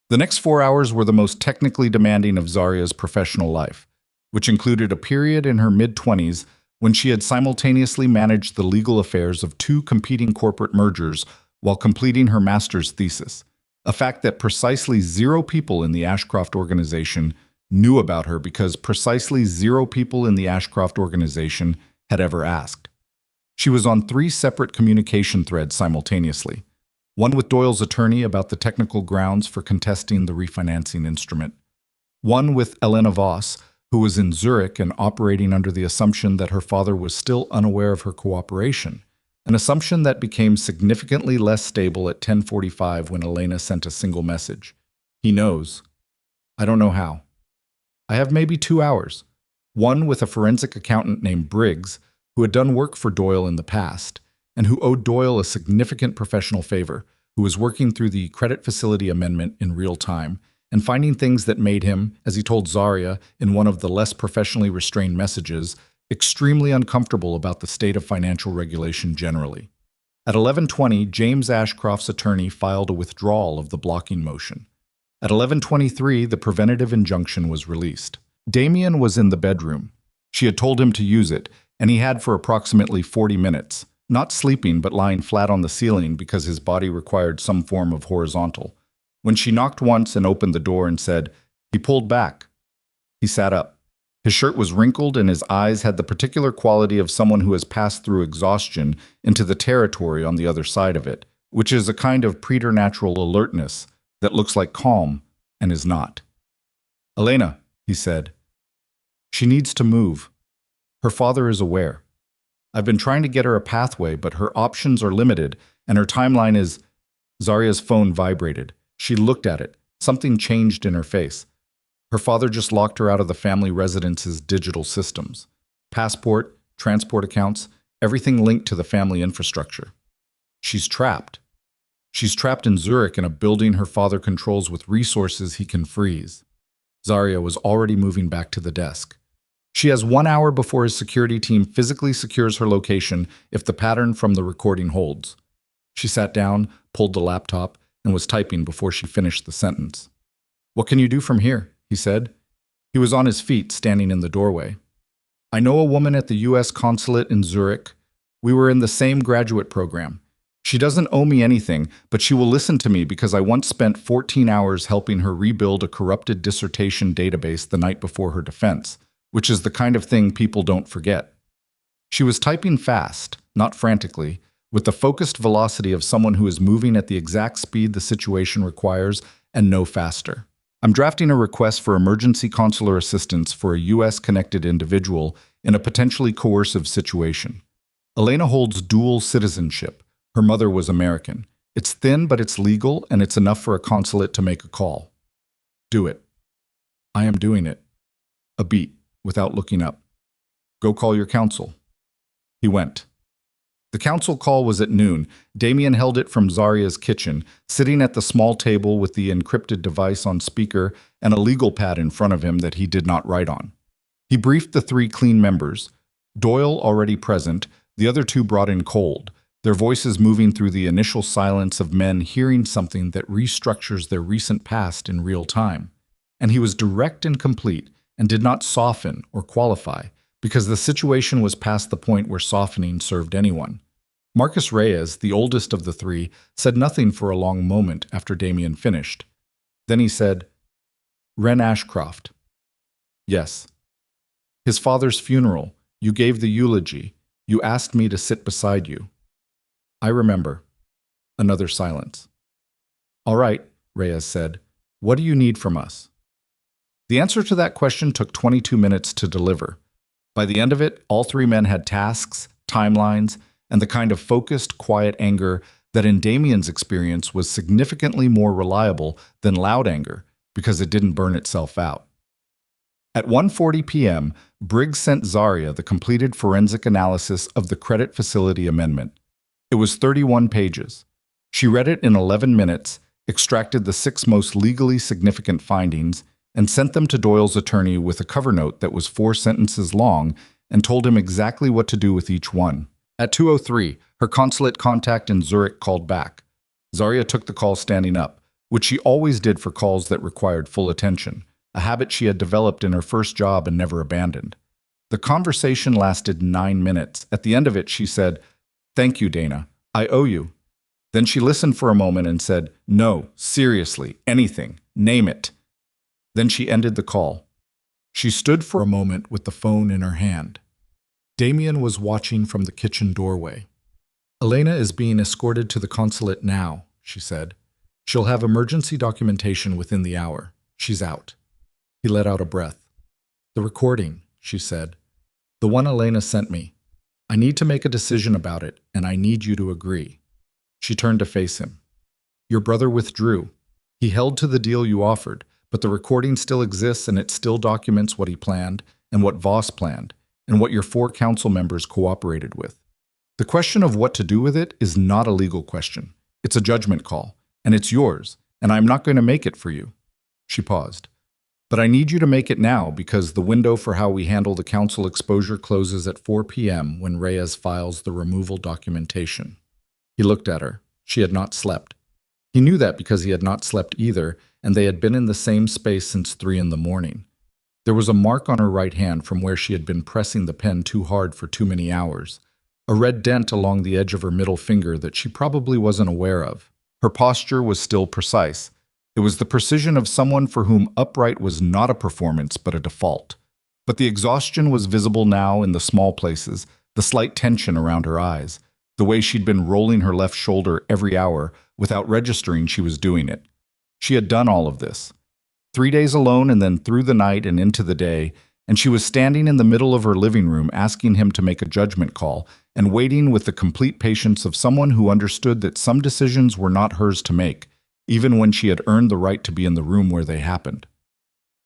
The next 4 hours were the most technically demanding of Zarya's professional life, which included a period in her mid-20s when she had simultaneously managed the legal affairs of two competing corporate mergers while completing her master's thesis, a fact that precisely 0 people in the Ashcroft organization knew about her because precisely 0 people in the Ashcroft organization had ever asked. She was on 3 separate communication threads simultaneously, one with Doyle's attorney about the technical grounds for contesting the refinancing instrument, one with Elena Voss, who was in Zurich and operating under the assumption that her father was still unaware of her cooperation, an assumption that became significantly less stable at 10:45 when Elena sent a single message. He knows. I don't know how. I have maybe 2 hours. One with a forensic accountant named Briggs, who had done work for Doyle in the past, and who owed Doyle a significant professional favor, who was working through the credit facility amendment in real time, and finding things that made him, as he told Zarya in one of the less professionally restrained messages, extremely uncomfortable about the state of financial regulation generally. At 11:20, James Ashcroft's attorney filed a withdrawal of the blocking motion. At 11:23, the preventative injunction was released. Damien was in the bedroom. She had told him to use it, and he had for approximately 40 minutes, not sleeping but lying flat on the ceiling because his body required some form of horizontal. When she knocked once and opened the door and said, he pulled back. He sat up. His shirt was wrinkled and his eyes had the particular quality of someone who has passed through exhaustion into the territory on the other side of it, which is a kind of preternatural alertness that looks like calm and is not. Elena, he said. She needs to move. Her father is aware. I've been trying to get her a pathway, but her options are limited, and her timeline is... Zarya's phone vibrated. She looked at it. Something changed in her face. Her father just locked her out of the family residence's digital systems. Passport, transport accounts, everything linked to the family infrastructure. She's trapped. She's trapped in Zurich in a building her father controls with resources he can freeze. Zarya was already moving back to the desk. She has 1 hour before his security team physically secures her location if the pattern from the recording holds. She sat down, pulled the laptop, and was typing before she finished the sentence. What can you do from here? He said. He was on his feet, standing in the doorway. I know a woman at the U.S. consulate in Zurich. We were in the same graduate program. She doesn't owe me anything, but she will listen to me because I once spent 14 hours helping her rebuild a corrupted dissertation database the night before her defense, which is the kind of thing people don't forget. She was typing fast, not frantically, with the focused velocity of someone who is moving at the exact speed the situation requires and no faster. I'm drafting a request for emergency consular assistance for a U.S.-connected individual in a potentially coercive situation. Elena holds dual citizenship. Her mother was American. It's thin, but it's legal, and it's enough for a consulate to make a call. Do it. I am doing it. A beat, without looking up. Go call your counsel. He went. The counsel call was at noon. Damien held it from Zarya's kitchen, sitting at the small table with the encrypted device on speaker and a legal pad in front of him that he did not write on. He briefed the 3 clean members. Doyle already present, the other 2 brought in cold, their voices moving through the initial silence of men hearing something that restructures their recent past in real time. And he was direct and complete and did not soften or qualify, because the situation was past the point where softening served anyone. Marcus Reyes, the oldest of the 3, said nothing for a long moment after Damien finished. Then he said, Ren Ashcroft. Yes. His father's funeral. You gave the eulogy. You asked me to sit beside you. I remember. Another silence. All right, Reyes said. What do you need from us? The answer to that question took 22 minutes to deliver. By the end of it, all 3 men had tasks, timelines, and the kind of focused, quiet anger that in Damien's experience was significantly more reliable than loud anger because it didn't burn itself out. At 1:40 p.m., Briggs sent Zarya the completed forensic analysis of the credit facility amendment. It was 31 pages. She read it in 11 minutes, extracted the 6 most legally significant findings, and sent them to Doyle's attorney with a cover note that was 4 sentences long and told him exactly what to do with each one. At 2:03, her consulate contact in Zurich called back. Zarya took the call standing up, which she always did for calls that required full attention, a habit she had developed in her first job and never abandoned. The conversation lasted 9 minutes. At the end of it, she said, "Thank you, Dana. I owe you." Then she listened for a moment and said, "No, seriously, anything. Name it." Then she ended the call. She stood for a moment with the phone in her hand. Damien was watching from the kitchen doorway. "Elena is being escorted to the consulate now," she said. "She'll have emergency documentation within the hour. She's out." He let out a breath. "The recording," she said. "The one Elena sent me. I need to make a decision about it, and I need you to agree." She turned to face him. "Your brother withdrew. He held to the deal you offered, but the recording still exists and it still documents what he planned and what Voss planned and what your 4 council members cooperated with. The question of what to do with it is not a legal question. It's a judgment call, and it's yours, and I'm not going to make it for you." She paused. "But I need you to make it now because the window for how we handle the council exposure closes at 4 p.m. when Reyes files the removal documentation." He looked at her. She had not slept. He knew that because he had not slept either, and they had been in the same space since 3 in the morning. There was a mark on her right hand from where she had been pressing the pen too hard for too many hours. A red dent along the edge of her middle finger that she probably wasn't aware of. Her posture was still precise. It was the precision of someone for whom upright was not a performance but a default. But the exhaustion was visible now in the small places, the slight tension around her eyes, the way she'd been rolling her left shoulder every hour without registering she was doing it. She had done all of this. 3 days alone and then through the night and into the day, and she was standing in the middle of her living room asking him to make a judgment call and waiting with the complete patience of someone who understood that some decisions were not hers to make, even when she had earned the right to be in the room where they happened.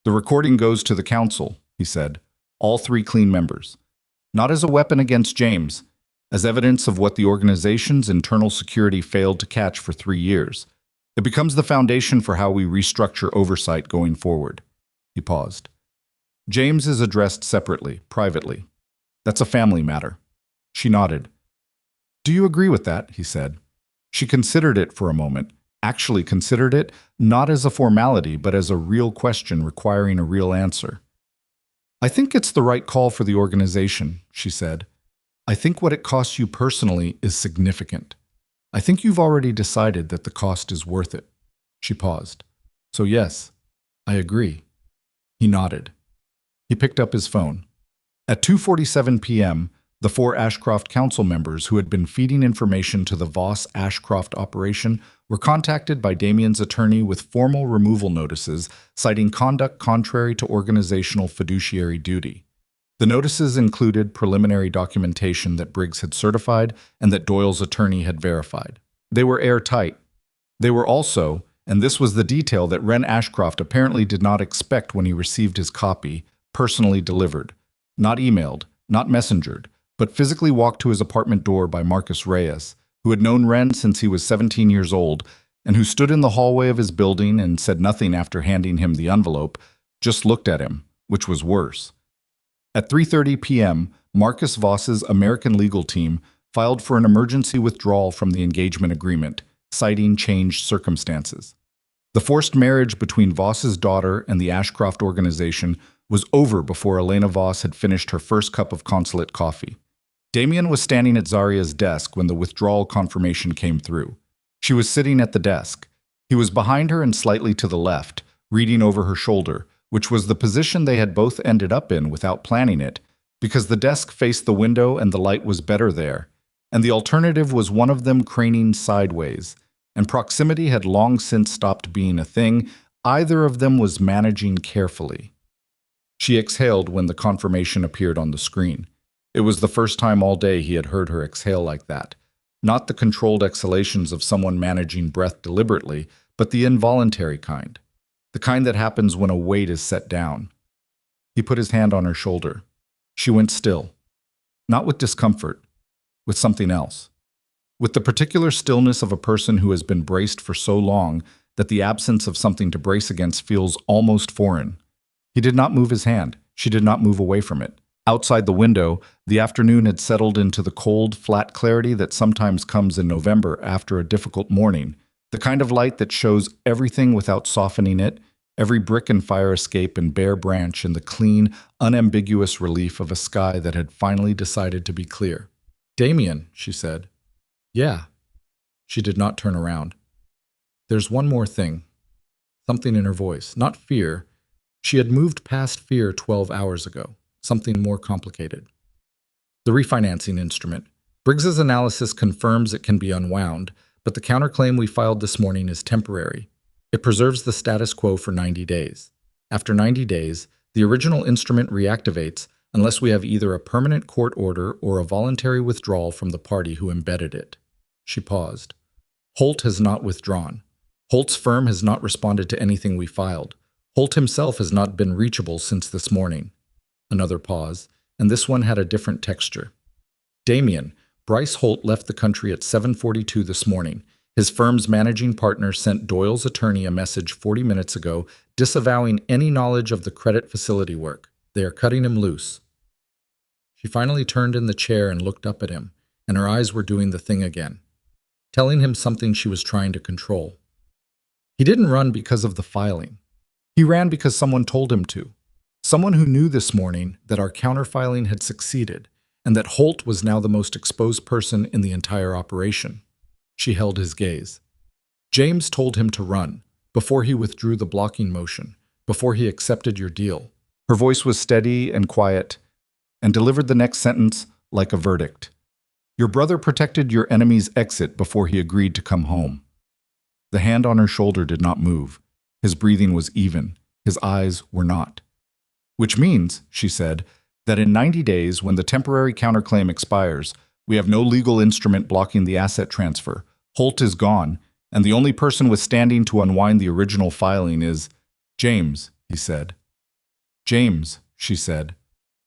"The recording goes to the council," he said. "All 3 clean members. Not as a weapon against James, as evidence of what the organization's internal security failed to catch for 3 years. It becomes the foundation for how we restructure oversight going forward." He paused. "James is addressed separately, privately. That's a family matter." She nodded. "Do you agree with that?" he said. She considered it for a moment, actually considered it not as a formality but as a real question requiring a real answer. "I think it's the right call for the organization," she said. "I think what it costs you personally is significant. I think you've already decided that the cost is worth it." She paused. "So yes, I agree." He nodded. He picked up his phone. At 2:47 p.m., the 4 Ashcroft council members who had been feeding information to the Voss Ashcroft operation were contacted by Damien's attorney with formal removal notices citing conduct contrary to organizational fiduciary duty. The notices included preliminary documentation that Briggs had certified and that Doyle's attorney had verified. They were airtight. They were also, and this was the detail that Ren Ashcroft apparently did not expect when he received his copy, personally delivered. Not emailed, not messengered, but physically walked to his apartment door by Marcus Reyes, who had known Ren since he was 17 years old, and who stood in the hallway of his building and said nothing after handing him the envelope, just looked at him, which was worse. At 3:30 p.m., Marcus Voss's American legal team filed for an emergency withdrawal from the engagement agreement, citing changed circumstances. The forced marriage between Voss's daughter and the Ashcroft organization was over before Elena Voss had finished her first cup of consulate coffee. Damien was standing at Zaria's desk when the withdrawal confirmation came through. She was sitting at the desk. He was behind her and slightly to the left, reading over her shoulder, which was the position they had both ended up in without planning it, because the desk faced the window and the light was better there, and the alternative was one of them craning sideways, and proximity had long since stopped being a thing either of them was managing carefully. She exhaled when the confirmation appeared on the screen. It was the first time all day he had heard her exhale like that. Not the controlled exhalations of someone managing breath deliberately, but the involuntary kind. The kind that happens when a weight is set down. He put his hand on her shoulder. She went still. Not with discomfort, with something else. With the particular stillness of a person who has been braced for so long that the absence of something to brace against feels almost foreign. He did not move his hand. She did not move away from it. Outside the window, the afternoon had settled into the cold, flat clarity that sometimes comes in November after a difficult morning, the kind of light that shows everything without softening it, every brick and fire escape and bare branch in the clean, unambiguous relief of a sky that had finally decided to be clear. "Damien," she said. "Yeah." She did not turn around. "There's one more thing." Something in her voice, not fear. She had moved past fear 12 hours ago. Something more complicated. The refinancing instrument. Briggs's analysis confirms it can be unwound, but the counterclaim we filed this morning is temporary. It preserves the status quo for 90 days. After 90 days, the original instrument reactivates unless we have either a permanent court order or a voluntary withdrawal from the party who embedded it. She paused. Holt has not withdrawn. Holt's firm has not responded to anything we filed. Holt himself has not been reachable since this morning. Another pause, and this one had a different texture. "Damien, Bryce Holt left the country at 7:42 this morning. His firm's managing partner sent Doyle's attorney a message 40 minutes ago disavowing any knowledge of the credit facility work. They are cutting him loose." She finally turned in the chair and looked up at him, and her eyes were doing the thing again, telling him something she was trying to control. He didn't run because of the filing. He ran because someone told him to. Someone who knew this morning that our counterfiling had succeeded and that Holt was now the most exposed person in the entire operation. She held his gaze. "James told him to run, before he withdrew the blocking motion, before he accepted your deal." Her voice was steady and quiet, and delivered the next sentence like a verdict. "Your brother protected your enemy's exit before he agreed to come home." The hand on her shoulder did not move. His breathing was even. His eyes were not. "Which means," she said, "that in 90 days, when the temporary counterclaim expires, we have no legal instrument blocking the asset transfer. Holt is gone, and the only person withstanding to unwind the original filing is James," he said. "James," she said.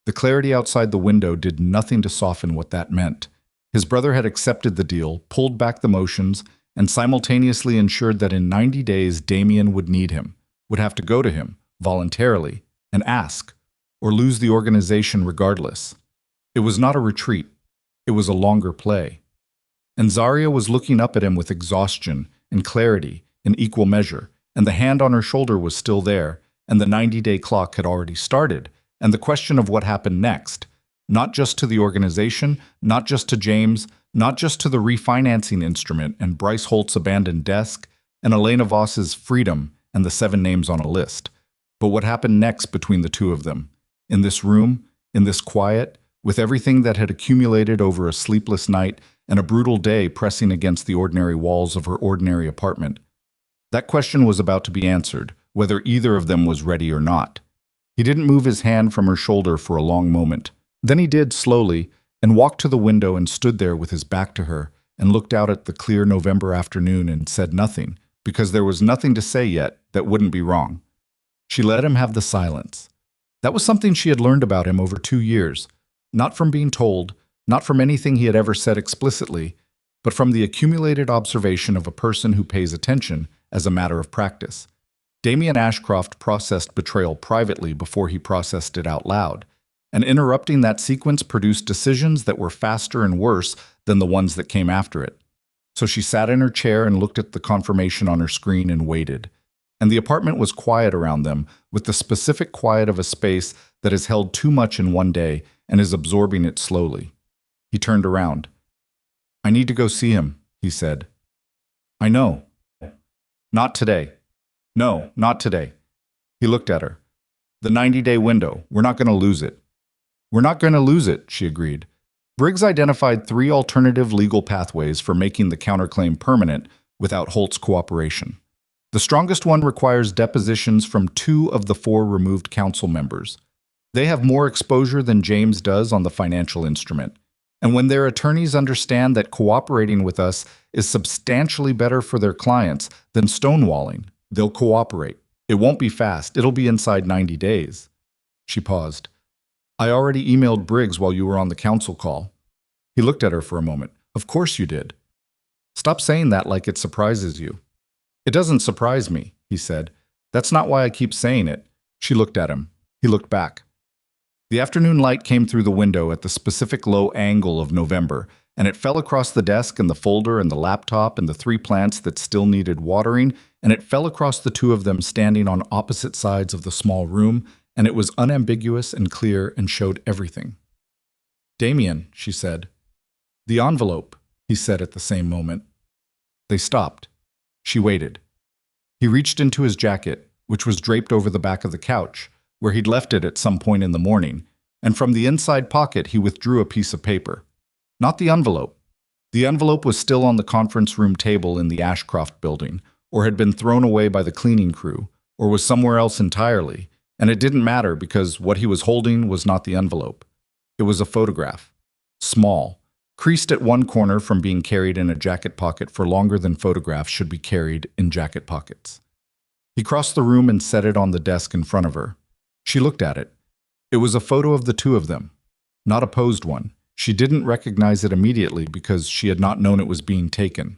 The clarity outside the window did nothing to soften what that meant. His brother had accepted the deal, pulled back the motions, and simultaneously ensured that in 90 days Damien would need him, would have to go to him, voluntarily, and ask, or lose the organization regardless. It was not a retreat. It was a longer play. And Zarya was looking up at him with exhaustion and clarity in equal measure, and the hand on her shoulder was still there, and the 90-day clock had already started, and the question of what happened next, not just to the organization, not just to James, not just to the refinancing instrument and Bryce Holt's abandoned desk, and Elena Voss's freedom and the 7 names on a list, but what happened next between the two of them, in this room, in this quiet, with everything that had accumulated over a sleepless night and a brutal day pressing against the ordinary walls of her ordinary apartment. That question was about to be answered, whether either of them was ready or not. He didn't move his hand from her shoulder for a long moment. Then he did, slowly, and walked to the window and stood there with his back to her and looked out at the clear November afternoon and said nothing, because there was nothing to say yet that wouldn't be wrong. She let him have the silence. That was something she had learned about him over 2 years, not from being told, not from anything he had ever said explicitly, but from the accumulated observation of a person who pays attention as a matter of practice. Damien Ashcroft processed betrayal privately before he processed it out loud, and interrupting that sequence produced decisions that were faster and worse than the ones that came after it. So she sat in her chair and looked at the confirmation on her screen and waited. And the apartment was quiet around them, with the specific quiet of a space that has held too much in one day and is absorbing it slowly. He turned around. "I need to go see him," he said. "I know." "Not today." "No, not today." He looked at her. "The 90-day window. We're not going to lose it." "We're not going to lose it," she agreed. Briggs identified 3 alternative legal pathways for making the counterclaim permanent without Holt's cooperation. The strongest one requires depositions from 2 of the 4 removed council members. They have more exposure than James does on the financial instrument. And when their attorneys understand that cooperating with us is substantially better for their clients than stonewalling, they'll cooperate. It won't be fast. It'll be inside 90 days. She paused. "I already emailed Briggs while you were on the council call." He looked at her for a moment. "Of course you did." "Stop saying that like it surprises you." "It doesn't surprise me," he said. "That's not why I keep saying it." She looked at him. He looked back. The afternoon light came through the window at the specific low angle of November, and it fell across the desk and the folder and the laptop and the 3 plants that still needed watering and it fell across the two of them standing on opposite sides of the small room, and it was unambiguous and clear and showed everything. "Damien," she said. "The envelope," he said at the same moment. They stopped. She waited. He reached into his jacket, which was draped over the back of the couch, where he'd left it at some point in the morning, and from the inside pocket he withdrew a piece of paper. Not the envelope. The envelope was still on the conference room table in the Ashcroft building, or had been thrown away by the cleaning crew, or was somewhere else entirely, and it didn't matter because what he was holding was not the envelope. It was a photograph. Small, creased at one corner from being carried in a jacket pocket for longer than photographs should be carried in jacket pockets. He crossed the room and set it on the desk in front of her. She looked at it. It was a photo of the two of them, not a posed one. She didn't recognize it immediately because she had not known it was being taken.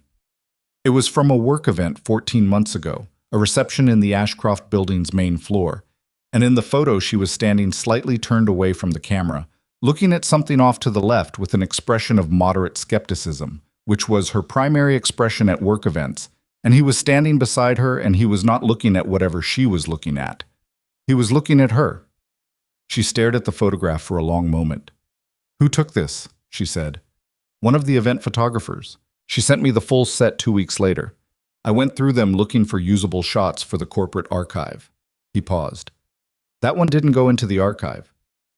It was from a work event 14 months ago, a reception in the Ashcroft building's main floor, and in the photo she was standing slightly turned away from the camera, looking at something off to the left with an expression of moderate skepticism, which was her primary expression at work events, and he was standing beside her and he was not looking at whatever she was looking at. He was looking at her. She stared at the photograph for a long moment. "Who took this?" she said. "One of the event photographers. She sent me the full set 2 weeks later. I went through them looking for usable shots for the corporate archive." He paused. "That one didn't go into the archive."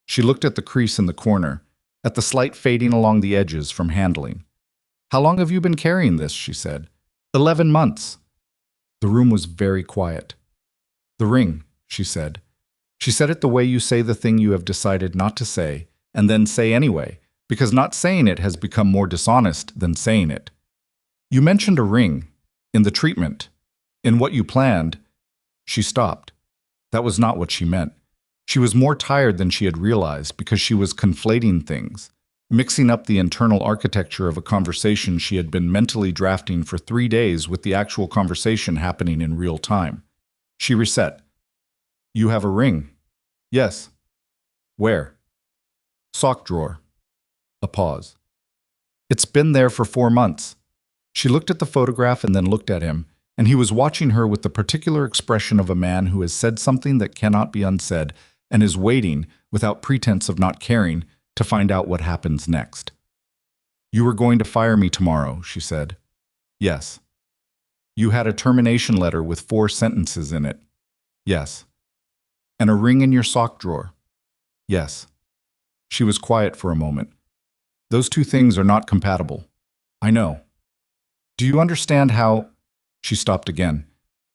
She looked at the crease in the corner, at the slight fading along the edges from handling. "How long have you been carrying this?" she said. 11 months. The room was very quiet. "The ring," she said. She said it the way you say the thing you have decided not to say, and then say anyway, because not saying it has become more dishonest than saying it. "You mentioned a ring. In the treatment. In what you planned." She stopped. That was not what she meant. She was more tired than she had realized because she was conflating things, mixing up the internal architecture of a conversation she had been mentally drafting for 3 days with the actual conversation happening in real time. She reset. "You have a ring?" "Yes." "Where?" "Sock drawer." A pause. "It's been there for 4 months." She looked at the photograph and then looked at him, and he was watching her with the particular expression of a man who has said something that cannot be unsaid and is waiting, without pretense of not caring, to find out what happens next. "You were going to fire me tomorrow," she said. "Yes." "You had a termination letter with 4 sentences in it." "Yes." "And a ring in your sock drawer." "Yes." She was quiet for a moment. "Those 2 things are not compatible." "I know." "Do you understand how—" She stopped again.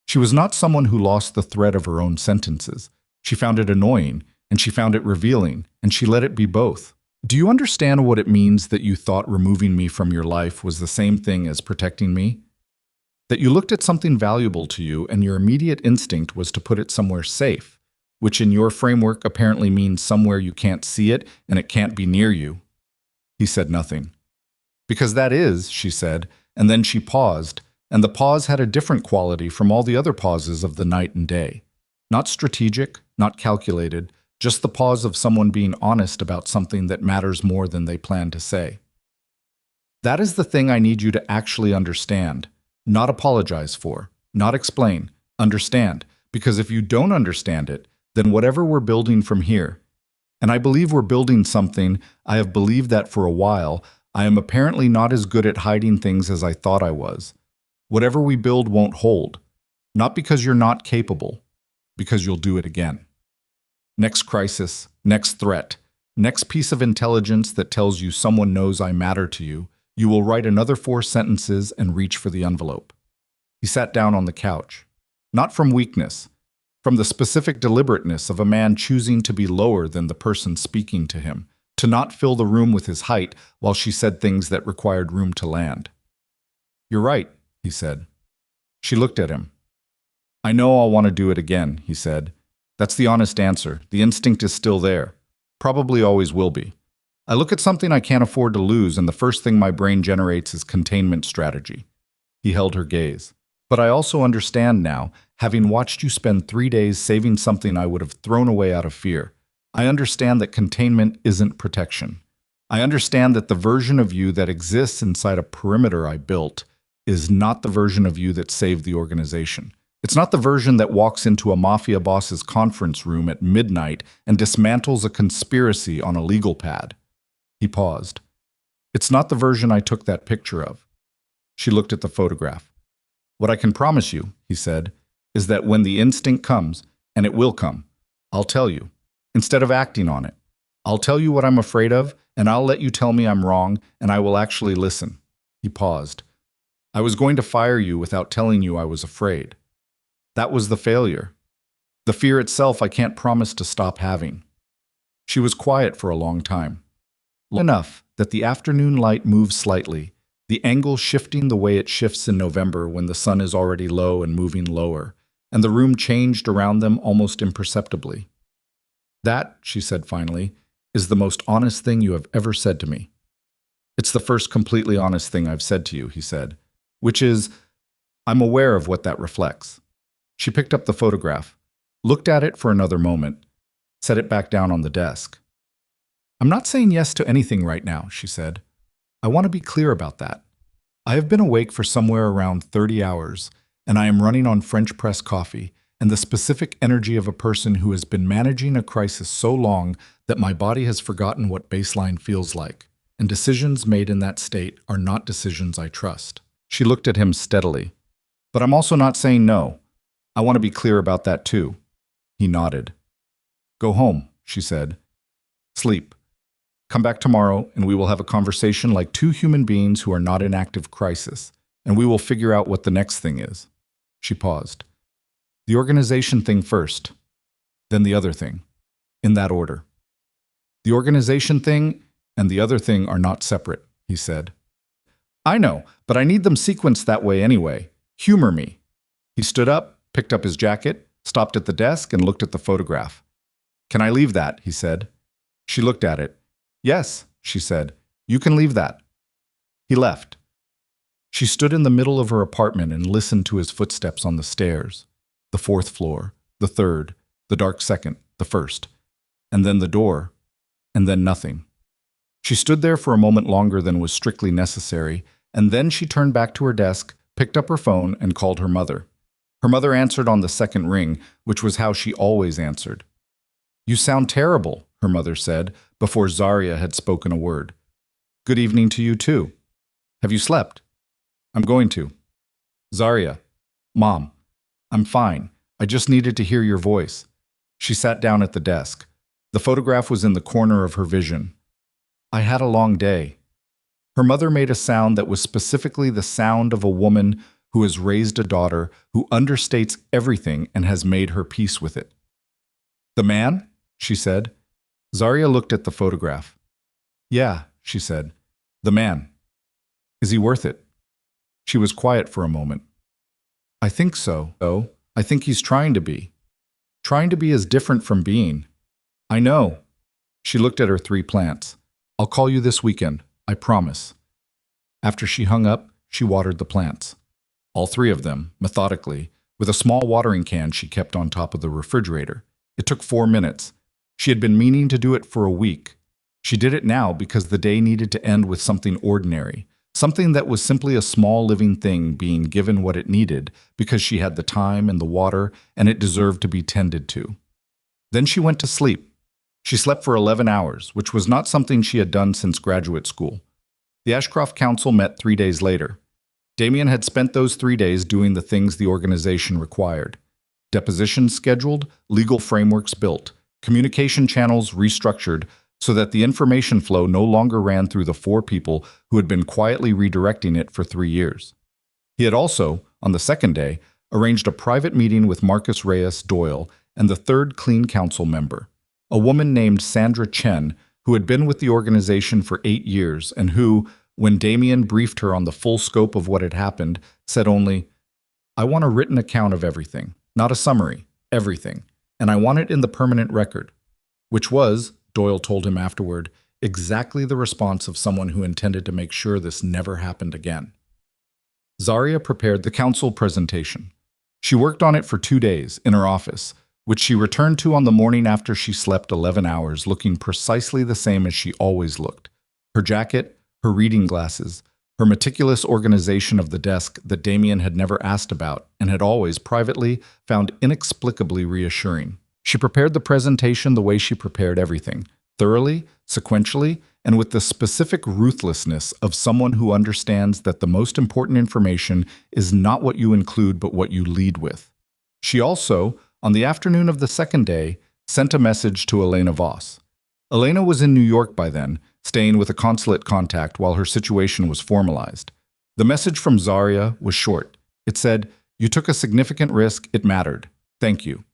She was not someone who lost the thread of her own sentences. She found it annoying, and she found it revealing, and she let it be both. "Do you understand what it means that you thought removing me from your life was the same thing as protecting me? That you looked at something valuable to you and your immediate instinct was to put it somewhere safe, which in your framework apparently means somewhere you can't see it and it can't be near you?" He said nothing. "Because that is," she said, and then she paused, and the pause had a different quality from all the other pauses of the night and day. Not strategic, not calculated, just the pause of someone being honest about something that matters more than they plan to say. "That is the thing I need you to actually understand, not apologize for, not explain, understand, because if you don't understand it, then whatever we're building from here, and I believe we're building something, I have believed that for a while, I am apparently not as good at hiding things as I thought I was. Whatever we build won't hold, not because you're not capable, because you'll do it again. Next crisis, next threat, next piece of intelligence that tells you someone knows I matter to you, you will write another 4 sentences and reach for the envelope." He sat down on the couch. Not from weakness, from the specific deliberateness of a man choosing to be lower than the person speaking to him, to not fill the room with his height while she said things that required room to land. "You're right," he said. She looked at him. "I know I'll want to do it again," he said. "That's the honest answer. The instinct is still there. Probably always will be. I look at something I can't afford to lose, and the first thing my brain generates is containment strategy." He held her gaze. "But I also understand now, having watched you spend 3 days saving something I would have thrown away out of fear, I understand that containment isn't protection. I understand that the version of you that exists inside a perimeter I built is not the version of you that saved the organization. It's not the version that walks into a mafia boss's conference room at midnight and dismantles a conspiracy on a legal pad. He paused. It's not the version I took that picture of. She looked at the photograph. What I can promise you, he said, is that when the instinct comes, and it will come, I'll tell you, instead of acting on it. I'll tell you what I'm afraid of, and I'll let you tell me I'm wrong, and I will actually listen. He paused. I was going to fire you without telling you I was afraid. That was the failure. The fear itself I can't promise to stop having. She was quiet for a long time. Long enough that the afternoon light moved slightly, the angle shifting the way it shifts in November when the sun is already low and moving lower, and the room changed around them almost imperceptibly. That, she said finally, is the most honest thing you have ever said to me. It's the first completely honest thing I've said to you, he said, which is, I'm aware of what that reflects. She picked up the photograph, looked at it for another moment, set it back down on the desk. I'm not saying yes to anything right now, she said. I want to be clear about that. I have been awake for somewhere around 30 hours, and I am running on French press coffee and the specific energy of a person who has been managing a crisis so long that my body has forgotten what baseline feels like, and decisions made in that state are not decisions I trust. She looked at him steadily. But I'm also not saying no. I want to be clear about that too. He nodded. Go home, she said. Sleep. Come back tomorrow and we will have a conversation like two human beings who are not in active crisis, and we will figure out what the next thing is. She paused. The organization thing first, then the other thing, in that order. The organization thing and the other thing are not separate, he said. I know, but I need them sequenced that way anyway. Humor me. He stood up, picked up his jacket, stopped at the desk, and looked at the photograph. Can I leave that? He said. She looked at it. Yes, she said. You can leave that. He left. She stood in the middle of her apartment and listened to his footsteps on the stairs. The fourth floor, the third, the dark second, the first, and then the door, and then nothing. She stood there for a moment longer than was strictly necessary, and then she turned back to her desk, picked up her phone, and called her mother. Her mother answered on the second ring, which was how she always answered. You sound terrible, her mother said, before Zarya had spoken a word. Good evening to you too. Have you slept? I'm going to. Zarya. Mom. I'm fine. I just needed to hear your voice. She sat down at the desk. The photograph was in the corner of her vision. I had a long day. Her mother made a sound that was specifically the sound of a woman who has raised a daughter who understates everything and has made her peace with it. The man? She said. Zarya looked at the photograph. Yeah, she said. The man. Is he worth it? She was quiet for a moment. I think so, though. I think he's trying to be. Trying to be is different from being. I know. She looked at her 3 plants. I'll call you this weekend, I promise. After she hung up, she watered the plants. All 3 of them, methodically, with a small watering can she kept on top of the refrigerator. It took 4 minutes. She had been meaning to do it for a week. She did it now because the day needed to end with something ordinary, something that was simply a small living thing being given what it needed because she had the time and the water and it deserved to be tended to. Then she went to sleep. She slept for 11 hours, which was not something she had done since graduate school. The Ashcroft Council met 3 days later. Damien had spent those 3 days doing the things the organization required. Depositions scheduled, legal frameworks built, communication channels restructured so that the information flow no longer ran through the 4 people who had been quietly redirecting it for 3 years. He had also, on the second day, arranged a private meeting with Marcus Reyes Doyle and the 3rd Clean Council member, a woman named Sandra Chen, who had been with the organization for 8 years and who, when Damien briefed her on the full scope of what had happened, said only, I want a written account of everything, not a summary, everything, and I want it in the permanent record, which was, Doyle told him afterward, exactly the response of someone who intended to make sure this never happened again. Zarya prepared the council presentation. She worked on it for 2 days in her office, which she returned to on the morning after she slept 11 hours, looking precisely the same as she always looked. Her jacket, her reading glasses, her meticulous organization of the desk that Damien had never asked about and had always, privately, found inexplicably reassuring. She prepared the presentation the way she prepared everything, thoroughly, sequentially, and with the specific ruthlessness of someone who understands that the most important information is not what you include but what you lead with. She also, on the afternoon of the second day, sent a message to Elena Voss. Elena was in New York by then, staying with a consulate contact while her situation was formalized. The message from Zarya was short. It said, "You took a significant risk, it mattered. Thank you.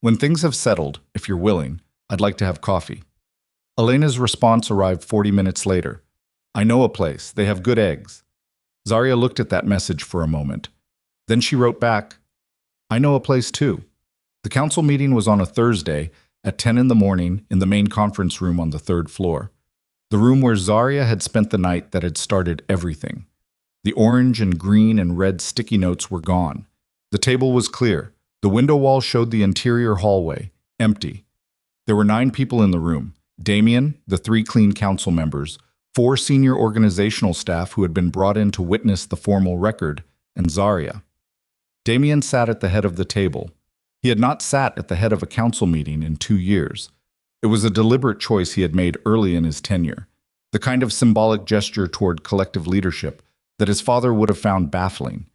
When things have settled, if you're willing, I'd like to have coffee." Elena's response arrived 40 minutes later. "I know a place. They have good eggs." Zarya looked at that message for a moment. Then she wrote back, "I know a place too." The council meeting was on a Thursday at 10 in the morning in the main conference room on the third floor. The room where Zarya had spent the night that had started everything. The orange and green and red sticky notes were gone. The table was clear. The window wall showed the interior hallway, empty. There were 9 people in the room. Damien, the 3 clean council members, 4 senior organizational staff who had been brought in to witness the formal record, and Zarya. Damien sat at the head of the table. He had not sat at the head of a council meeting in 2 years. It was a deliberate choice he had made early in his tenure, the kind of symbolic gesture toward collective leadership that his father would have found baffling,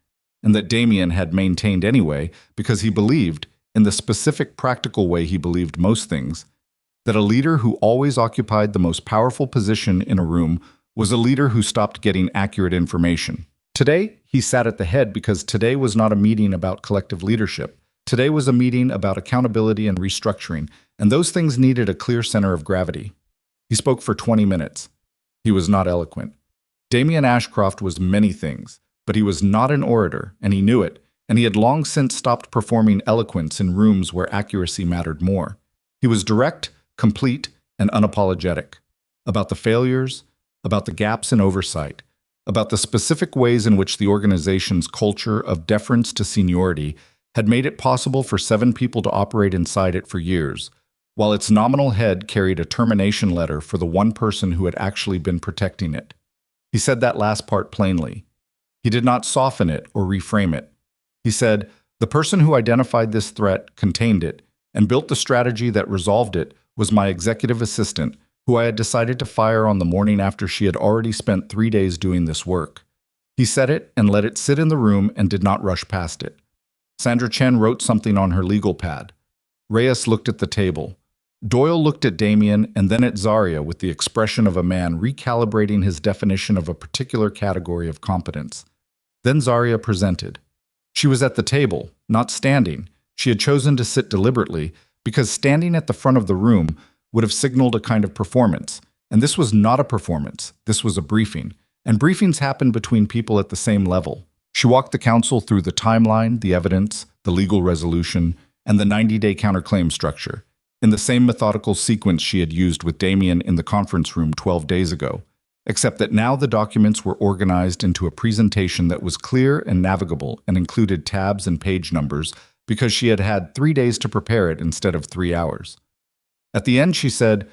and that Damien had maintained anyway because he believed, in the specific practical way he believed most things, that a leader who always occupied the most powerful position in a room was a leader who stopped getting accurate information. Today, he sat at the head because today was not a meeting about collective leadership. Today was a meeting about accountability and restructuring, and those things needed a clear center of gravity. He spoke for 20 minutes. He was not eloquent. Damien Ashcroft was many things, but he was not an orator, and he knew it, and he had long since stopped performing eloquence in rooms where accuracy mattered more. He was direct, complete, and unapologetic. About the failures, about the gaps in oversight, about the specific ways in which the organization's culture of deference to seniority had made it possible for 7 people to operate inside it for years, while its nominal head carried a termination letter for the one person who had actually been protecting it. He said that last part plainly. He did not soften it or reframe it. He said, "The person who identified this threat, contained it, and built the strategy that resolved it was my executive assistant, who I had decided to fire on the morning after she had already spent 3 days doing this work." He said it and let it sit in the room and did not rush past it. Sandra Chen wrote something on her legal pad. Reyes looked at the table. Doyle looked at Damien and then at Zarya with the expression of a man recalibrating his definition of a particular category of competence. Then Zarya presented. She was at the table, not standing. She had chosen to sit deliberately because standing at the front of the room would have signaled a kind of performance. And this was not a performance. This was a briefing. And briefings happen between people at the same level. She walked the council through the timeline, the evidence, the legal resolution, and the 90-day counterclaim structure, in the same methodical sequence she had used with Damien in the conference room 12 days ago, except that now the documents were organized into a presentation that was clear and navigable and included tabs and page numbers because she had had 3 days to prepare it instead of 3 hours. At the end, she said,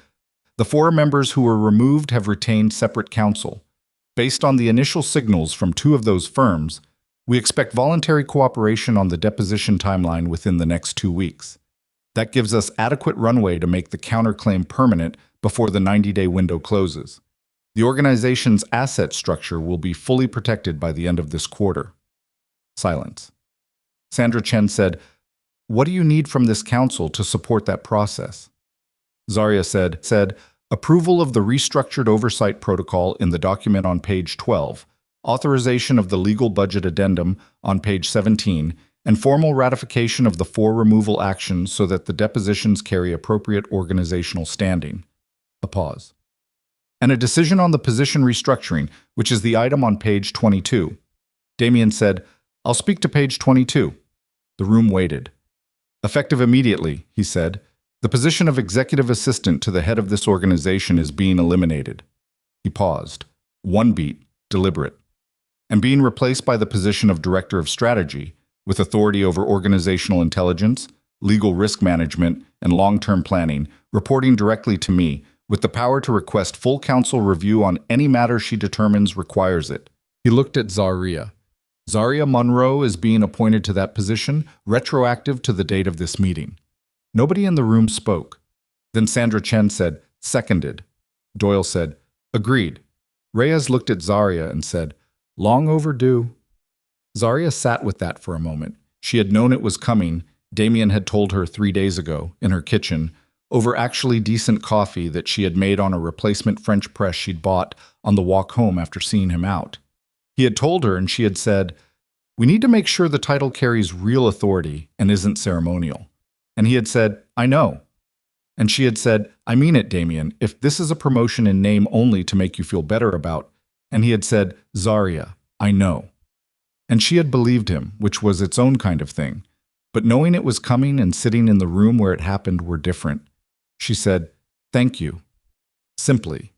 "The 4 members who were removed have retained separate counsel. Based on the initial signals from 2 of those firms, we expect voluntary cooperation on the deposition timeline within the next 2 weeks. That gives us adequate runway to make the counterclaim permanent before the 90-day window closes. The organization's asset structure will be fully protected by the end of this quarter." Silence. Sandra Chen said, "What do you need from this council to support that process?" Zarya said, "Approval of the restructured oversight protocol in the document on page 12, authorization of the legal budget addendum on page 17, and formal ratification of the 4 removal actions so that the depositions carry appropriate organizational standing." A pause. "And a decision on the position restructuring, which is the item on page 22. Damien said, "I'll speak to page 22. The room waited. "Effective immediately," he said, "the position of executive assistant to the head of this organization is being eliminated." He paused. One beat, deliberate. "And being replaced by the position of director of strategy, with authority over organizational intelligence, legal risk management, and long-term planning, reporting directly to me, with the power to request full council review on any matter she determines requires it." He looked at Zaria. Zaria Monroe is being appointed to that position, retroactive to the date of this meeting. Nobody in the room spoke. Then Sandra Chen said, seconded. Doyle said, agreed. Reyes looked at Zaria and said, long overdue. Zaria sat with that for a moment. She had known it was coming. Damien had told her 3 days ago, in her kitchen, over actually decent coffee that she had made on a replacement French press she'd bought on the walk home after seeing him out. He had told her and she had said, we need to make sure the title carries real authority and isn't ceremonial. And he had said, I know. And she had said, I mean it, Damien, if this is a promotion in name only to make you feel better about. And he had said, Zaria, I know. And she had believed him, which was its own kind of thing. But knowing it was coming and sitting in the room where it happened were different. She said, thank you. Simply.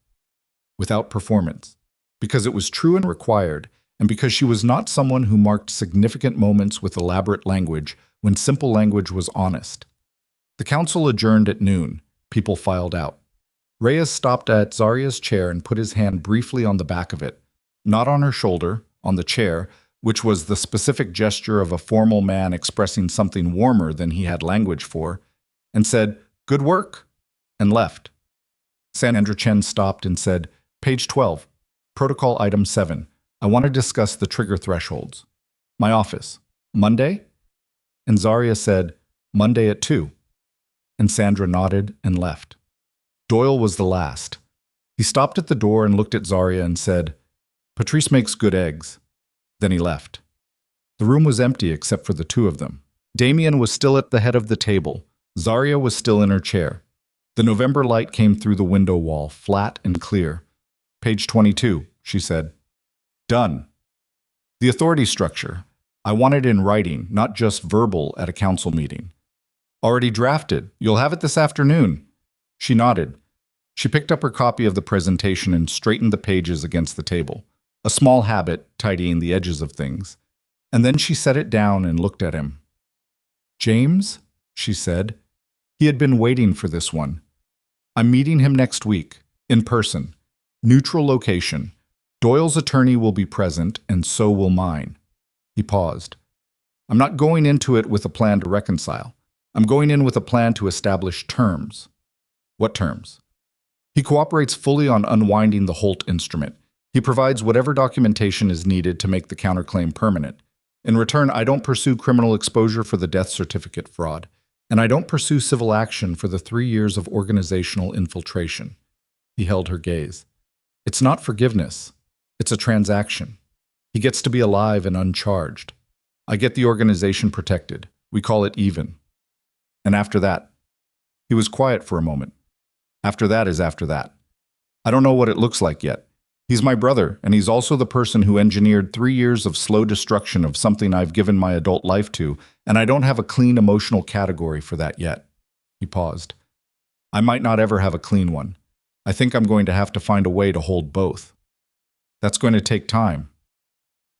Without performance. Because it was true and required, and because she was not someone who marked significant moments with elaborate language when simple language was honest. The council adjourned at noon. People filed out. Reyes stopped at Zaria's chair and put his hand briefly on the back of it, not on her shoulder, on the chair, which was the specific gesture of a formal man expressing something warmer than he had language for, and said, good work, and left. Sandra Chen stopped and said, page 12. Protocol item 7. I want to discuss the trigger thresholds. My office. Monday? And Zaria said, Monday at 2. And Sandra nodded and left. Doyle was the last. He stopped at the door and looked at Zaria and said, Patrice makes good eggs. Then he left. The room was empty except for the two of them. Damien was still at the head of the table. Zaria was still in her chair. The November light came through the window wall, flat and clear. Page 22, she said. Done. The authority structure. I want it in writing, not just verbal at a council meeting. Already drafted. You'll have it this afternoon. She nodded. She picked up her copy of the presentation and straightened the pages against the table, a small habit, tidying the edges of things. And then she set it down and looked at him. James, she said. He had been waiting for this one. I'm meeting him next week, in person. Neutral location. Doyle's attorney will be present, and so will mine. He paused. I'm not going into it with a plan to reconcile. I'm going in with a plan to establish terms. What terms? He cooperates fully on unwinding the Holt instrument. He provides whatever documentation is needed to make the counterclaim permanent. In return, I don't pursue criminal exposure for the death certificate fraud, and I don't pursue civil action for the 3 years of organizational infiltration. He held her gaze. It's not forgiveness. It's a transaction. He gets to be alive and uncharged. I get the organization protected. We call it even. And after that, he was quiet for a moment. After that is after that. I don't know what it looks like yet. He's my brother, and he's also the person who engineered 3 years of slow destruction of something I've given my adult life to, and I don't have a clean emotional category for that yet. He paused. I might not ever have a clean one. I think I'm going to have to find a way to hold both. That's going to take time.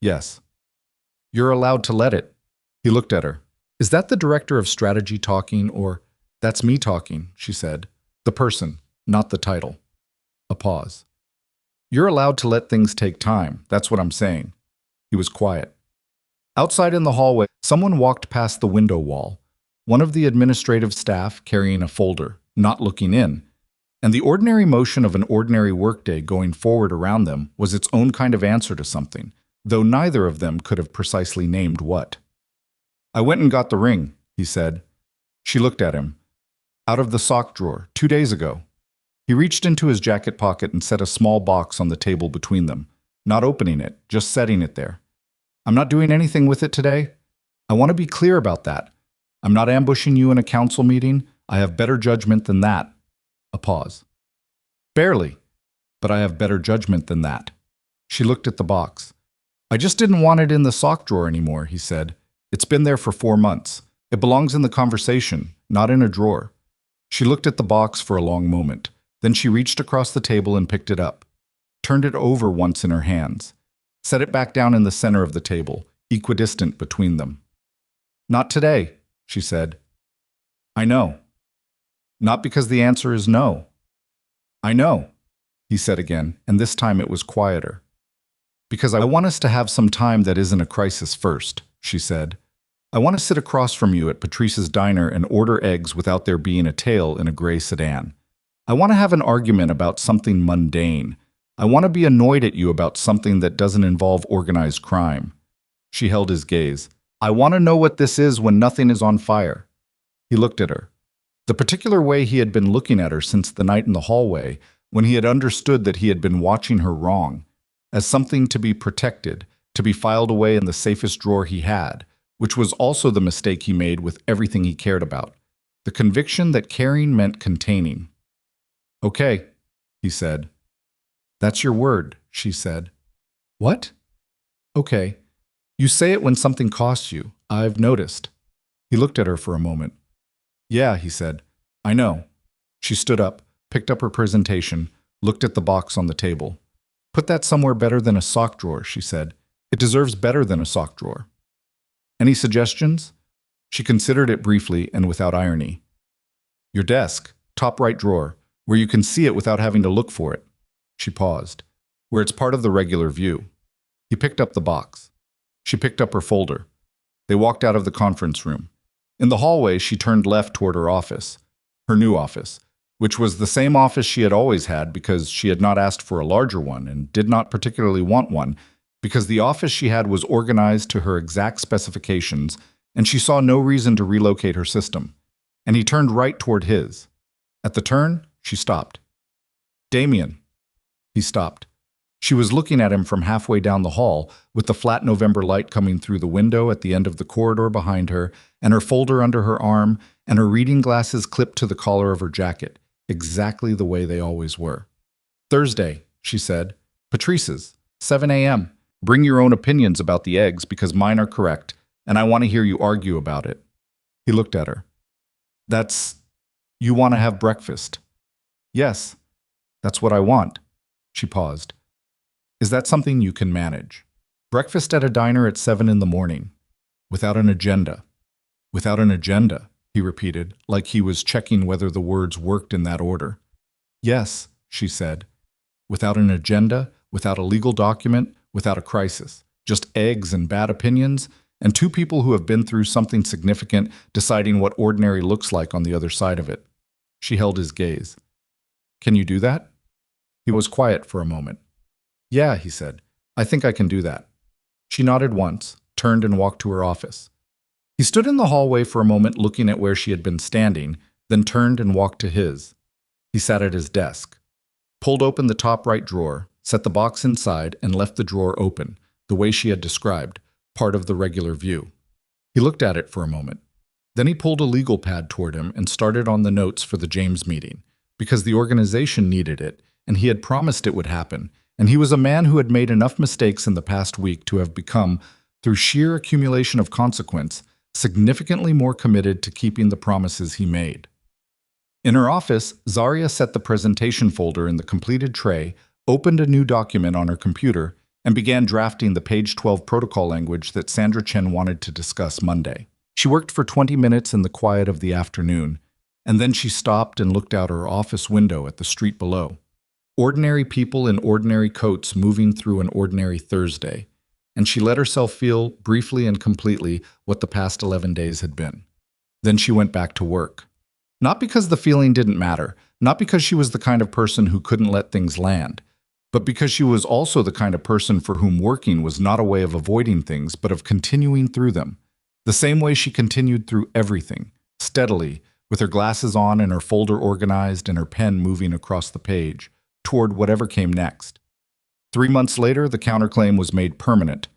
Yes. You're allowed to let it. He looked at her. Is that the director of strategy talking, or that's me talking, she said. The person, not the title. A pause. You're allowed to let things take time. That's what I'm saying. He was quiet. Outside in the hallway, someone walked past the window wall, one of the administrative staff carrying a folder, not looking in, and the ordinary motion of an ordinary workday going forward around them was its own kind of answer to something, though neither of them could have precisely named what. I went and got the ring, he said. She looked at him. Out of the sock drawer, 2 days ago. He reached into his jacket pocket and set a small box on the table between them, not opening it, just setting it there. I'm not doing anything with it today. I want to be clear about that. I'm not ambushing you in a council meeting. I have better judgment than that. A pause. Barely, but I have better judgment than that. She looked at the box. I just didn't want it in the sock drawer anymore, he said. It's been there for 4 months. It belongs in the conversation, not in a drawer. She looked at the box for a long moment. Then she reached across the table and picked it up, turned it over once in her hands, set it back down in the center of the table, equidistant between them. Not today, she said. I know. Not because the answer is no. I know, he said again, and this time it was quieter. Because I want us to have some time that isn't a crisis first, she said. I want to sit across from you at Patrice's diner and order eggs without there being a tail in a gray sedan. I want to have an argument about something mundane. I want to be annoyed at you about something that doesn't involve organized crime. She held his gaze. I want to know what this is when nothing is on fire. He looked at her. The particular way he had been looking at her since the night in the hallway, when he had understood that he had been watching her wrong, as something to be protected, to be filed away in the safest drawer he had, which was also the mistake he made with everything he cared about. The conviction that caring meant containing. Okay, he said. That's your word, she said. What? Okay. You say it when something costs you. I've noticed. He looked at her for a moment. Yeah, he said. I know. She stood up, picked up her presentation, looked at the box on the table. Put that somewhere better than a sock drawer, she said. It deserves better than a sock drawer. Any suggestions? She considered it briefly and without irony. Your desk, top right drawer, where you can see it without having to look for it. She paused. Where it's part of the regular view. He picked up the box. She picked up her folder. They walked out of the conference room. In the hallway, she turned left toward her office, her new office, which was the same office she had always had because she had not asked for a larger one and did not particularly want one, because the office she had was organized to her exact specifications, and she saw no reason to relocate her system. And he turned right toward his. At the turn, she stopped. Damien. He stopped. She was looking at him from halfway down the hall, with the flat November light coming through the window at the end of the corridor behind her, and her folder under her arm, and her reading glasses clipped to the collar of her jacket, exactly the way they always were. Thursday, she said. Patrice's, 7 a.m. Bring your own opinions about the eggs because mine are correct, and I want to hear you argue about it. He looked at her. You want to have breakfast? Yes, that's what I want. She paused. Is that something you can manage? Breakfast at a diner at 7 in the morning. Without an agenda. Without an agenda, he repeated, like he was checking whether the words worked in that order. Yes, she said. Without an agenda, without a legal document, without a crisis. Just eggs and bad opinions, and two people who have been through something significant deciding what ordinary looks like on the other side of it. She held his gaze. Can you do that? He was quiet for a moment. Yeah, he said. I think I can do that. She nodded once, turned and walked to her office. He stood in the hallway for a moment looking at where she had been standing, then turned and walked to his. He sat at his desk, pulled open the top right drawer, set the box inside, and left the drawer open, the way she had described, part of the regular view. He looked at it for a moment. Then he pulled a legal pad toward him and started on the notes for the James meeting, because the organization needed it, and he had promised it would happen, and he was a man who had made enough mistakes in the past week to have become, through sheer accumulation of consequence, significantly more committed to keeping the promises he made. In her office, Zarya set the presentation folder in the completed tray, opened a new document on her computer, and began drafting the page 12 protocol language that Sandra Chen wanted to discuss Monday. She worked for 20 minutes in the quiet of the afternoon, and then she stopped and looked out her office window at the street below. Ordinary people in ordinary coats moving through an ordinary Thursday, and she let herself feel, briefly and completely, what the past 11 days had been. Then she went back to work. Not because the feeling didn't matter, not because she was the kind of person who couldn't let things land, but because she was also the kind of person for whom working was not a way of avoiding things, but of continuing through them. The same way she continued through everything, steadily, with her glasses on and her folder organized and her pen moving across the page, toward whatever came next. 3 months later, the counterclaim was made permanent.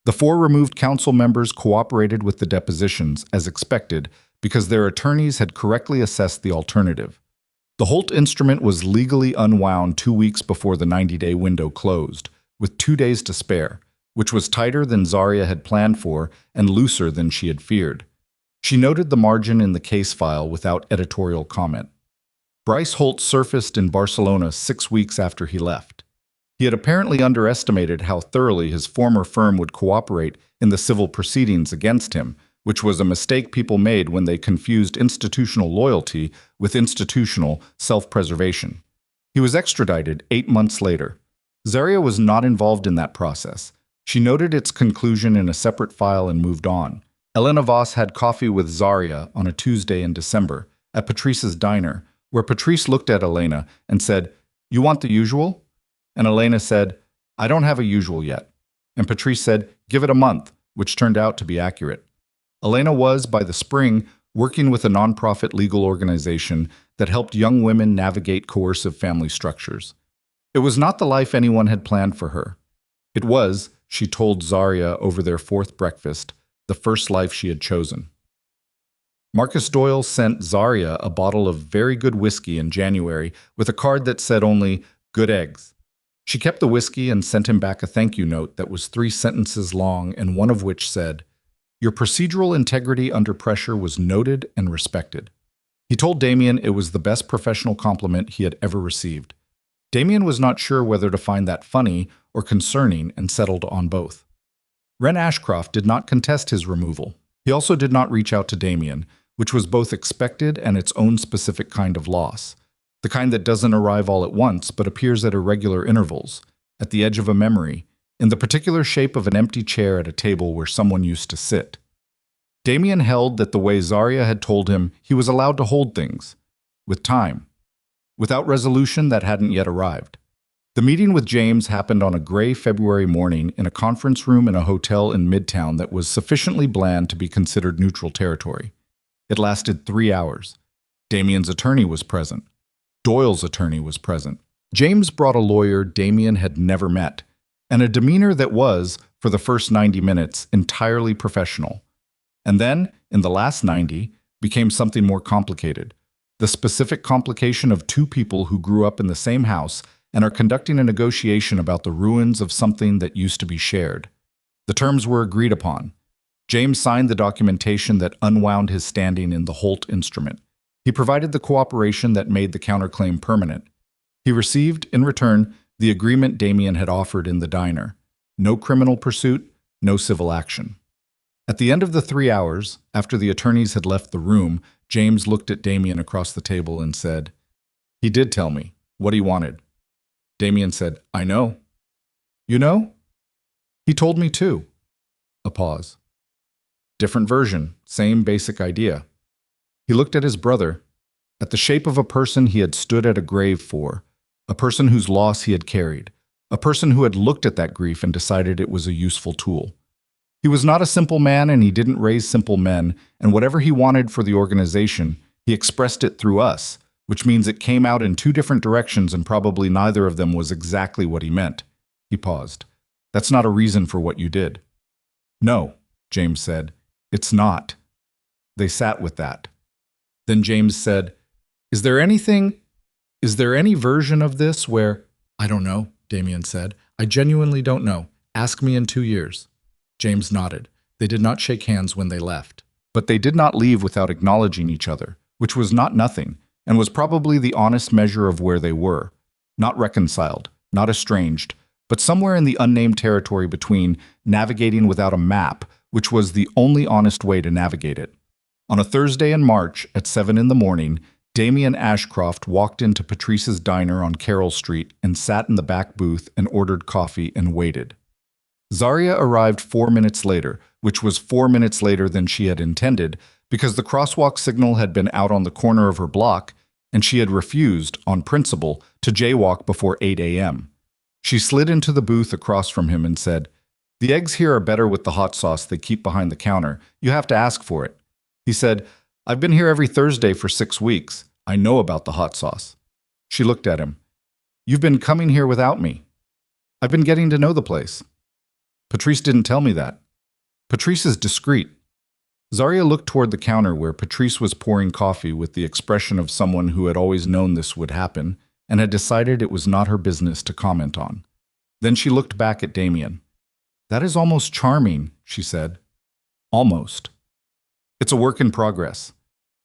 The 4 removed council members cooperated with the depositions, as expected, because their attorneys had correctly assessed the alternative. The Holt instrument was legally unwound 2 weeks before the 90-day window closed, with 2 days to spare, which was tighter than Zarya had planned for and looser than she had feared. She noted the margin in the case file without editorial comment. Bryce Holt surfaced in Barcelona 6 weeks after he left. He had apparently underestimated how thoroughly his former firm would cooperate in the civil proceedings against him, which was a mistake people made when they confused institutional loyalty with institutional self-preservation. He was extradited 8 months later. Zaria was not involved in that process. She noted its conclusion in a separate file and moved on. Elena Voss had coffee with Zaria on a Tuesday in December at Patrice's diner, where Patrice looked at Elena and said, "You want the usual?" And Elena said, "I don't have a usual yet." And Patrice said, "Give it a month," which turned out to be accurate. Elena was, by the spring, working with a nonprofit legal organization that helped young women navigate coercive family structures. It was not the life anyone had planned for her. It was, she told Zaria over their fourth breakfast, the first life she had chosen. Marcus Doyle sent Zaria a bottle of very good whiskey in January with a card that said only, "Good eggs." She kept the whiskey and sent him back a thank you note that was 3 sentences long and one of which said, "Your procedural integrity under pressure was noted and respected." He told Damien it was the best professional compliment he had ever received. Damien was not sure whether to find that funny or concerning and settled on both. Ren Ashcroft did not contest his removal. He also did not reach out to Damien, which was both expected and its own specific kind of loss. The kind that doesn't arrive all at once but appears at irregular intervals, at the edge of a memory, in the particular shape of an empty chair at a table where someone used to sit. Damien held that the way Zaria had told him he was allowed to hold things, with time, without resolution that hadn't yet arrived. The meeting with James happened on a gray February morning in a conference room in a hotel in Midtown that was sufficiently bland to be considered neutral territory. It lasted 3 hours. Damien's attorney was present. Doyle's attorney was present. James brought a lawyer Damien had never met, and a demeanor that was, for the first 90 minutes, entirely professional. And then, in the last 90, became something more complicated. The specific complication of 2 people who grew up in the same house and are conducting a negotiation about the ruins of something that used to be shared. The terms were agreed upon. James signed the documentation that unwound his standing in the Holt instrument. He provided the cooperation that made the counterclaim permanent. He received, in return, the agreement Damien had offered in the diner. No criminal pursuit, no civil action. At the end of the 3 hours, after the attorneys had left the room, James looked at Damien across the table and said, "He did tell me what he wanted." Damien said, "I know." "You know?" "He told me too." A pause. Different version, same basic idea. He looked at his brother, at the shape of a person he had stood at a grave for, a person whose loss he had carried, a person who had looked at that grief and decided it was a useful tool. He was not a simple man and he didn't raise simple men, and whatever he wanted for the organization, he expressed it through us, which means it came out in 2 different directions and probably neither of them was exactly what he meant. He paused. "That's not a reason for what you did." "No," James said. "It's not." They sat with that. Then James said, Is there any version of this where—" "I don't know," Damien said. "I genuinely don't know. Ask me in 2 years." James nodded. They did not shake hands when they left. But they did not leave without acknowledging each other, which was not nothing, and was probably the honest measure of where they were. Not reconciled, not estranged, but somewhere in the unnamed territory between navigating without a map, which was the only honest way to navigate it. On a Thursday in March at 7 in the morning, Damien Ashcroft walked into Patrice's diner on Carroll Street and sat in the back booth and ordered coffee and waited. Zaria arrived 4 minutes later, which was 4 minutes later than she had intended, because the crosswalk signal had been out on the corner of her block, and she had refused, on principle, to jaywalk before 8 a.m. She slid into the booth across from him and said, "The eggs here are better with the hot sauce they keep behind the counter. You have to ask for it." He said, "I've been here every Thursday for 6 weeks. I know about the hot sauce." She looked at him. "You've been coming here without me. I've been getting to know the place." "Patrice didn't tell me that." "Patrice is discreet." Zaria looked toward the counter where Patrice was pouring coffee with the expression of someone who had always known this would happen and had decided it was not her business to comment on. Then she looked back at Damien. "That is almost charming," she said. "Almost. It's a work in progress."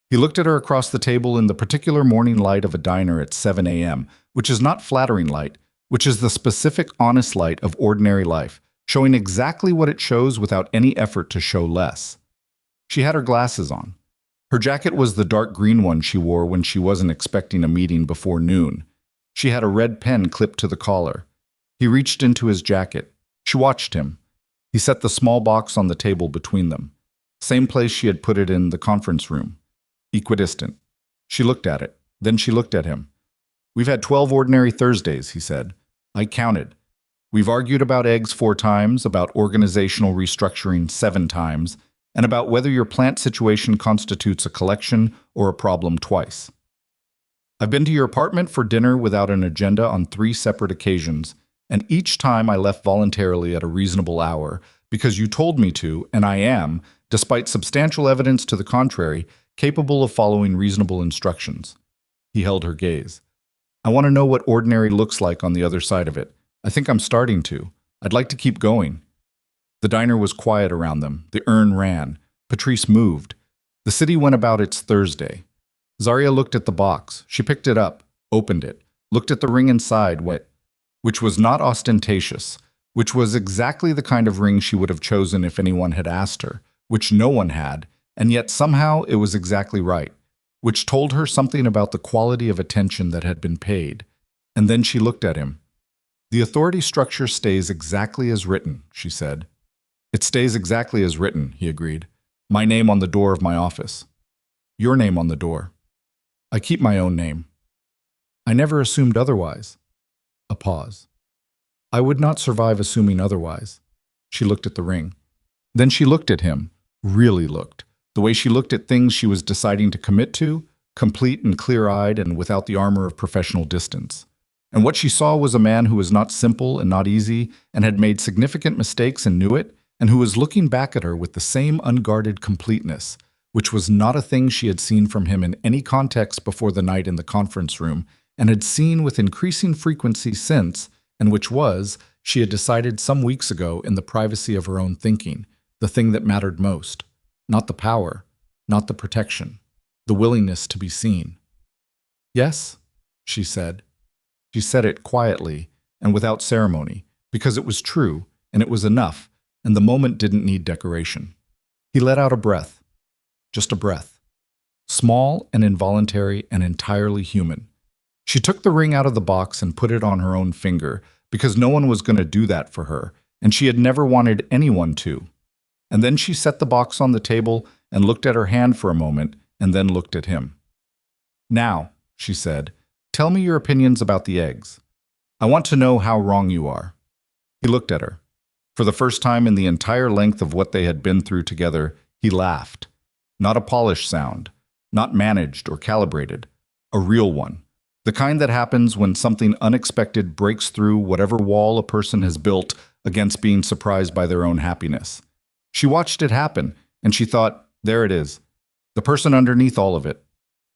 He looked at her across the table in the particular morning light of a diner at 7 a.m., which is not flattering light, which is the specific, honest light of ordinary life, showing exactly what it shows without any effort to show less. She had her glasses on. Her jacket was the dark green one she wore when she wasn't expecting a meeting before noon. She had a red pen clipped to the collar. He reached into his jacket. She watched him. He set the small box on the table between them. Same place she had put it in the conference room. Equidistant. She looked at it. Then she looked at him. "We've had 12 ordinary Thursdays," he said. "I counted. We've argued about eggs 4 times, about organizational restructuring 7 times, and about whether your plant situation constitutes a collection or a problem twice. I've been to your apartment for dinner without an agenda on 3 separate occasions, and each time I left voluntarily at a reasonable hour because you told me to, and I am, despite substantial evidence to the contrary, capable of following reasonable instructions." He held her gaze. "I want to know what ordinary looks like on the other side of it. I think I'm starting to. I'd like to keep going." The diner was quiet around them. The urn ran. Patrice moved. The city went about its Thursday. Zarya looked at the box. She picked it up, opened it, looked at the ring inside, which was not ostentatious, which was exactly the kind of ring she would have chosen if anyone had asked her, which no one had, and yet somehow it was exactly right, which told her something about the quality of attention that had been paid. And then she looked at him. "The authority structure stays exactly as written," she said. "It stays exactly as written," he agreed. "My name on the door of my office. Your name on the door. I keep my own name. I never assumed otherwise." A pause. "I would not survive assuming otherwise." She looked at the ring. Then she looked at him, really looked, the way she looked at things she was deciding to commit to, complete and clear-eyed and without the armor of professional distance. And what she saw was a man who was not simple and not easy and had made significant mistakes and knew it, and who was looking back at her with the same unguarded completeness, which was not a thing she had seen from him in any context before the night in the conference room, and had seen with increasing frequency since, and which was, she had decided some weeks ago in the privacy of her own thinking, the thing that mattered most. Not the power, not the protection, the willingness to be seen. "Yes," she said. She said it quietly and without ceremony, because it was true, and it was enough, and the moment didn't need decoration. He let out a breath. Just a breath. Small and involuntary and entirely human. She took the ring out of the box and put it on her own finger, because no one was going to do that for her, and she had never wanted anyone to. And then she set the box on the table and looked at her hand for a moment, and then looked at him. "Now," she said, "tell me your opinions about the eggs. I want to know how wrong you are." He looked at her. For the first time in the entire length of what they had been through together, he laughed. Not a polished sound, not managed or calibrated, a real one. The kind that happens when something unexpected breaks through whatever wall a person has built against being surprised by their own happiness. She watched it happen, and she thought, there it is. The person underneath all of it.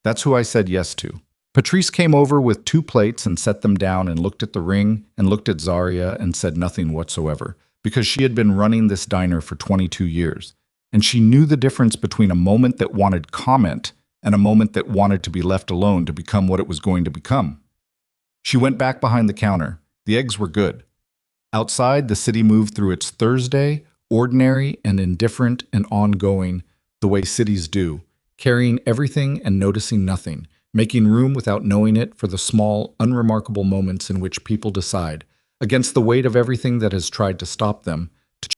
That's who I said yes to. Patrice came over with 2 plates and set them down and looked at the ring and looked at Zarya and said nothing whatsoever, because she had been running this diner for 22 years, and she knew the difference between a moment that wanted comment and a moment that wanted to be left alone to become what it was going to become. She went back behind the counter. The eggs were good. Outside, the city moved through its Thursday, ordinary and indifferent and ongoing, the way cities do, carrying everything and noticing nothing, making room without knowing it for the small, unremarkable moments in which people decide, against the weight of everything that has tried to stop them,